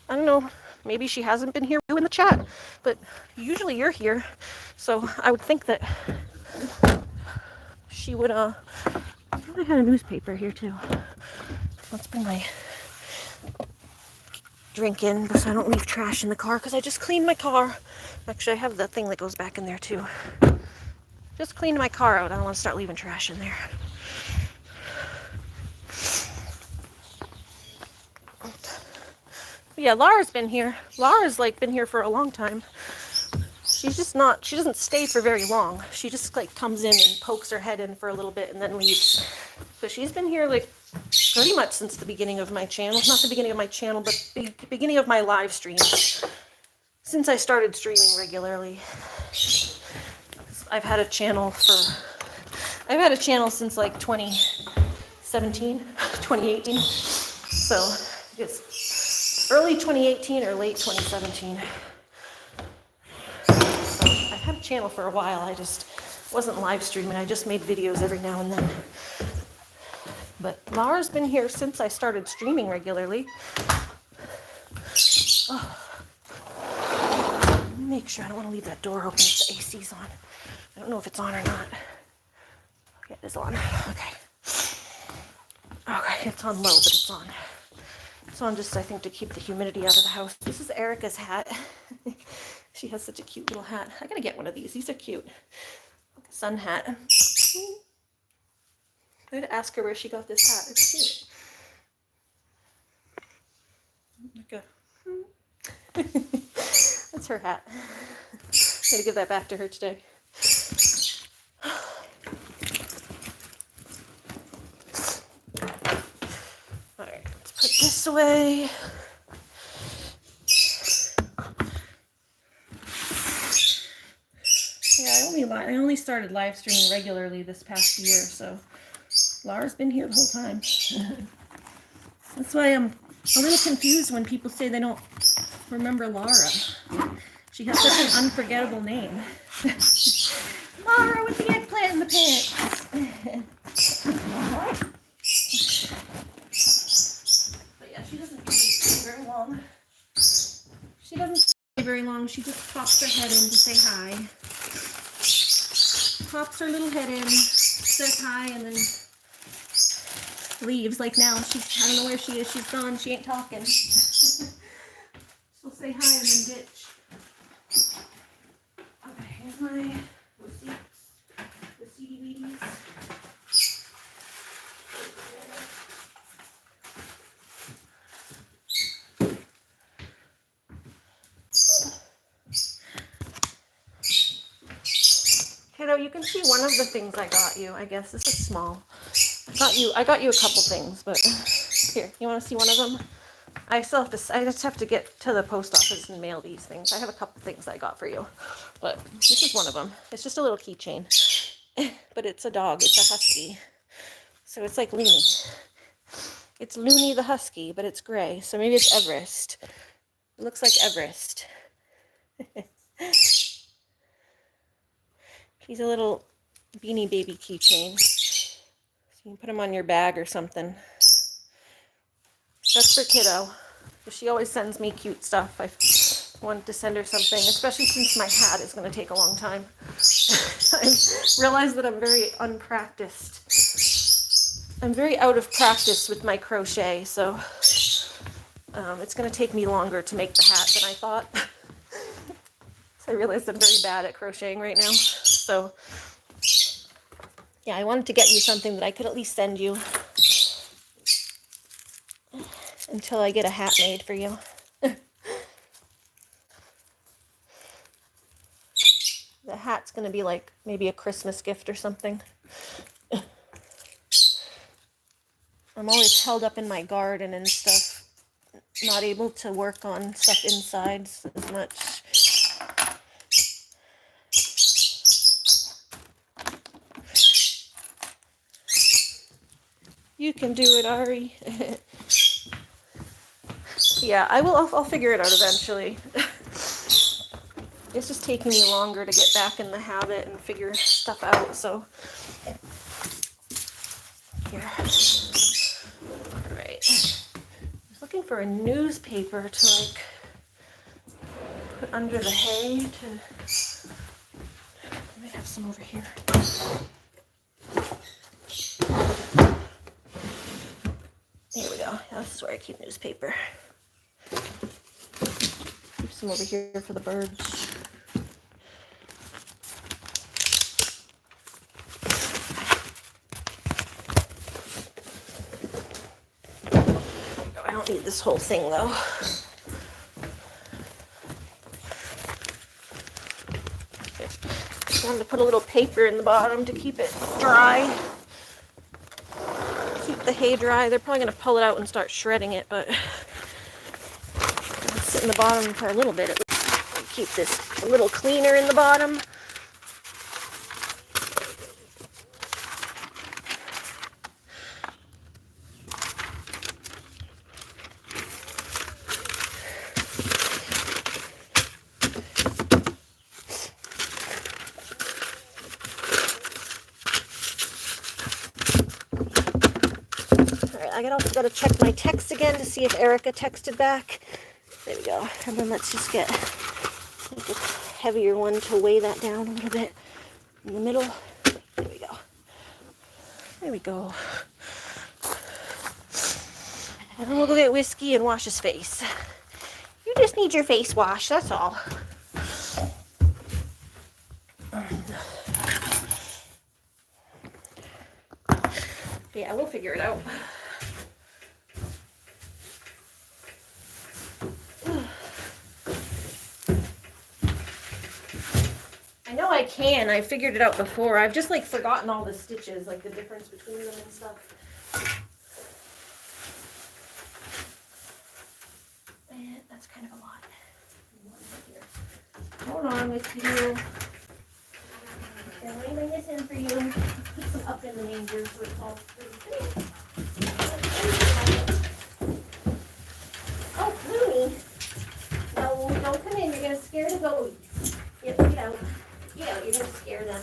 I don't know. Maybe she hasn't been here in the chat, but usually you're here. So I would think that she would, I thought I had a newspaper here too. Let's bring my drink in so I don't leave trash in the car because I just cleaned my car. Actually, I have the thing that goes back in there too. Just cleaned my car out. I don't want to start leaving trash in there. Yeah, Laura's been here. Laura's like been here for a long time. She's just not, she doesn't stay for very long. She just like comes in and pokes her head in for a little bit and then leaves. So she's been here like pretty much since the beginning of my channel. Not the beginning of my channel, but the beginning of my live streams. Since I started streaming regularly. I've had a channel since like 2017, 2018. So it's early 2018 or late 2017. So I've had a channel for a while. I just wasn't live streaming. I just made videos every now and then. But Laura's been here since I started streaming regularly. Oh. Let me make sure I don't want to leave that door open if the AC's on. I don't know if it's on or not. Okay, it is on. Okay. Okay, it's on low, but it's on. It's on just, I think, to keep the humidity out of the house. This is Erica's hat. She has such a cute little hat. I gotta get one of these. These are cute. Like a sun hat. I'm gonna ask her where she got this hat. It's cute. Like a... That's her hat. I'm gonna give that back to her today. All right, let's put this away. Yeah, I only started live streaming regularly this past year, so Laura's been here the whole time. That's why I'm a little confused when people say they don't remember Laura. She has such an unforgettable name. Laura with the eggplant in the pants. But yeah, she doesn't usually stay very long. She doesn't stay very long. She just pops her head in to say hi. Pops her little head in, says hi, and then leaves. Like now, I don't know where she is. She's gone. She ain't talking. She'll say hi and then ditch. Okay, here's my receipts, the CDs. Kiddo, you can see one of the things I got you. I guess this is small. I got you a couple things, but here, you want to see one of them? I just have to get to the post office and mail these things. I have a couple things I got for you, but this is one of them. It's just a little keychain, but it's a dog. It's a husky, so it's like Looney. It's Looney the husky, but it's gray, so maybe it's Everest. It looks like Everest. She's a little Beanie Baby keychain. So you can put them on your bag or something. That's for Kiddo. She always sends me cute stuff. I wanted to send her something, especially since my hat is going to take a long time. I realize that I'm very unpracticed. I'm very out of practice with my crochet, so it's going to take me longer to make the hat than I thought. So I realize I'm very bad at crocheting right now. So yeah, I wanted to get you something that I could at least send you until I get a hat made for you. The hat's going to be like maybe a Christmas gift or something. I'm always held up in my garden and stuff, not able to work on stuff inside as much. You can do it, Ari. Yeah, I'll figure it out eventually. It's just taking me longer to get back in the habit and figure stuff out, so. Here. All right. I was looking for a newspaper to like put under the hay to. I might have some over here. There we go. This is where I keep newspaper. Keep some over here for the birds. I don't need this whole thing though. Just wanted to put a little paper in the bottom to keep it dry. Keep the hay dry. They're probably going to pull it out and start shredding it, but it'll sit in the bottom for a little bit at least. Keep this a little cleaner in the bottom. I got to check my text again to see if Erica texted back. There we go. And then let's just get like a heavier one to weigh that down a little bit in the middle. There we go. There we go. And then we'll go get Whiskey and wash his face. You just need your face washed, that's all. Yeah, we'll figure it out. I know I can. I figured it out before. I've just like forgotten all the stitches, like the difference between them and stuff. And that's kind of a lot. Hold on with you. Okay, let me bring this in for you. Put some up in the manger so it falls through. Oh, Looney. No, don't come in. You're going to scare the goats. Get out. Get out. You're going to scare them.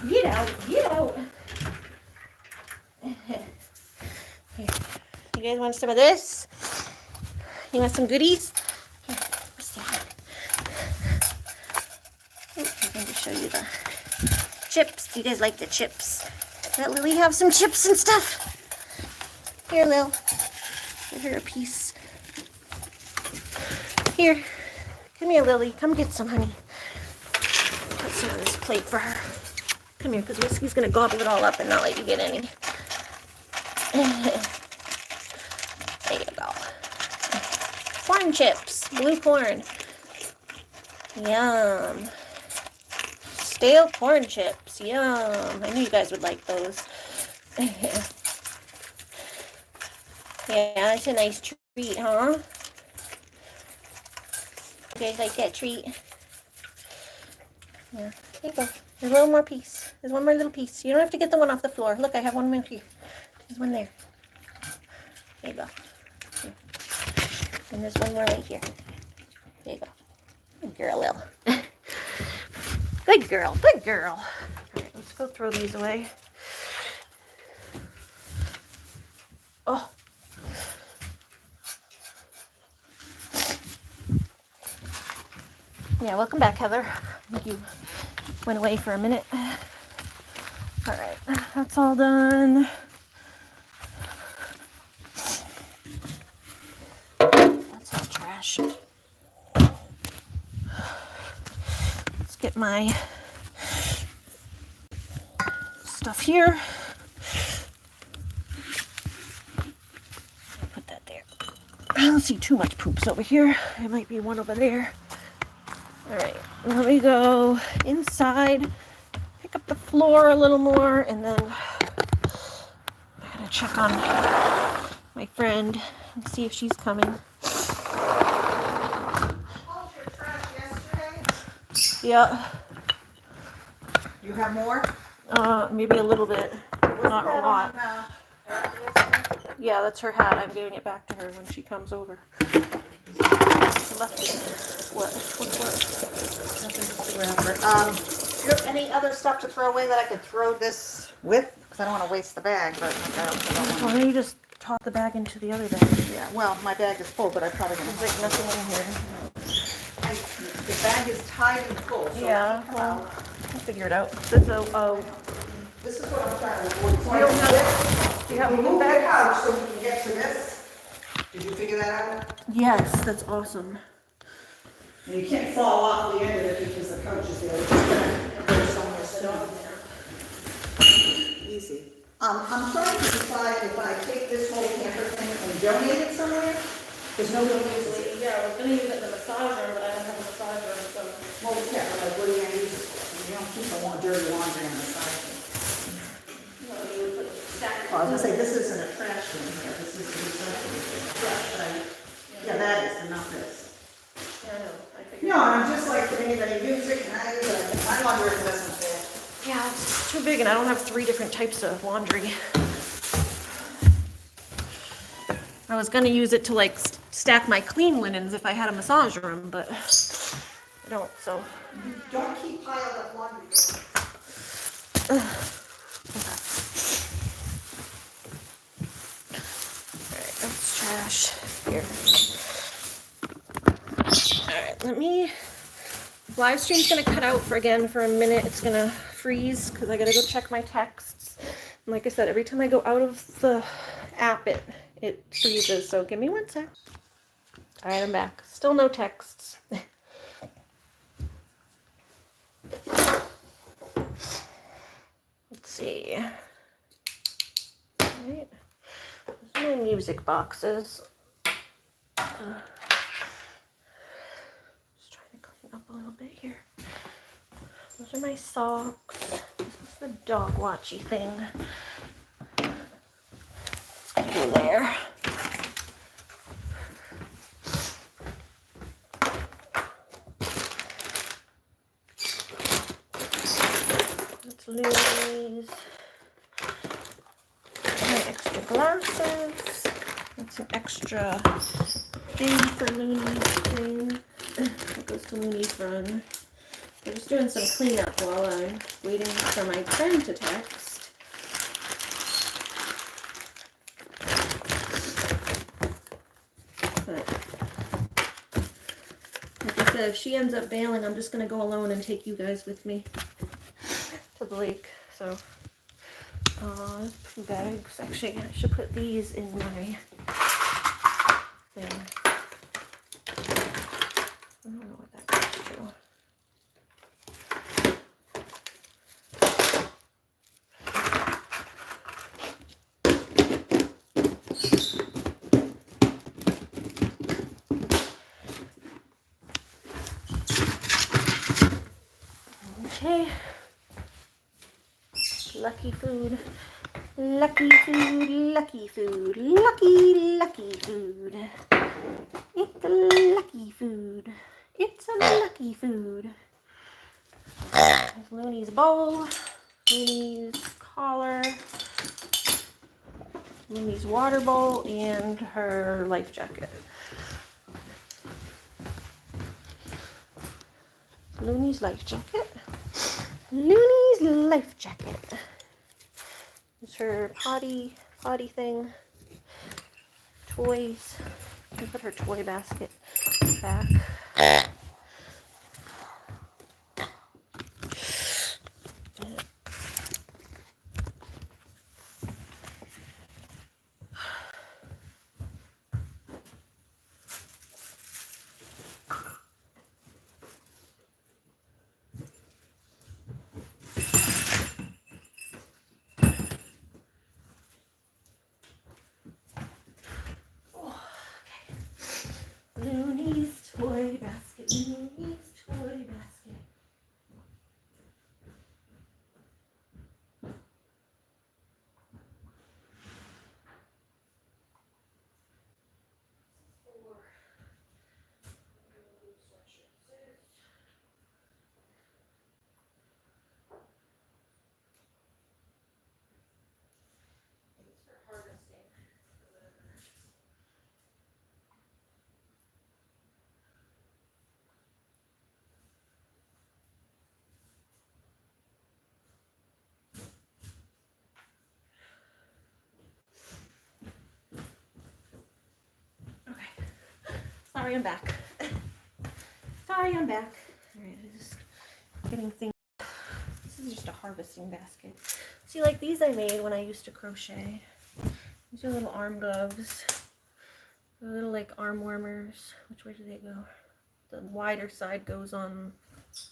Get out. Get out. Here. You guys want some of this? You want some goodies? Here. What's that? Oh, I'm going to show you the chips. You guys like the chips? Let Lily have some chips and stuff. Here, Lil. Give her a piece. Here. Come here, Lily. Come get some, honey. Put some on this plate for her. Come here, because Whiskey's going to gobble it all up and not let you get any. There you go. Corn chips. Blue corn. Yum. Stale corn chips. Yum. I knew you guys would like those. Yeah, it's a nice treat, huh? You guys like that treat? Yeah. There you go. There's one more piece. There's one more little piece. You don't have to get the one off the floor. Look, I have one more here. There's one there. There you go. Here. And there's one more right here. There you go. Good girl, Lil. Good girl, good girl. All right, let's go throw these away. Oh. Yeah, welcome back, Heather. I think you went away for a minute. All right, that's all done. That's all trash. Let's get my stuff here. Put that there. I don't see too much poops over here. There might be one over there. All right, let me go inside, pick up the floor a little more, and then I gotta check on my friend and see if she's coming. Hauled your trash yesterday? Yeah, You have more? maybe a little bit, not a lot. On, Yeah, that's her hat. I'm giving it back to her when she comes over. What? Do you have any other stuff to throw away that I could throw this with? Because I don't want to waste the bag, but I also don't Why want don't you just toss the bag into the other bag? to. Yeah, well, my bag is full, but I probably gonna. There's like nothing in here. The bag is tied and full, so. Yeah, well, I'll figure it out. This This is what I'm trying to avoid. So You don't I have- do you have a move blue the bag? couch so we can get to this. Did you figure that out? Yes, that's awesome. And you can't fall off the end of it because the couch is there. It's just gonna go somewhere soon. Easy. I'm trying to decide if I take this whole camper thing and donate it somewhere. There's no donation. Yeah, I was gonna use it in the massage room, but I don't have a massage room, so. Well, yeah, but like, what are you gonna use it for? You don't keep a lot of dirty laundry on the side. Well, I was gonna say, this isn't a trash bin here, this is a recycling bin. Yeah, that is, and not this. Yeah, I know, I figured. No, I'm just like, did anybody use it? Can I use it? I wonder if it wasn't there. Yeah, it's too big and I don't have 3 different types of laundry. I was gonna use it to like stack my clean linens if I had a massage room, but I don't, so. Don't keep piled up laundry. Alright, that's trash. Here. Alright, let me. Live stream's gonna cut out for a minute. It's gonna freeze because I gotta go check my texts. And like I said, every time I go out of the app, it freezes. So give me 1 sec. Alright, I'm back. Still no texts. Let's see. Alright. Those are my music boxes. Just trying to clean up a little bit here. Those are my socks. This is the dog watchy thing. Let's go there. That's Louis. My extra glasses. That's an extra thing for Looney's thing. That goes to Looney's run. I'm just doing some cleanup while I'm waiting for my friend to text. But like I said, if she ends up bailing, I'm just gonna go alone and take you guys with me to the lake. So, bags. Actually, I should put these in my thing. I don't know what that goes to. Okay. Lucky food. Lucky food, lucky food, lucky food. It's a lucky food. It's a lucky food. There's Looney's bowl, Looney's collar, Looney's water bowl, and her life jacket. Looney's life jacket. Looney's life jacket. It's her potty thing. Toys. I can put her toy basket back. Looney's toy basket. Looney's toy basket. Sorry, I'm back. Sorry, I'm back. Alright, I'm just getting things. This is just a harvesting basket. See, like these I made when I used to crochet. These are little arm gloves. They're little like arm warmers. Which way do they go? The wider side goes on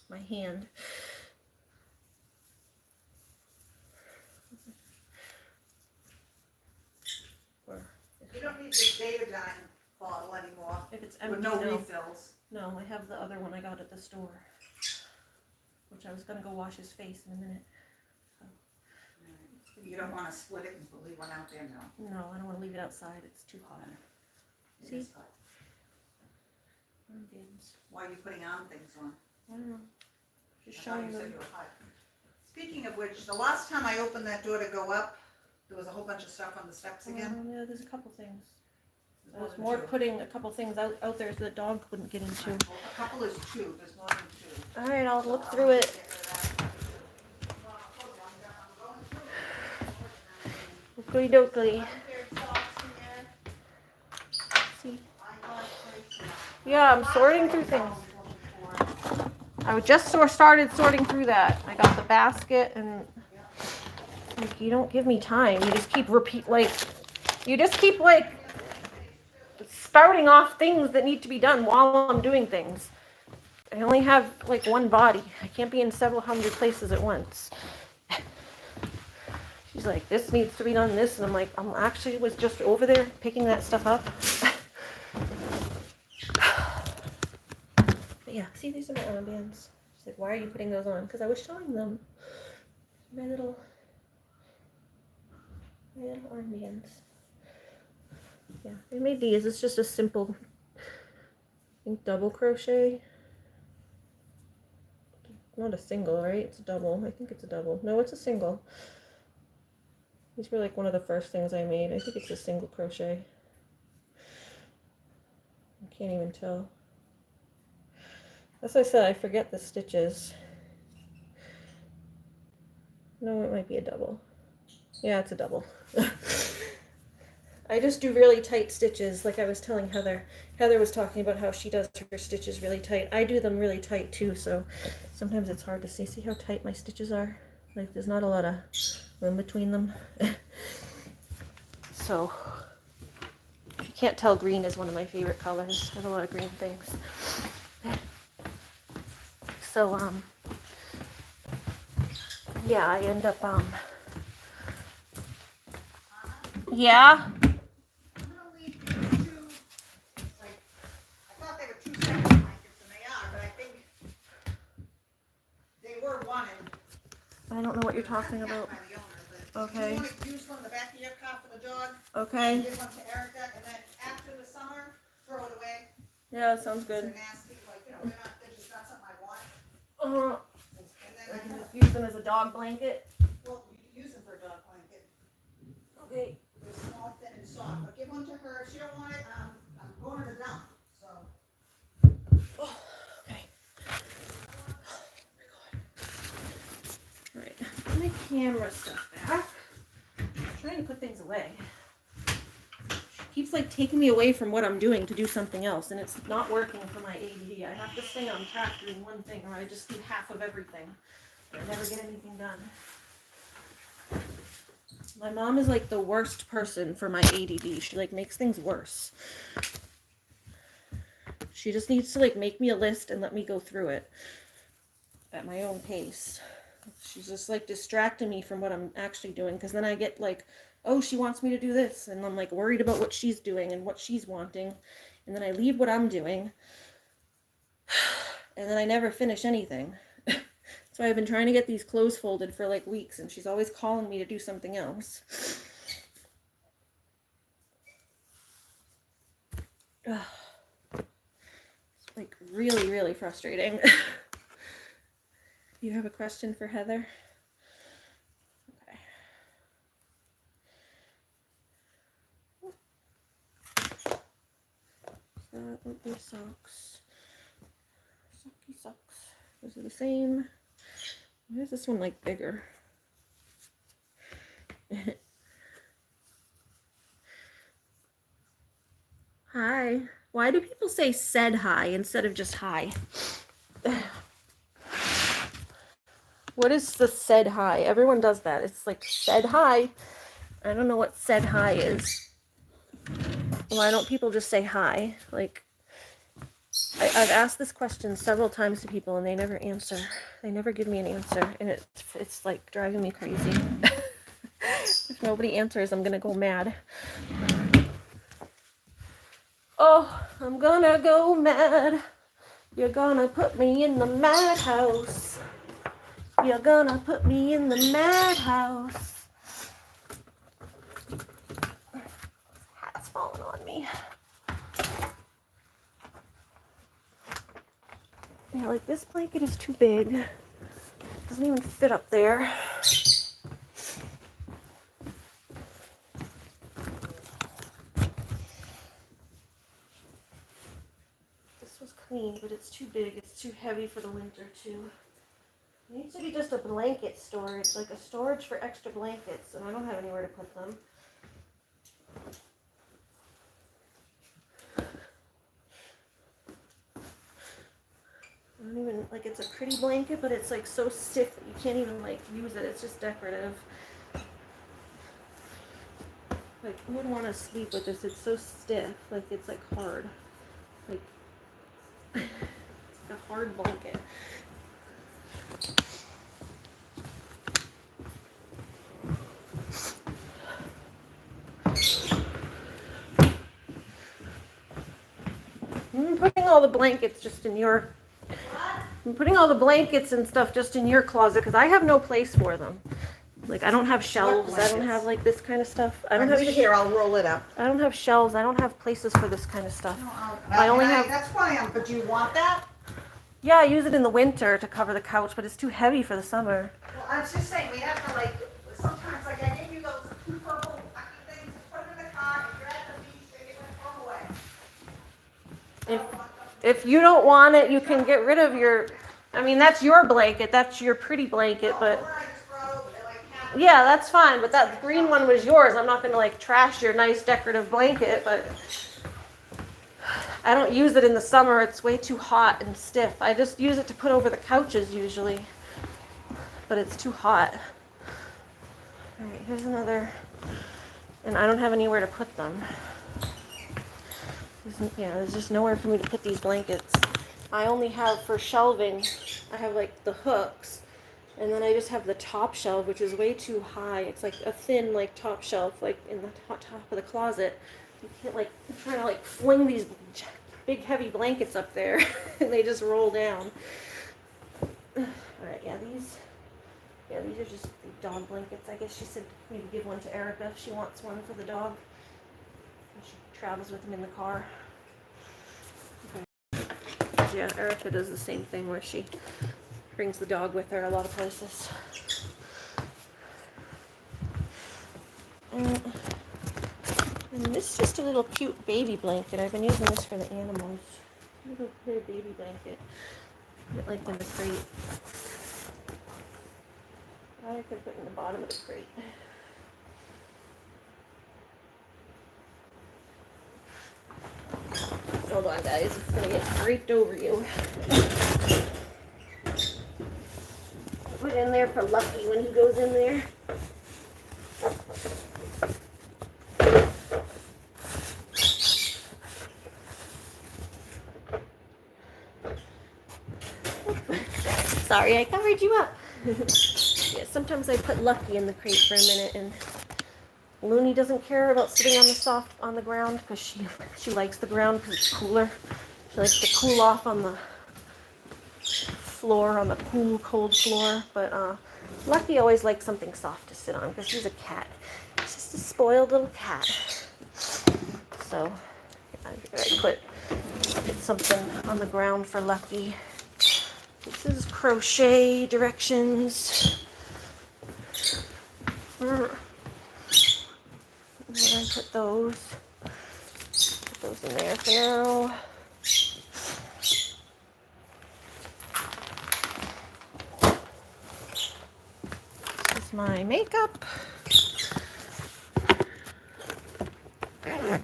my hand. You don't need this Betadine bottle anymore, If it's empty, with no no. refills. No, I have the other one I got at the store. Which I was gonna go wash his face in a minute. You don't wanna split it and leave one out there now. No, I don't want to leave it outside. It's too hot. It See? is hot. Arm bibs. Why are you putting arm things on? I don't know. Just I thought showing you said them. you were hot. Speaking of which, the last time I opened that door to go up, there was a whole bunch of stuff on the steps again. Yeah, there's a couple things. I There's was than more two. putting a couple things out there so the dog wouldn't get into. Well, a couple is two, there's more than two. All right, I'll So look I'll through it. get rid of that. Well, I told you, I'm going through it. Oakley dokley. One pair of socks in there. See? I got plates. Yeah, I'm sorting through things. I just started sorting through that. I got the basket and like, you don't give me time. You just keep spouting off things that need to be done while I'm doing things. I only have like one body. I can't be in several hundred places at once. She's like, this needs to be done, this, and I'm like, I'm actually was just over there picking that stuff up. But yeah, see, these are my armbands. She's like, why are you putting those on? Because I was showing them my little armbands. Yeah, I made these. It's just a simple, I think, double crochet. Not a single, right? It's a double. I think it's a double. No, it's a single. These were like one of the first things I made. I think it's a single crochet. I can't even tell. As I said, I forget the stitches. No, it might be a double. Yeah, it's a double. I just do really tight stitches, like I was telling Heather. Heather was talking about how she does her stitches really tight. I do them really tight too, so sometimes it's hard to see. See how tight my stitches are? Like there's not a lot of room between them. So, if you can't tell, green is one of my favorite colors. I have a lot of green things. So, yeah, I end up, yeah. I'm gonna leave these two, like, I thought they were two separate blankets, and they are, but I think they were one, and I don't know what you're talking about. by the owner, but Okay. you want to use one in the back of your car for the dog, Okay. give one to Erica, and then after the summer, throw it away. Yeah, sounds They're good. nasty, like, they're just not something I want. Uh, And I can then just use them as a dog blanket. well, you can use them for a dog blanket. Okay. They're small, thin, and soft, but give one to her, if she don't want it, I'm going to the dump, so. Okay. camera stuff back. I'm trying to put things away. She keeps like taking me away from what I'm doing to do something else, and it's not working for my ADD. I have to stay on track doing one thing, or I just do half of everything. I never get anything done. My mom is like the worst person for my ADD. She like makes things worse. She just needs to like make me a list and let me go through it at my own pace. She's just like distracting me from what I'm actually doing, because then I get like, oh, she wants me to do this, and I'm like worried about what she's doing and what she's wanting, and then I leave what I'm doing, and then I never finish anything. So I've been trying to get these clothes folded for like weeks, and she's always calling me to do something else. Ugh. It's like really, really frustrating. You have a question for Heather? Okay. That with your socks. Socky socks. Those are the same. Why is this one like bigger? Hi. Why do people say said hi instead of just hi? What is the said hi? Everyone does that. It's like said hi. I don't know what said hi is. Why don't people just say hi? Like, I've asked this question several times to people and they never answer. They never give me an answer, and it's like driving me crazy. If nobody answers, I'm gonna go mad. Oh, I'm gonna go mad. You're gonna put me in the madhouse. You're gonna put me in the madhouse. Hat's falling on me. Yeah, like this blanket is too big. It doesn't even fit up there. This was clean, but it's too big. It's too heavy for the winter too. It needs to be just a blanket storage, like a storage for extra blankets, and I don't have anywhere to put them. I don't even, like, it's a pretty blanket, but it's like so stiff that you can't even like use it. It's just decorative. Like, who would want to sleep with this? It's so stiff, like it's like hard. Like, it's a hard blanket. I'm putting all the blankets just in your... I'm putting all the blankets and stuff just in your closet because I have no place for them. Like, I don't have shelves. I don't have like this kind of stuff. I don't have Here, I'll roll it up. I don't have shelves. I don't have places for this kind of stuff. I only have... That's fine, but do you want that? Yeah, I use it in the winter to cover the couch, but it's too heavy for the summer. Well, I was just saying, we have to like, sometimes like I gave you those two purple lucky things, put them in the car, if you're at the beach, they get them away. If you don't want it, you can get rid of your... I mean, that's your blanket. That's your pretty blanket, but... Yeah, that's fine, but that green one was yours. I'm not going to like trash your nice decorative blanket, but I don't use it in the summer. It's way too hot and stiff. I just use it to put over the couches usually, but it's too hot. All right, here's another, and I don't have anywhere to put them. There's just nowhere for me to put these blankets. I only have for shelving, I have like the hooks. And then I just have the top shelf, which is way too high. It's like a thin, like, top shelf, like, in the top of the closet. You can't, like, I'm trying to, like, fling these big, heavy blankets up there, and they just roll down. Alright, yeah, these are just the dog blankets. I guess she said maybe give one to Erica if she wants one for the dog. She travels with him in the car. Okay. Yeah, Erica does the same thing where she brings the dog with her a lot of places. And this is just a little cute baby blanket. I've been using this for the animals. Little baby blanket. I get like in the crate. I can put in the bottom of the crate. Hold on, guys. It's gonna get draped over you. Put in there for Lucky when he goes in there. Sorry, I covered you up. Yeah, sometimes I put Lucky in the crate for a minute, and Looney doesn't care about sitting on the ground because she likes the ground because it's cooler. She likes to cool off on the floor, on the cool, cold floor. But Lucky always likes something soft to sit on because he's a cat. He's just a spoiled little cat. So I put something on the ground for Lucky. This is crochet directions. And then I put those in there for now. This is my makeup. I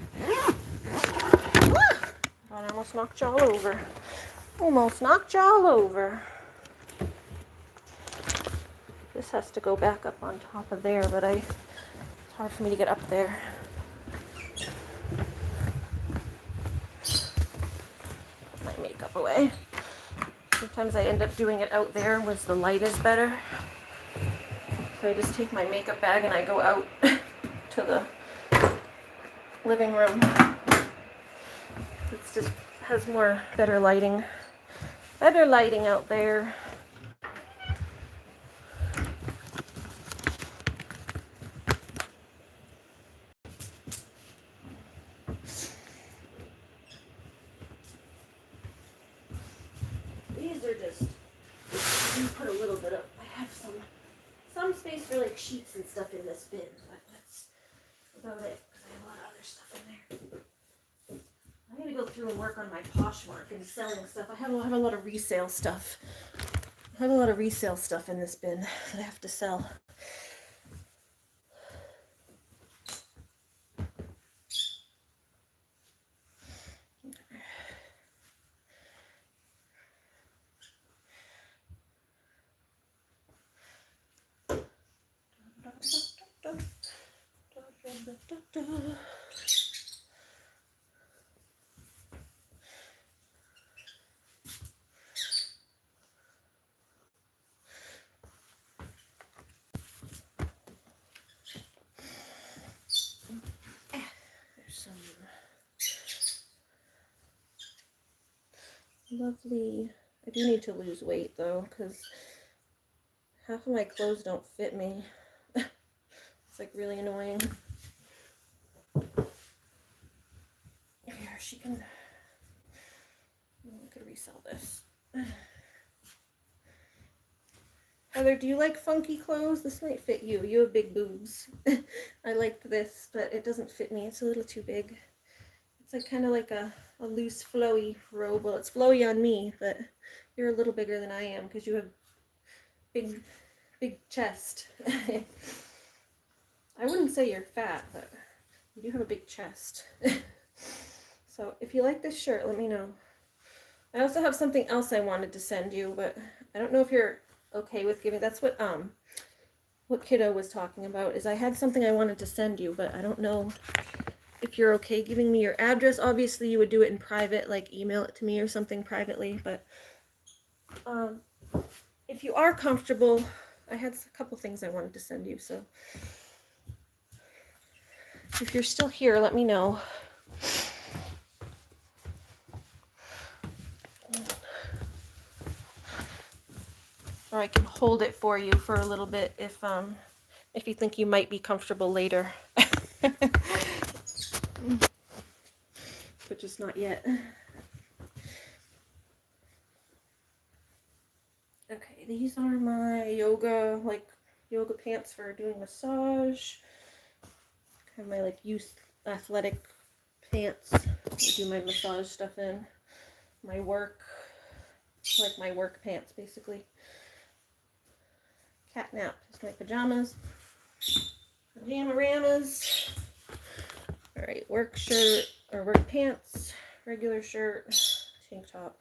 almost knocked you all over. Almost knocked you all over. This has to go back up on top of there, but it's hard for me to get up there. Put my makeup away. Sometimes I end up doing it out there once the light is better. So I just take my makeup bag and I go out to the living room. It's just has better lighting out there. These are just, you put a little bit of, I have some space for like sheets and stuff in this bin, but that's about it because I have a lot of other stuff in there. I'm gonna go through and work on my Poshmark and selling stuff. I have a lot of resale stuff. I have a lot of resale stuff in this bin that I have to sell. Lovely. I do need to lose weight though, because half of my clothes don't fit me. It's like really annoying. Here, she can. I could resell this. Heather, do you like funky clothes? This might fit you. You have big boobs. I liked this, but it doesn't fit me. It's a little too big. It's like kind of like a loose, flowy robe. Well, it's flowy on me, but you're a little bigger than I am because you have big chest. I wouldn't say you're fat, but you do have a big chest. So if you like this shirt, let me know. I also have something else I wanted to send you, but I don't know if you're okay with giving. That's what Kiddo was talking about, is I had something I wanted to send you, but I don't know if you're okay giving me your address. Obviously you would do it in private, like email it to me or something privately, but if you are comfortable, I had a couple things I wanted to send you, so if you're still here, let me know. Or I can hold it for you for a little bit if you think you might be comfortable later. But just not yet. Okay, these are my yoga pants for doing massage. Kind of my like youth athletic pants to do my massage stuff in. My work pants basically. cat nap. It's my pajamas. Pajama-ramas. All right, work shirt or work pants, regular shirt, tank top.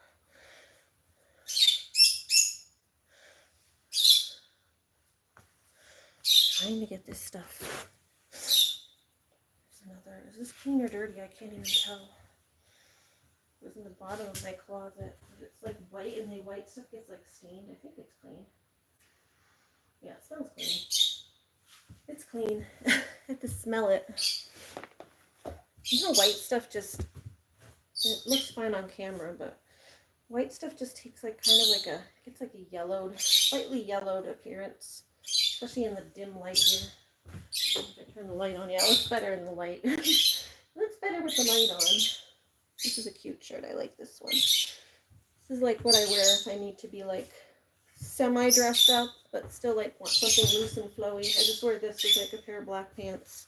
Trying to get this stuff. There's another. Is this clean or dirty? I can't even tell. It was in the bottom of my closet. It's like white, and the white stuff gets like stained. I think it's clean. Yeah, it smells clean. It's clean. I have to smell it. You know, white stuff just, it looks fine on camera, but white stuff just takes like kind of like a, it's like a yellowed, slightly yellowed appearance, especially in the dim light here. If I turn the light on, yeah, it looks better in the light. It looks better with the light on. This is a cute shirt. I like this one. This is like what I wear if I need to be like semi-dressed up, but still like want something loose and flowy. I just wear this with like a pair of black pants.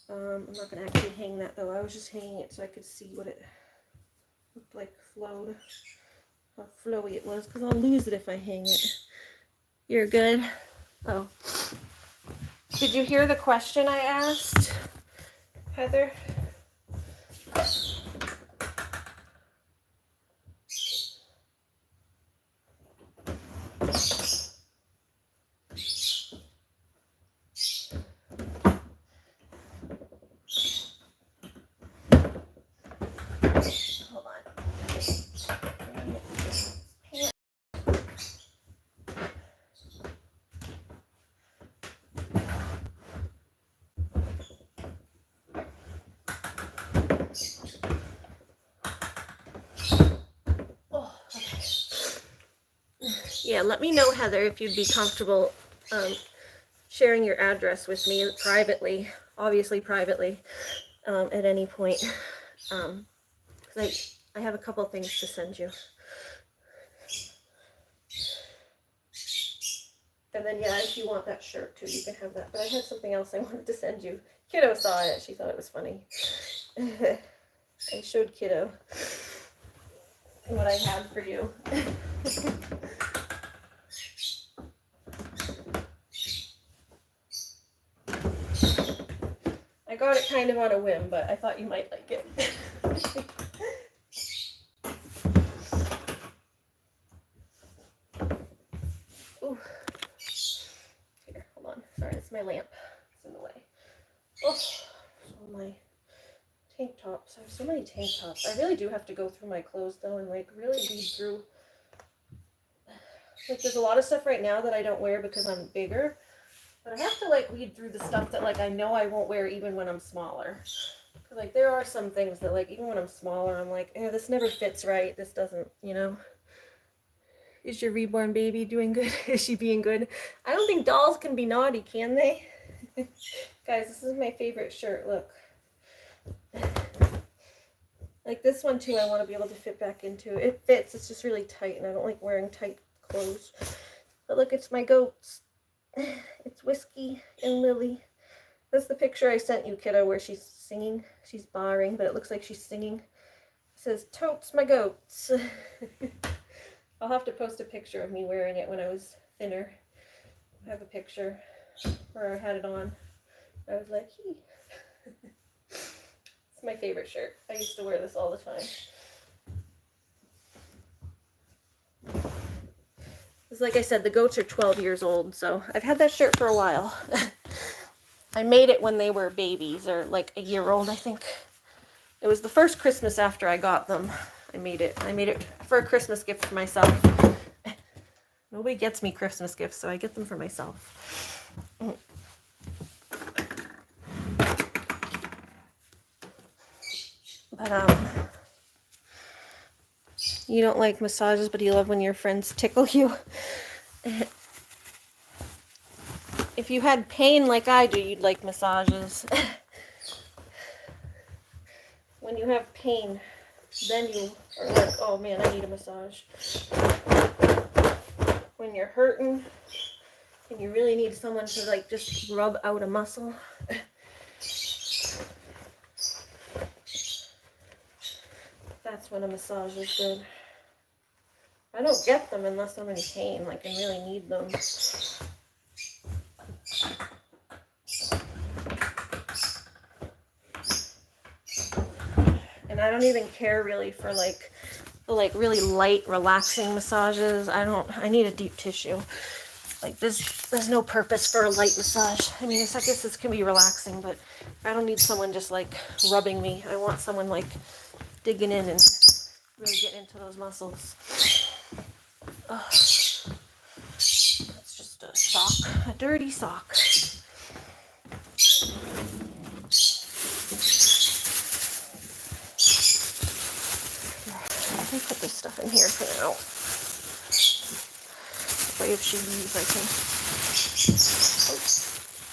I'm not going to actually hang that though. I was just hanging it so I could see what it looked like flowed. How flowy it was, because I'll lose it if I hang it. You're good? Oh. Did you hear the question I asked, Heather? Hold on. Oh, okay. Yeah, let me know, Heather, if you'd be comfortable sharing your address with me privately, obviously privately, at any point. 'Cause I have a couple things to send you. And then, yeah, if you want that shirt too, you can have that. But I had something else I wanted to send you. Kiddo saw it. She thought it was funny. I showed Kiddo what I had for you. I got it kind of on a whim, but I thought you might like it. Ooh. Here, hold on. Sorry, it's my lamp. It's in the way. Oh, all my tank tops. I have so many tank tops. I really do have to go through my clothes though and like really weed through. Like there's a lot of stuff right now that I don't wear because I'm bigger. But I have to like weed through the stuff that like I know I won't wear even when I'm smaller. Cause like there are some things that like even when I'm smaller I'm like, eh, this never fits right. This doesn't, you know. Is your reborn baby doing good? Is she being good? I don't think dolls can be naughty, can they? Guys, this is my favorite shirt. Look. Like this one too, I want to be able to fit back into. It fits, it's just really tight and I don't like wearing tight clothes. But look, it's my goats. It's Whiskey and Lily. That's the picture I sent you, kiddo, where she's singing. She's barring, but it looks like she's singing. It says, "Totes my goats." I'll have to post a picture of me wearing it when I was thinner. I have a picture where I had it on. I was like, hee. It's my favorite shirt. I used to wear this all the time. Because like I said, the goats are 12 years old, so I've had that shirt for a while. I made it when they were babies, or like a year old, I think. It was the first Christmas after I got them. I made it for a Christmas gift for myself. Nobody gets me Christmas gifts, so I get them for myself. But, you don't like massages, but you love when your friends tickle you. If you had pain like I do, you'd like massages. When you have pain, then you are like, oh man, I need a massage. When you're hurting and you really need someone to like just rub out a muscle. That's when a massage is good. I don't get them unless I'm in pain, like I really need them. And I don't even care really for like the like really light, relaxing massages. I need a deep tissue. Like there's no purpose for a light massage. I mean, I guess this can be relaxing, but I don't need someone just like rubbing me. I want someone like digging in and really getting into those muscles. Ugh. It's just a sock, a dirty sock. Let me put this stuff in here for now. That way if she leaves, I can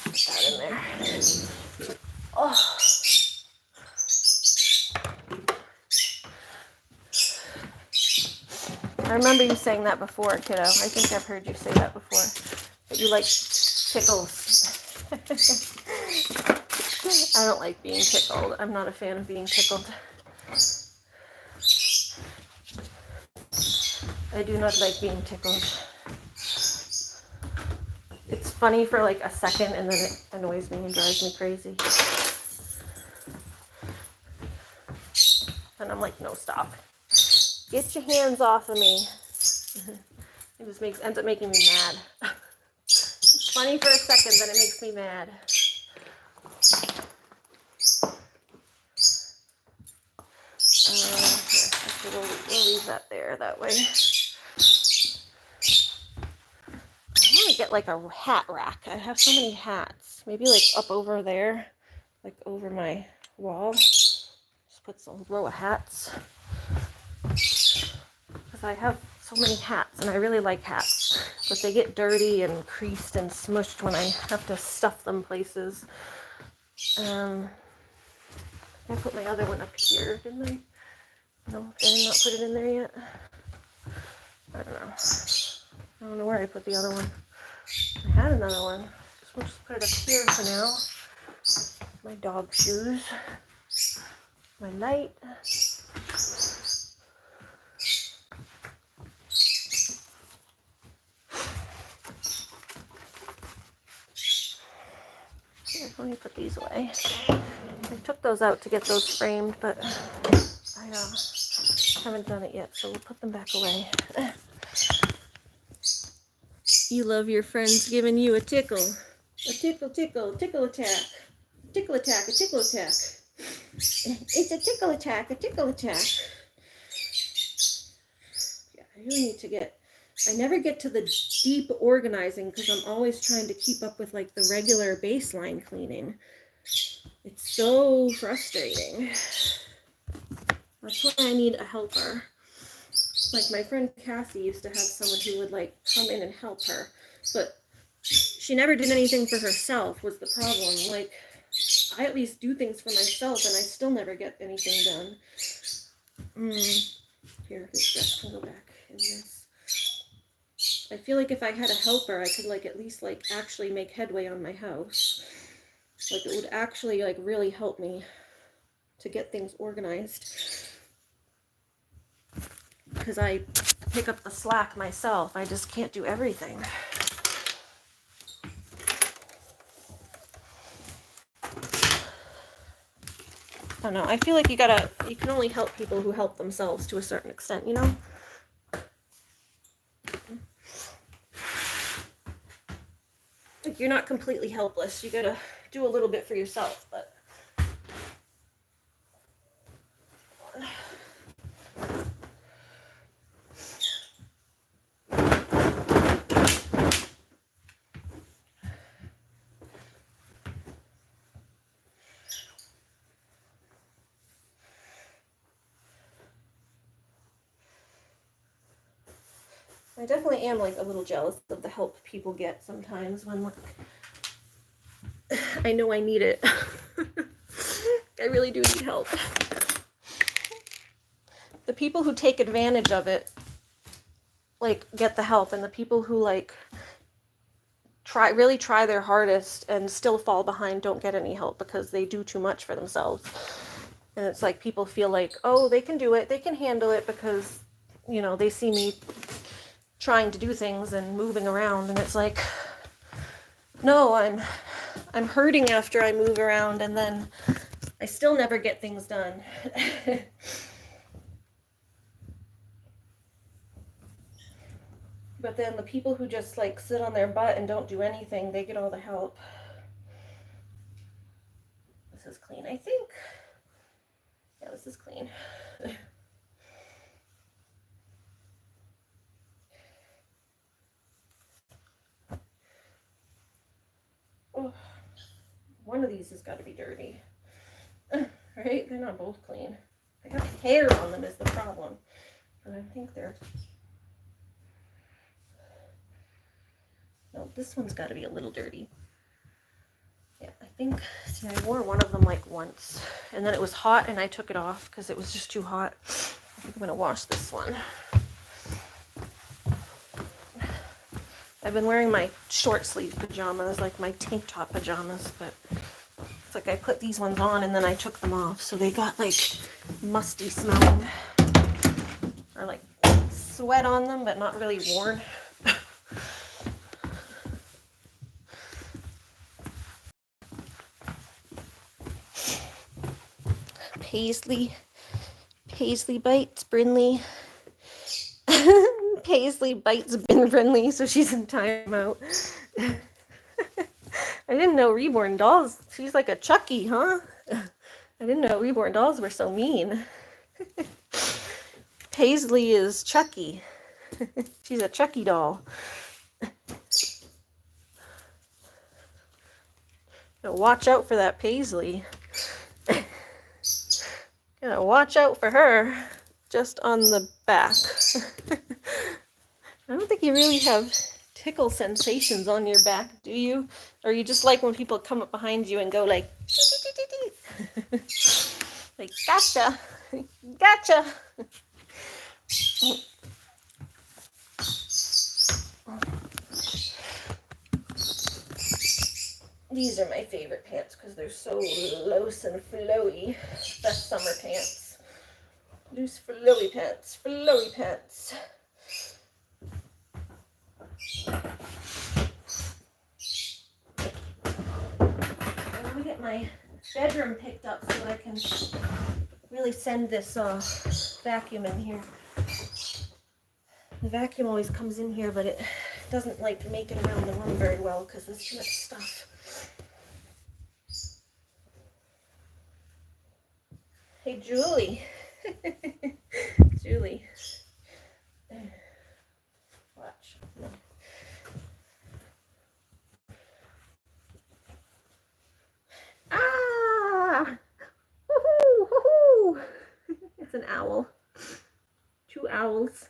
put that in there. Oh. I remember you saying that before, kiddo. I think I've heard you say that before. That you like tickles. I don't like being tickled. I'm not a fan of being tickled. I do not like being tickled. It's funny for like a second and then it annoys me and drives me crazy. And I'm like, no, stop. Get your hands off of me. It just ends up making me mad. It's funny for a second, then it makes me mad. Actually, we'll leave that there that way. I want to get like a hat rack. I have so many hats. Maybe like up over there, like over my wall. Just put some row of hats. Because I have so many hats and I really like hats. But they get dirty and creased and smushed when I have to stuff them places. I put my other one up here, didn't I? No, I did not put it in there yet. I don't know. I don't know where I put the other one. I had another one. We'll just put it up here for now. My dog shoes. My light. Here, let me put these away. I took those out to get those framed, but I haven't done it yet, so we'll put them back away. You love your friends giving you a tickle. A tickle, tickle, tickle attack. Tickle attack, a tickle attack. It's a tickle attack, a tickle attack. Yeah, I really need to get... I never get to the deep organizing because I'm always trying to keep up with like the regular baseline cleaning. It's so frustrating. That's why I need a helper. Like my friend Cassie used to have someone who would like come in and help her, but she never did anything for herself was the problem. Like I at least do things for myself and I still never get anything done. Here, this dress can go back in this. I feel like if I had a helper, I could like at least like actually make headway on my house. Like it would actually like really help me to get things organized. Because I pick up the slack myself. I just can't do everything. I don't know. I feel like you can only help people who help themselves to a certain extent, you know? Like you're not completely helpless. You gotta do a little bit for yourself, but I definitely am like a little jealous of the help people get sometimes when like, I know I need it. I really do need help. The people who take advantage of it like get the help, and the people who like really try their hardest and still fall behind don't get any help because they do too much for themselves. And it's like people feel like, oh, they can do it, they can handle it because, you know, they see me trying to do things and moving around, and it's like, no, I'm hurting after I move around, and then I still never get things done. But then the people who just like sit on their butt and don't do anything, they get all the help. This is clean, I think. Yeah, this is clean. Oh, one of these has got to be dirty. Right? They're not both clean. I got hair on them is the problem. But I think they're... No, this one's got to be a little dirty. Yeah, I think... See, I wore one of them like once. And then it was hot and I took it off because it was just too hot. I think I'm going to wash this one. I've been wearing my short sleeve pajamas, like my tank top pajamas, but it's like I put these ones on and then I took them off, so they got like musty smelling, or like sweat on them, but not really worn. Paisley bites Brinley. Paisley bites Brinley, so she's in timeout. I didn't know reborn dolls. She's like a Chucky, huh? I didn't know reborn dolls were so mean. Paisley is Chucky. She's a Chucky doll. Gotta watch out for that Paisley. Gotta watch out for her. Just on the back. I don't think you really have tickle sensations on your back, do you? Or you just like when people come up behind you and go like, like, gotcha, gotcha. These are my favorite pants because they're so loose and flowy. Best summer pants. Loose flowy pants, flowy pants. I'm gonna get my bedroom picked up so I can really send this vacuum in here. The vacuum always comes in here, but it doesn't like make it around the room very well because there's too much stuff. Hey, Julie. Julie. Watch. Ah! Woohoo! Woohoo! It's an owl. 2 owls.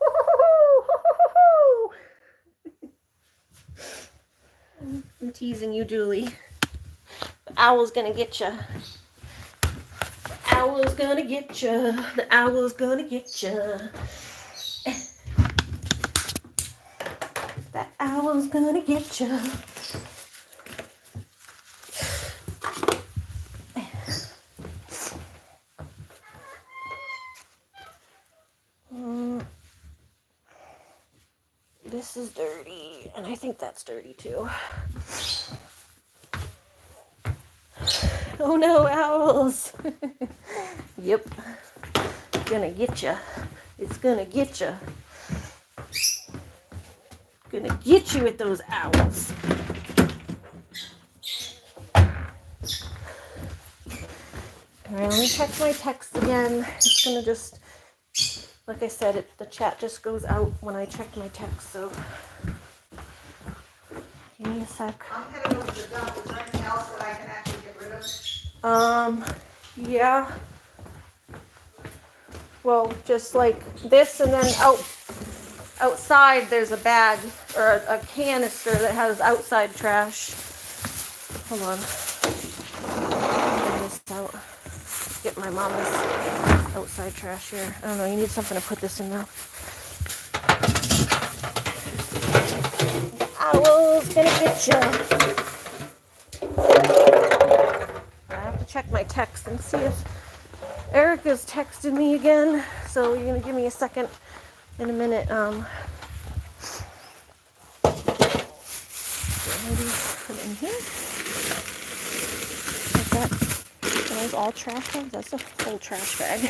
Woohoo! I'm teasing you, Julie. The owl's gonna get you. The owl's gonna get you. The owl's gonna get you. The owl's gonna get you. This is dirty, and I think that's dirty too. Oh no, owls! Yep, it's gonna get you. It's gonna get you. Gonna get you with those owls. Alright, let me check my text again. It's gonna just, like I said, the chat just goes out when I check my text, so give me a sec. I'm headed over to the dump. Is there anything else that I can actually get rid of? Yeah. Well, just like this, and then outside there's a bag or a canister that has outside trash. Hold on. Get this out. Get my mama's outside trash here. I don't know, you need something to put this in now. Owl's gonna get you. I have to check my text and see if Erica's texted me again. So you're gonna give me a second in a minute. Maybe put it in here. Is that, are those all trash bags? That's a full trash bag.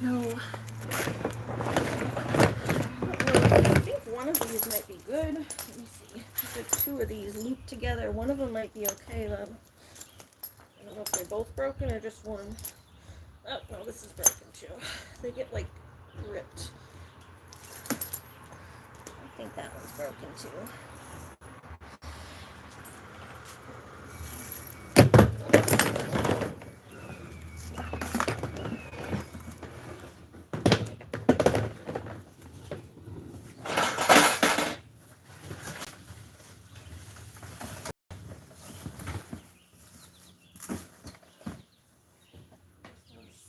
No. I think one of these might be good. Let me see. There's like two of these looped together. One of them might be okay though. I don't know if they're both broken or just one. Oh, no, this is broken too. They get like ripped. I think that one's broken too.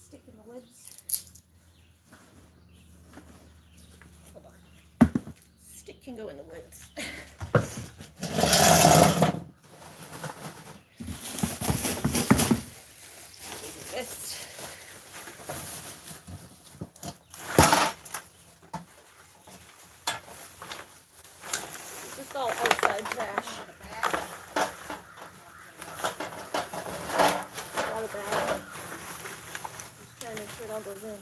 Stick in the lids. Hold on. Stick can go in the lids. This. Just all outside trash. Not a bag. Just trying to make sure it all goes in.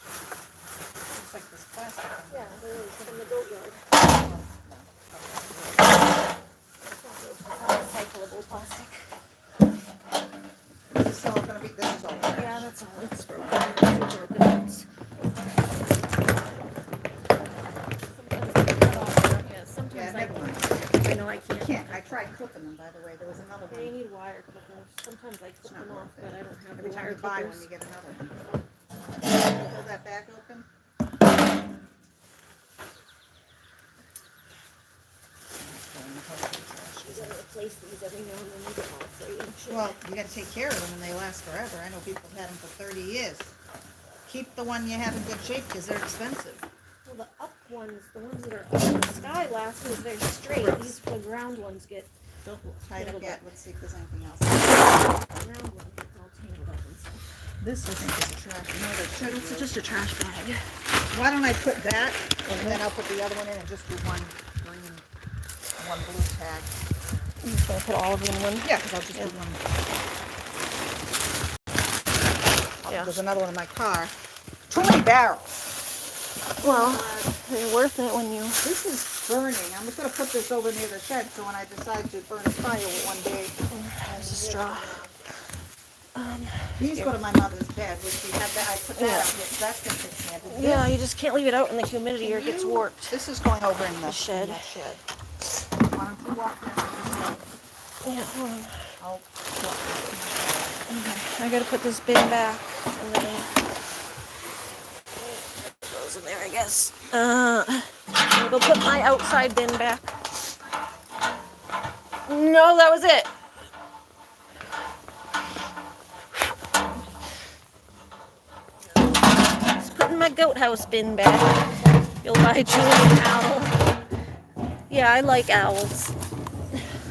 Looks like this plastic. Yeah, there is from the goat yard. Recyclable plastic. This is all gonna be, this is all. Yeah, that's all. It's broken. It's broken. It's- Sometimes Yeah, I never mind. I know I I can't. can't, I tried clipping them, by the way, there was another They one. need wire clippers. Sometimes I clip them off, but I don't have Every the time wire you buy one, clippers. you get another one. Pull that back open. You gotta replace these every now and then. You get all frayed and shit. Well, you gotta take care of them and they last forever. I know people have had them for 30 years. Keep the one you have in good shape because they're expensive. Well, the up ones, the ones that are up in the sky last because they're straight. These the ground ones get Don't tie it up yet. Let's see if there's anything else. the round ones get all tangled up and stuff. This I think is a trash. No, they should It's be. just a trash bag. Why don't I put that and then I'll put the other one in and just do one green, one blue tag. I'm just gonna put all of them in one. Yeah, because I'll just do one. Yeah. There's another one in my car. Too many barrels. Well, they're worth it when you. This is burning. I'm just gonna put this over near the shed so when I decide to burn a fire one day. There's a straw. These go to my mother's bed, which she had that, I put that out here, so that's gonna take care of it. Yeah, you just can't leave it out in the humidity or it gets warped. This is going over in The shed. in that shed. Why don't you walk down this way? Yeah, hold on. I'll walk I gotta put this bin back and then it goes in there, I guess. I'm gonna put my outside bin back. No, that was it. Just putting my goat house bin back. You'll buy Julie an owl. Yeah, I like owls.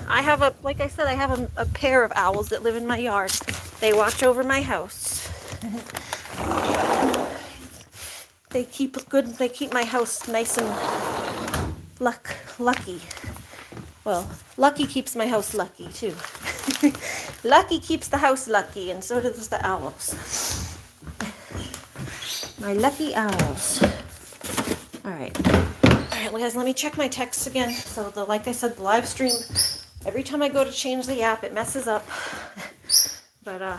I have like I said, I have a pair of owls that live in my yard. They watch over my house. They keep my house nice and lucky. Well, Lucky keeps my house lucky too. Lucky keeps the house lucky, and so does the owls. My lucky owls. All right, guys, let me check my texts again. So like I said, the live stream, every time I go to change the app, it messes up. But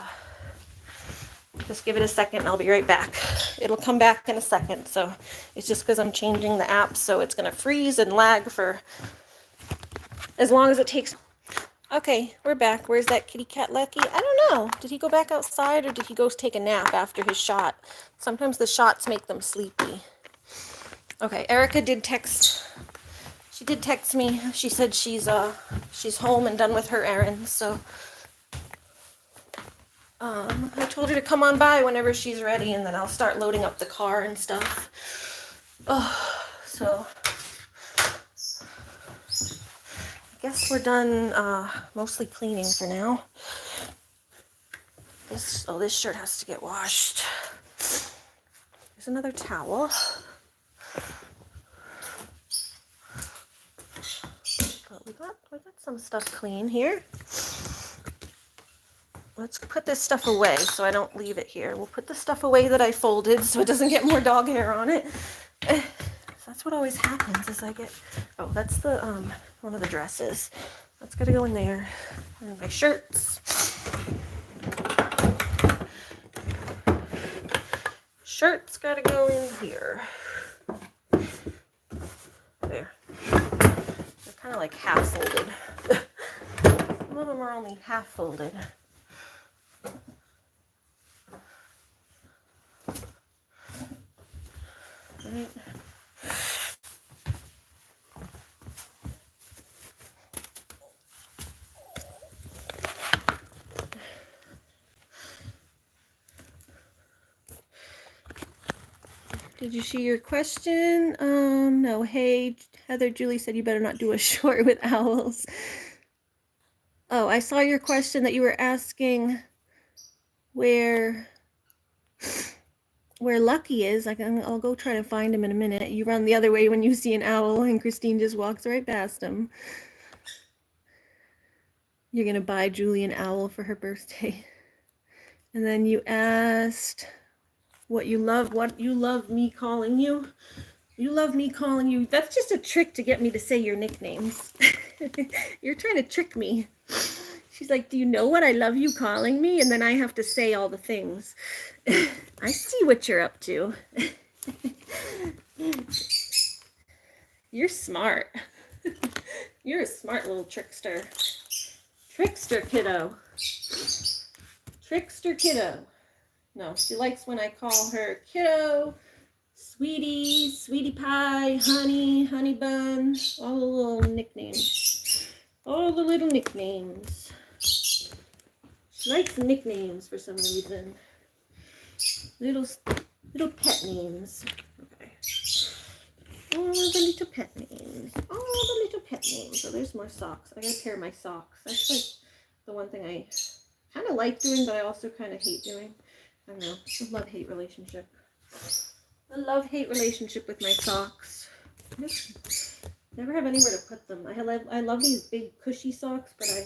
just give it a second and I'll be right back. It'll come back in a second. So it's just because I'm changing the app, so it's gonna freeze and lag for as long as it takes. Okay, we're back. Where's that kitty cat Lucky? I don't know. Did he go back outside or did he go take a nap after his shot? Sometimes the shots make them sleepy. Okay, Erica did text. She did text me. She said she's home and done with her errands. So I told her to come on by whenever she's ready, and then I'll start loading up the car and stuff. Oh, so I guess we're done mostly cleaning for now. This shirt has to get washed. There's another towel. But we got some stuff clean here. Let's put this stuff away so I don't leave it here. We'll put the stuff away that I folded so it doesn't get more dog hair on it. So that's what always happens is I get, oh, that's the one of the dresses. That's gotta go in there. And my shirts. Shirts gotta go in here. There. They're kind of like half folded. Some of them are only half folded. Right. Did you see your question? No. Hey, Heather, Julie said you better not do a short with owls. Oh, I saw your question that you were asking where Lucky is. I'll go try to find him in a minute. You run the other way when you see an owl, and Christine just walks right past him. You're gonna buy Julie an owl for her birthday. And then you asked what you love me calling you. You love me calling you. That's just a trick to get me to say your nicknames. You're trying to trick me. She's like, do you know what I love you calling me? And then I have to say all the things. I see what you're up to. You're smart. You're a smart little trickster. Trickster kiddo. Trickster kiddo. No, she likes when I call her kiddo, sweetie, sweetie pie, honey, honey bun, all the little nicknames. All the little nicknames. She likes nicknames for some reason. Little pet names. Okay. All the little pet names. All the little pet names. So there's more socks. I gotta pair my socks. That's like the one thing I kind of like doing, but I also kind of hate doing. I don't know. It's a love-hate relationship. A love-hate relationship with my socks. I just never have anywhere to put them. I love these big cushy socks, but I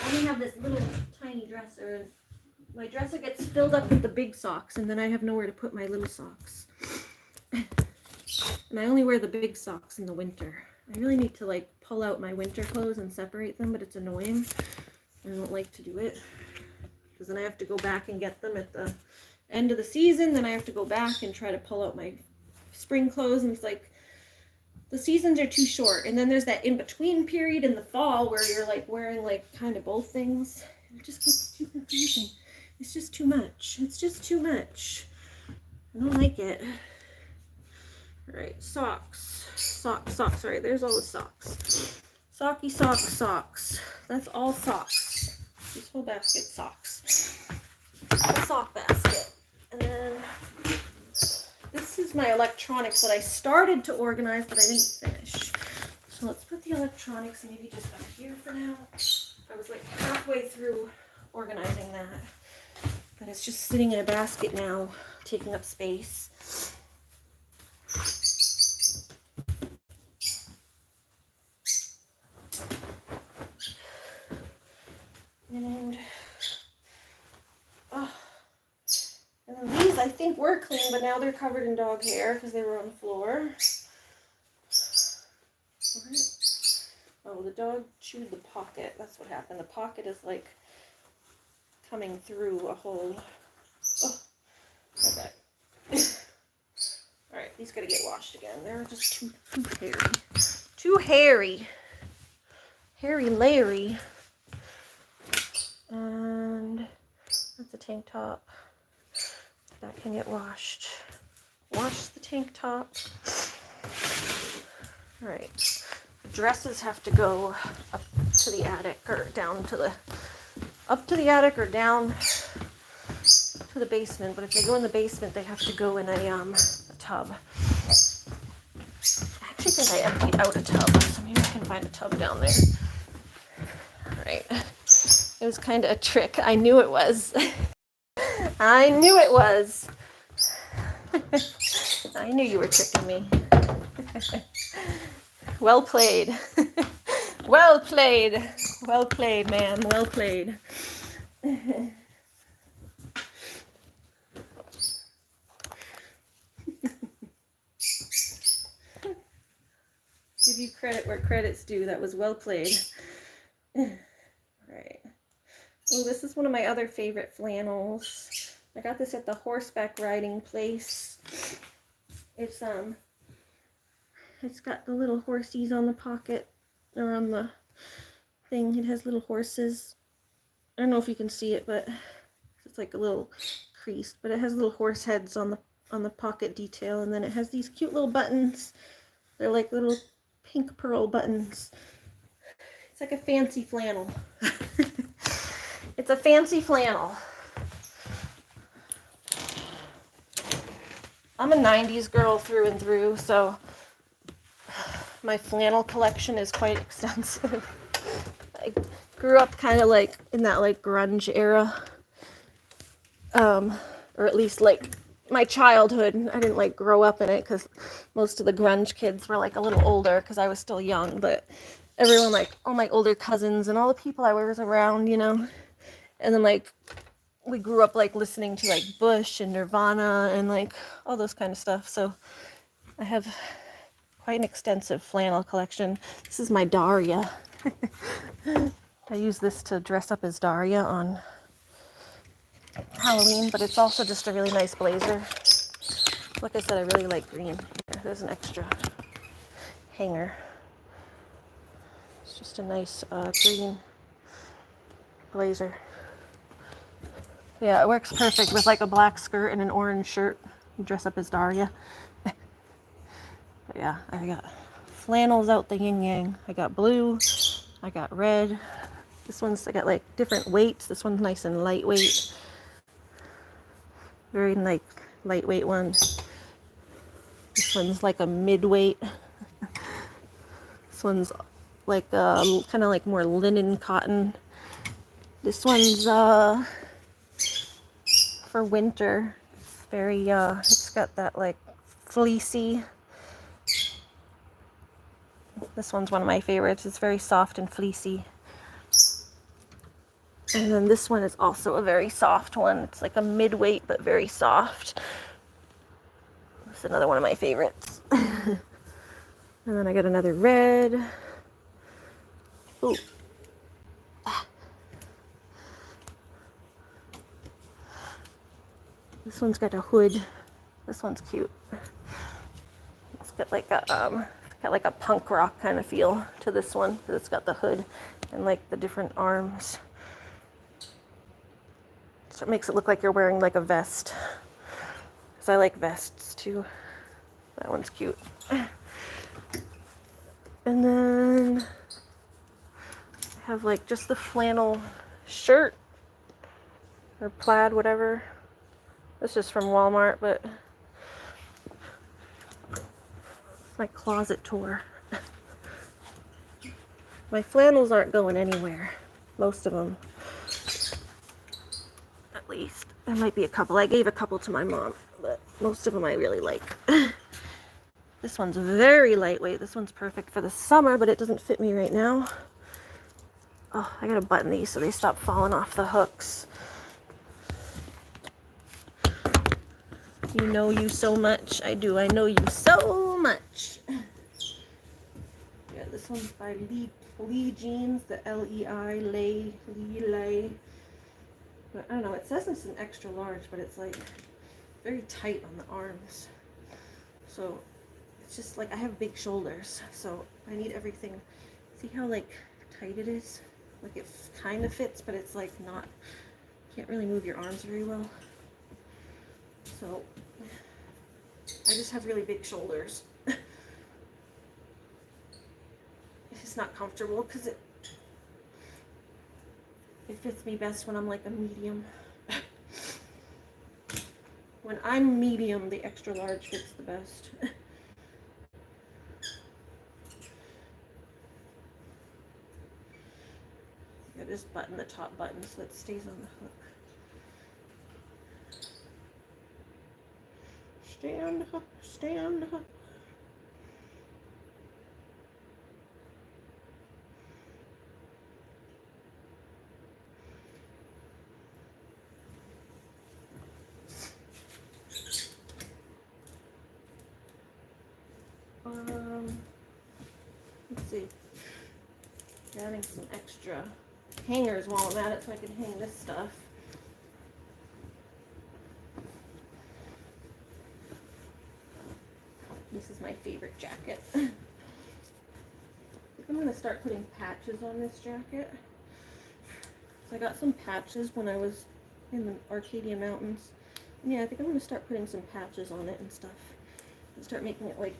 only have this little tiny dresser. My dresser gets filled up with the big socks, and then I have nowhere to put my little socks. And I only wear the big socks in the winter. I really need to like pull out my winter clothes and separate them, but it's annoying. I don't like to do it. Because then I have to go back and get them at the end of the season. Then I have to go back and try to pull out my spring clothes. And it's like, the seasons are too short. And then there's that in-between period in the fall where you're like wearing like kind of both things. It just gets too confusing. It's just too much. It's just too much. I don't like it. All right, socks. Socks. All right, there's all the socks. Socky socks. That's all socks. This whole basket socks. A sock basket. And then this is my electronics that I started to organize, but I didn't finish. So let's put the electronics maybe just up here for now. I was like halfway through organizing that. But it's just sitting in a basket now, taking up space. And then these I think were clean, but now they're covered in dog hair because they were on the floor. Oh, the dog chewed the pocket. That's what happened. The pocket is like coming through a hole. Oh, okay. All right, these gotta get washed again. They're just too hairy. Too hairy. Hairy Larry. And that's a tank top. That can get washed. Wash the tank top. All right. The dresses have to go up to the attic or down to the, up to the attic or down to the basement, but if they go in the basement, they have to go in a tub. I actually think I emptied out a tub, so maybe I can find a tub down there. All right. It was kind of a trick. I knew it was. I knew it was. I knew you were tricking me. Well played. Well played. Well played, ma'am. Well played. Give you credit where credit's due. That was well played. All right. Well, this is one of my other favorite flannels. I got this at the horseback riding place. It's got the little horsies on the pocket or on the thing. It has little horses. I don't know if you can see it, but it's like a little crease, but it has little horse heads on the pocket detail, and then it has these cute little buttons. They're like little pink pearl buttons. It's like a fancy flannel. It's a fancy flannel. I'm a 90s girl through and through, so my flannel collection is quite extensive. I grew up kind of like in that like grunge era. Or at least like my childhood. I didn't like grow up in it because most of the grunge kids were like a little older because I was still young, but everyone, like all my older cousins and all the people I was around, you know, and then like we grew up like listening to like Bush and Nirvana and like all those kind of stuff. So I have quite an extensive flannel collection. This is my Daria. I use this to dress up as Daria on Halloween, but it's also just a really nice blazer. Like I said, I really like green. Here, there's an extra hanger. It's just a nice green blazer. Yeah, it works perfect with like a black skirt and an orange shirt. You dress up as Daria. But yeah, I got flannels out the yin yang. I got blue, I got red. This one's, I got like different weights. This one's nice and lightweight. Very like lightweight one. This one's like a mid-weight. This one's like kind of like more linen cotton. This one's for winter. It's very it's got that like fleecy. This one's one of my favorites. It's very soft and fleecy. And then this one is also a very soft one. It's like a mid-weight but very soft. This is another one of my favorites. And then I got another red. Ooh. This one's got a hood. This one's cute. It's got like a punk rock kind of feel to this one because it's got the hood and like the different arms. So it makes it look like you're wearing like a vest. Because I like vests too. That one's cute. And then I have like just the flannel shirt or plaid, whatever. This is from Walmart, but it's my closet tour. My flannels aren't going anywhere. Most of them. At least. There might be a couple. I gave a couple to my mom, but most of them I really like. This one's very lightweight. This one's perfect for the summer, but it doesn't fit me right now. Oh, I gotta button these so they stop falling off the hooks. You know you so much. I do. I know you so much. Yeah, this one's by Lee Jeans, the L-E-I, Lay. But I don't know, it says it's an extra large, but it's like very tight on the arms. So it's just like I have big shoulders, so I need everything. See how like tight it is? Like it kind of fits, but it's like not, can't really move your arms very well. So I just have really big shoulders. It's just not comfortable because it fits me best when I'm like a medium. when I'm medium, the extra large fits the best. I just button the top button so it stays on the hook. Stay on the hook, stay on the hook. Let's see. Adding some extra hangers while I'm at it so I can hang this stuff. This is my favorite jacket. I think I'm gonna start putting patches on this jacket. So I got some patches when I was in the Arcadia Mountains. And yeah, I think I'm gonna start putting some patches on it and stuff. And start making it like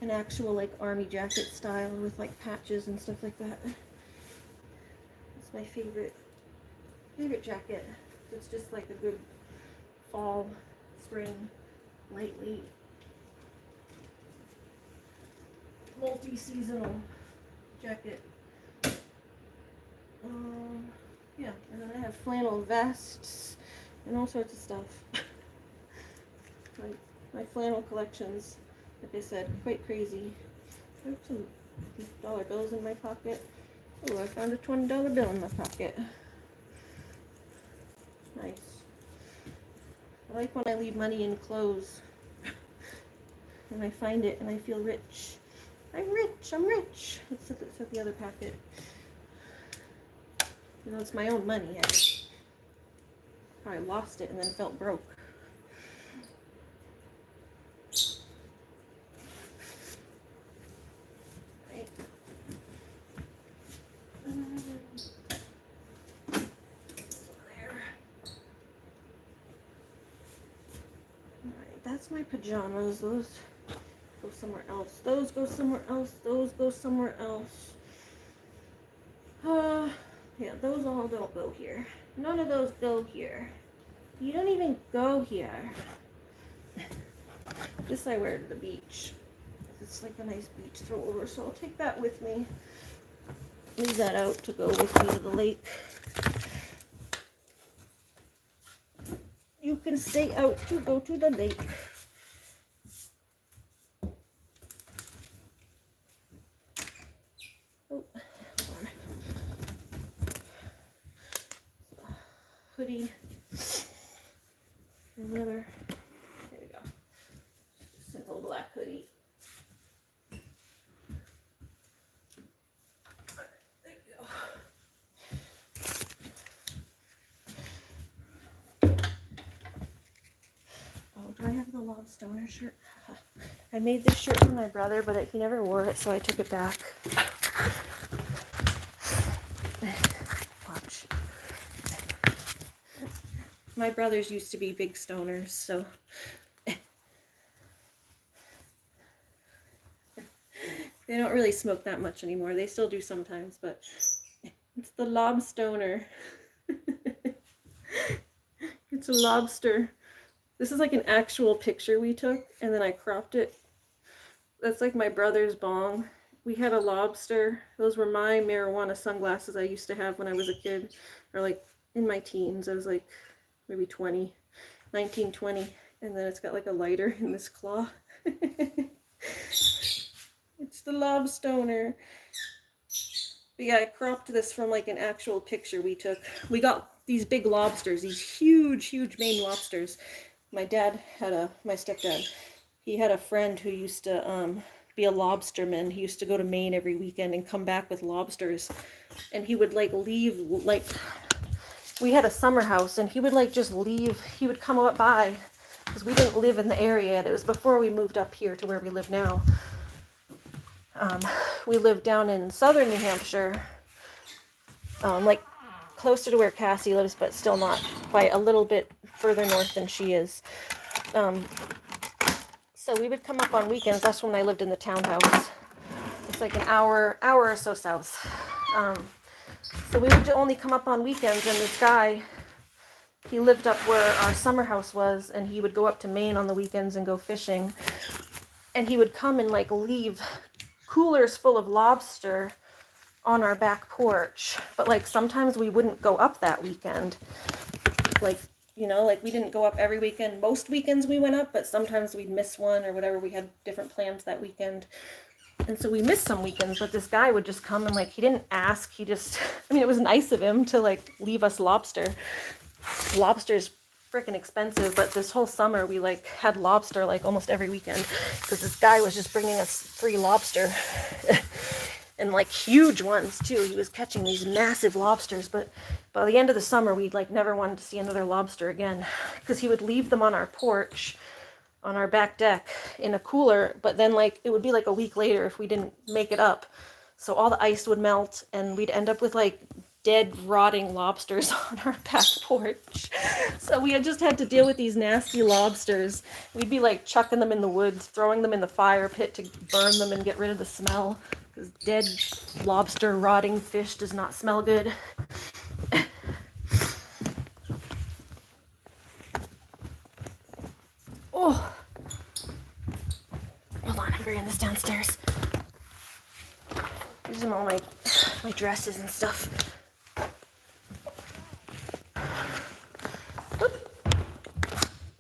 an actual like army jacket style with like patches and stuff like that. It's my favorite jacket. It's just like a good fall, spring, lightweight, multi-seasonal jacket. Yeah, and then I have flannel vests and all sorts of stuff. My flannel collections, like I said, quite crazy. I have some dollar bills in my pocket. Oh, I found a $20 bill in my pocket. Nice. I like when I leave money in clothes. And I find it and I feel rich. I'm rich, I'm rich. Let's set the other packet. You know, it's my own money. I probably lost it and then felt broke. Right. There. Alright, that's my pajamas. Those go somewhere else. Those go somewhere else. Those go somewhere else. Yeah, those all don't go here. None of those go here. You don't even go here. This I wear to the beach. It's like a nice beach throwover, so I'll take that with me. Leave that out to go with me to the lake. You can stay out to go to the lake. Oh, hold on. Hoodie. Another. There you go. Simple black hoodie. There you go. Oh, do I have the Lobstoner shirt? I made this shirt for my brother, but he never wore it, so I took it back. Watch. My brothers used to be big stoners, so they don't really smoke that much anymore. They still do sometimes, but it's the Lobstoner. It's a lobster. This is like an actual picture we took, and then I cropped it. That's like my brother's bong. We had a lobster. Those were my marijuana sunglasses I used to have when I was a kid, or like in my teens. I was like maybe 20, 19, 20. And then it's got like a lighter in this claw. It's the Lobstoner. But yeah, I cropped this from like an actual picture we took. We got these big lobsters, these huge, huge Maine lobsters. My stepdad, he had a friend who used to be a lobsterman. He used to go to Maine every weekend and come back with lobsters. And he would like leave, like, we had a summer house, and he would like just leave. He would come up by, because we didn't live in the area. It was before we moved up here to where we live now. We lived down in southern New Hampshire, like closer to where Cassie lives, but still not quite, a little bit further north than she is. So we would come up on weekends. That's when I lived in the townhouse. It's like an hour or so south. So we would only come up on weekends, and this guy, he lived up where our summer house was, and he would go up to Maine on the weekends and go fishing. And he would come and like leave coolers full of lobster on our back porch. But like sometimes we wouldn't go up that weekend. Like, you know, like we didn't go up every weekend. Most weekends we went up, but sometimes we'd miss one or whatever. We had different plans that weekend. And so we missed some weekends, but this guy would just come and like, he didn't ask. He just, I mean, it was nice of him to like leave us lobster. Lobster's freaking expensive, but this whole summer we like had lobster like almost every weekend because this guy was just bringing us free lobster. And like huge ones too. He was catching these massive lobsters, but by the end of the summer we like never wanted to see another lobster again because he would leave them on our porch, on our back deck in a cooler, but then like it would be like a week later if we didn't make it up. So all the ice would melt and we'd end up with like dead, rotting lobsters on our back porch. So we had just had to deal with these nasty lobsters. We'd be like chucking them in the woods, throwing them in the fire pit to burn them and get rid of the smell. Because dead lobster, rotting fish does not smell good. Oh. Hold on, I'm bringing this downstairs. These are all my dresses and stuff.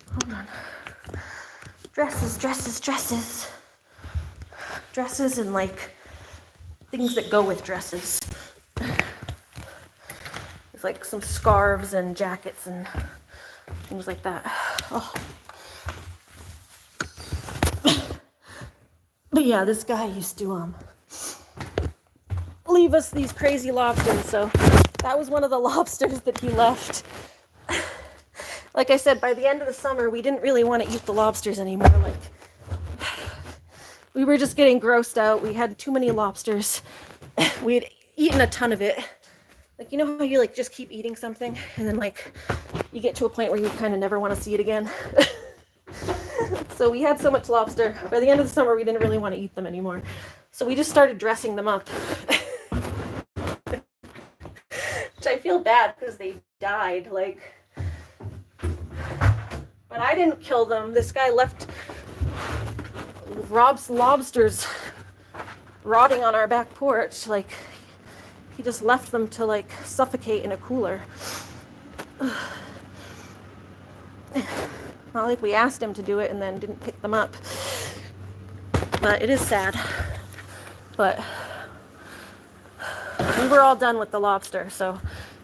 Hold on. Dresses. Dresses and like things that go with dresses. It's like some scarves and jackets and things like that. Oh. But yeah, this guy used to leave us these crazy lobsters, so that was one of the lobsters that he left. Like I said, by the end of the summer, we didn't really want to eat the lobsters anymore. Like, we were just getting grossed out. We had too many lobsters. We had eaten a ton of it. Like, you know how you like just keep eating something and then like you get to a point where you kind of never want to see it again? So we had so much lobster. By the end of the summer, we didn't really want to eat them anymore. So we just started dressing them up. Which I feel bad because they died. Like, but I didn't kill them. This guy left Rob's lobsters rotting on our back porch. Like, he just left them to like suffocate in a cooler. Not like we asked him to do it and then didn't pick them up. But it is sad. But we were all done with the lobster, so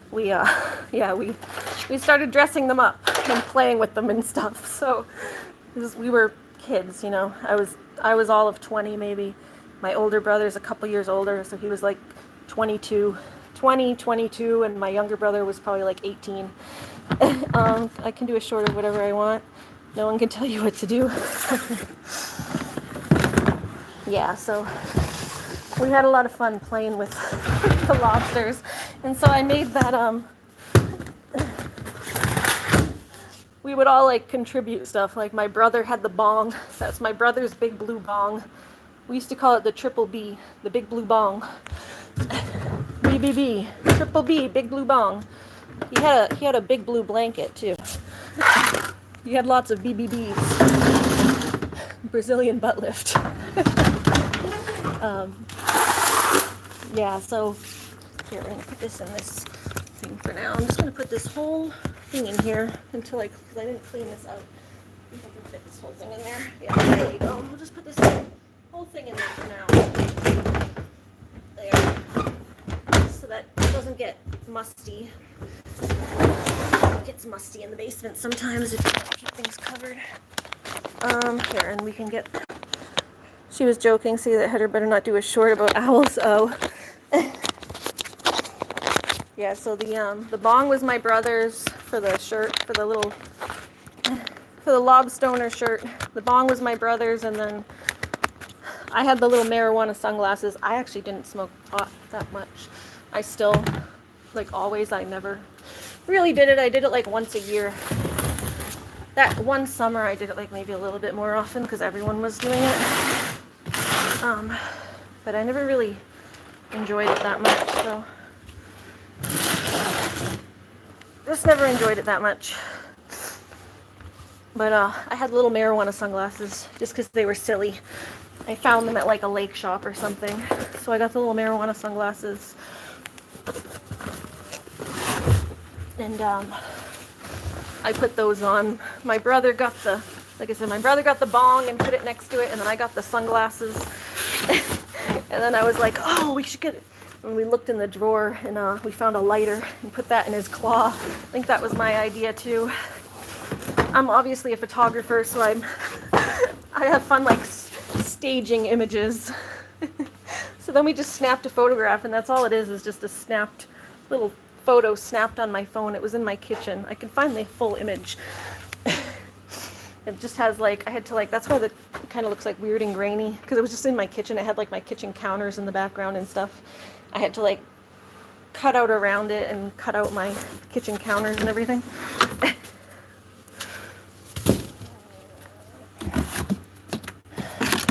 we started dressing them up and playing with them and stuff. So we were kids, you know. I was all of 20 maybe. My older brother's a couple years older, so he was like 22, and my younger brother was probably like 18. I can do a short of whatever I want. No one can tell you what to do. Yeah, so we had a lot of fun playing with the lobsters. And so I made that, we would all like contribute stuff. Like my brother had the bong. That's my brother's big blue bong. We used to call it the triple B, the big blue bong. BBB, triple B, big blue bong. He had a big blue blanket too. He had lots of BBBs. Brazilian butt lift. Yeah, so here, we're gonna put this in this thing for now. I'm just gonna put this whole thing in here until because I didn't clean this out. I think I can fit this whole thing in there. Yeah, there you go. We'll just put this whole thing in there for now. There. So that it doesn't get musty. It gets musty in the basement sometimes if you don't keep things covered. Here, and we can get... She was joking, see that Heather better not do a short about owls. Oh. Yeah, so the bong was my brother's for the shirt, for the lobstoner shirt. The bong was my brother's, and then I had the little marijuana sunglasses. I actually didn't smoke pot that much. I still, like always, I never really did it. I did it like once a year. That one summer I did it like maybe a little bit more often because everyone was doing it. But I never really enjoyed it that much, so. just never enjoyed it that much. But I had little marijuana sunglasses just because they were silly. I found them at like a lake shop or something. So I got the little marijuana sunglasses. And I put those on. My brother got the, like I said, my brother got the bong and put it next to it, and then I got the sunglasses. And then I was like, oh, we should get it. And we looked in the drawer and we found a lighter and put that in his claw. I think that was my idea too. I'm obviously a photographer, so I have fun like staging images. So then we just snapped a photograph, and that's all it is just a snapped little photo snapped on my phone. It was in my kitchen. I can find the full image. It just has like, I had to like, that's why it kind of looks like weird and grainy, because it was just in my kitchen. It had like my kitchen counters in the background and stuff. I had to like cut out around it and cut out my kitchen counters and everything.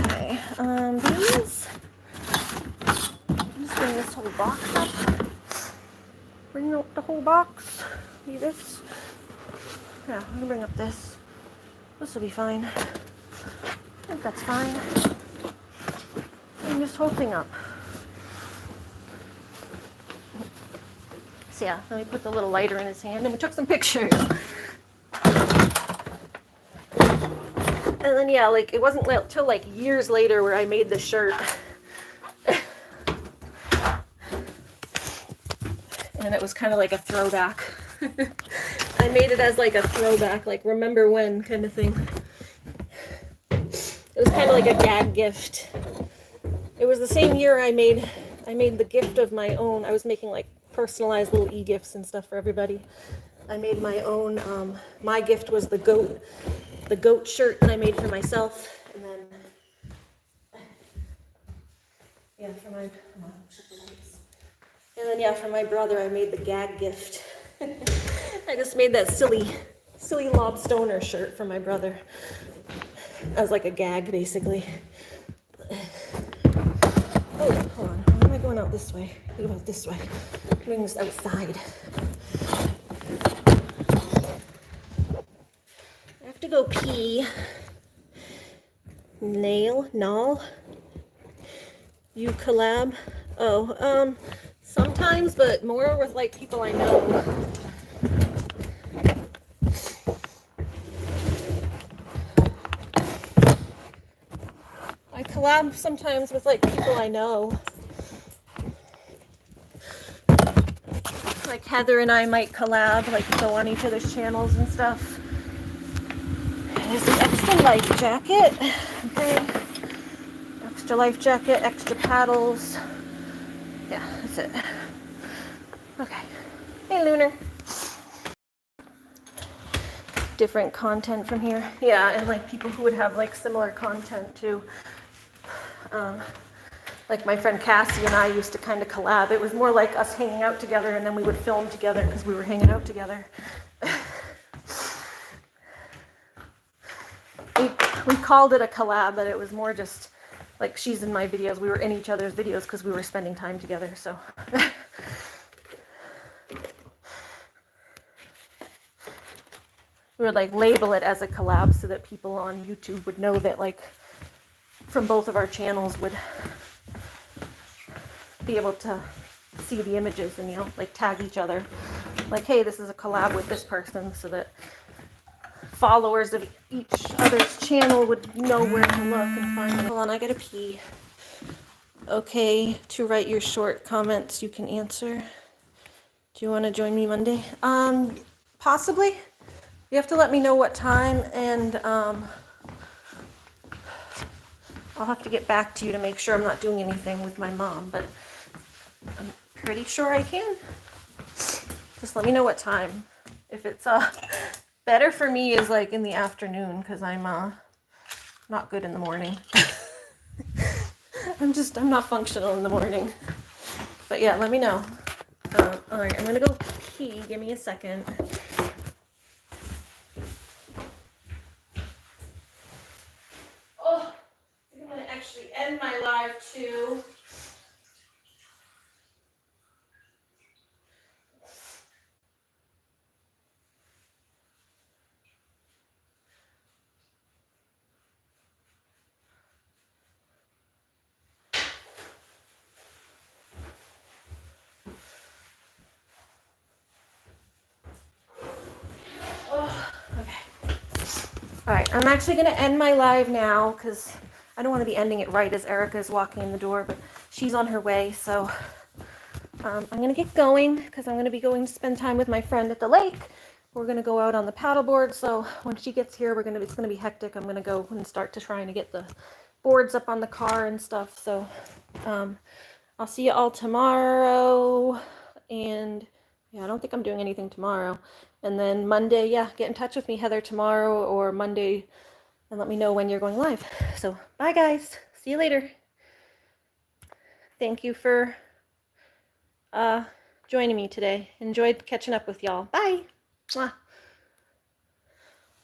Okay, these, I'm just bring this whole box up. Bring out the whole box. See this? Yeah, I'm gonna bring up this. This will be fine. I think that's fine. Bring this whole thing up. So yeah, then we put the little lighter in his hand and we took some pictures. And then yeah, like it wasn't till like years later where I made the shirt. And it was kind of like a throwback. I made it as like a throwback, like remember when kind of thing. It was kind of like a gag gift. It was the same year I made the gift of my own. I was making like personalized little e-gifts and stuff for everybody. I made my own, my gift was the goat shirt that I made for myself. And then, yeah, for my, and then yeah, for my brother, I made the gag gift. I just made that silly Lobstoner shirt for my brother. As like a gag, basically. Oh, hold on. Why am I going out this way? What about this way? Bring this outside. I have to go pee. Null. You collab? Oh, sometimes, but more with like people I know. I collab sometimes with like people I know. Like Heather and I might collab, like go on each other's channels and stuff. There's an extra life jacket. Okay. Extra life jacket, extra paddles. Yeah, that's it. Okay. Hey, Lunar. Different content from here. Yeah, and like people who would have like similar content too. Like my friend Cassie and I used to kind of collab. It was more like us hanging out together, and then we would film together because we were hanging out together. We called it a collab, but it was more just like she's in my videos. We were in each other's videos because we were spending time together. So. We would like label it as a collab so that people on YouTube would know that like from both of our channels would be able to see the images and, you know, like tag each other. Like, hey, this is a collab with this person, so that followers of each other's channel would know where to look and find it. Hold on, I gotta pee. Okay, to write your short comments you can answer. Do you want to join me Monday? Possibly. You have to let me know what time, and I'll have to get back to you to make sure I'm not doing anything with my mom, but I'm pretty sure I can. Just let me know what time. If it's better for me is like in the afternoon, because I'm not good in the morning. I'm not functional in the morning. But yeah, let me know. All right, I'm gonna go pee. Give me a second. Oh, I'm gonna actually end my live too. right, I'm actually going to end my live now because I don't want to be ending it right as Erica is walking in the door, but she's on her way. So I'm going to get going because I'm going to be going to spend time with my friend at the lake. We're going to go out on the paddleboard. So when she gets here, it's going to be hectic. I'm going to go and start to trying to get the boards up on the car and stuff. So I'll see you all tomorrow. And yeah, I don't think I'm doing anything tomorrow. And then Monday, yeah, get in touch with me, Heather, tomorrow or Monday, and let me know when you're going live. So bye, guys. See you later. Thank you for joining me today. Enjoyed catching up with y'all. Bye. Mwah.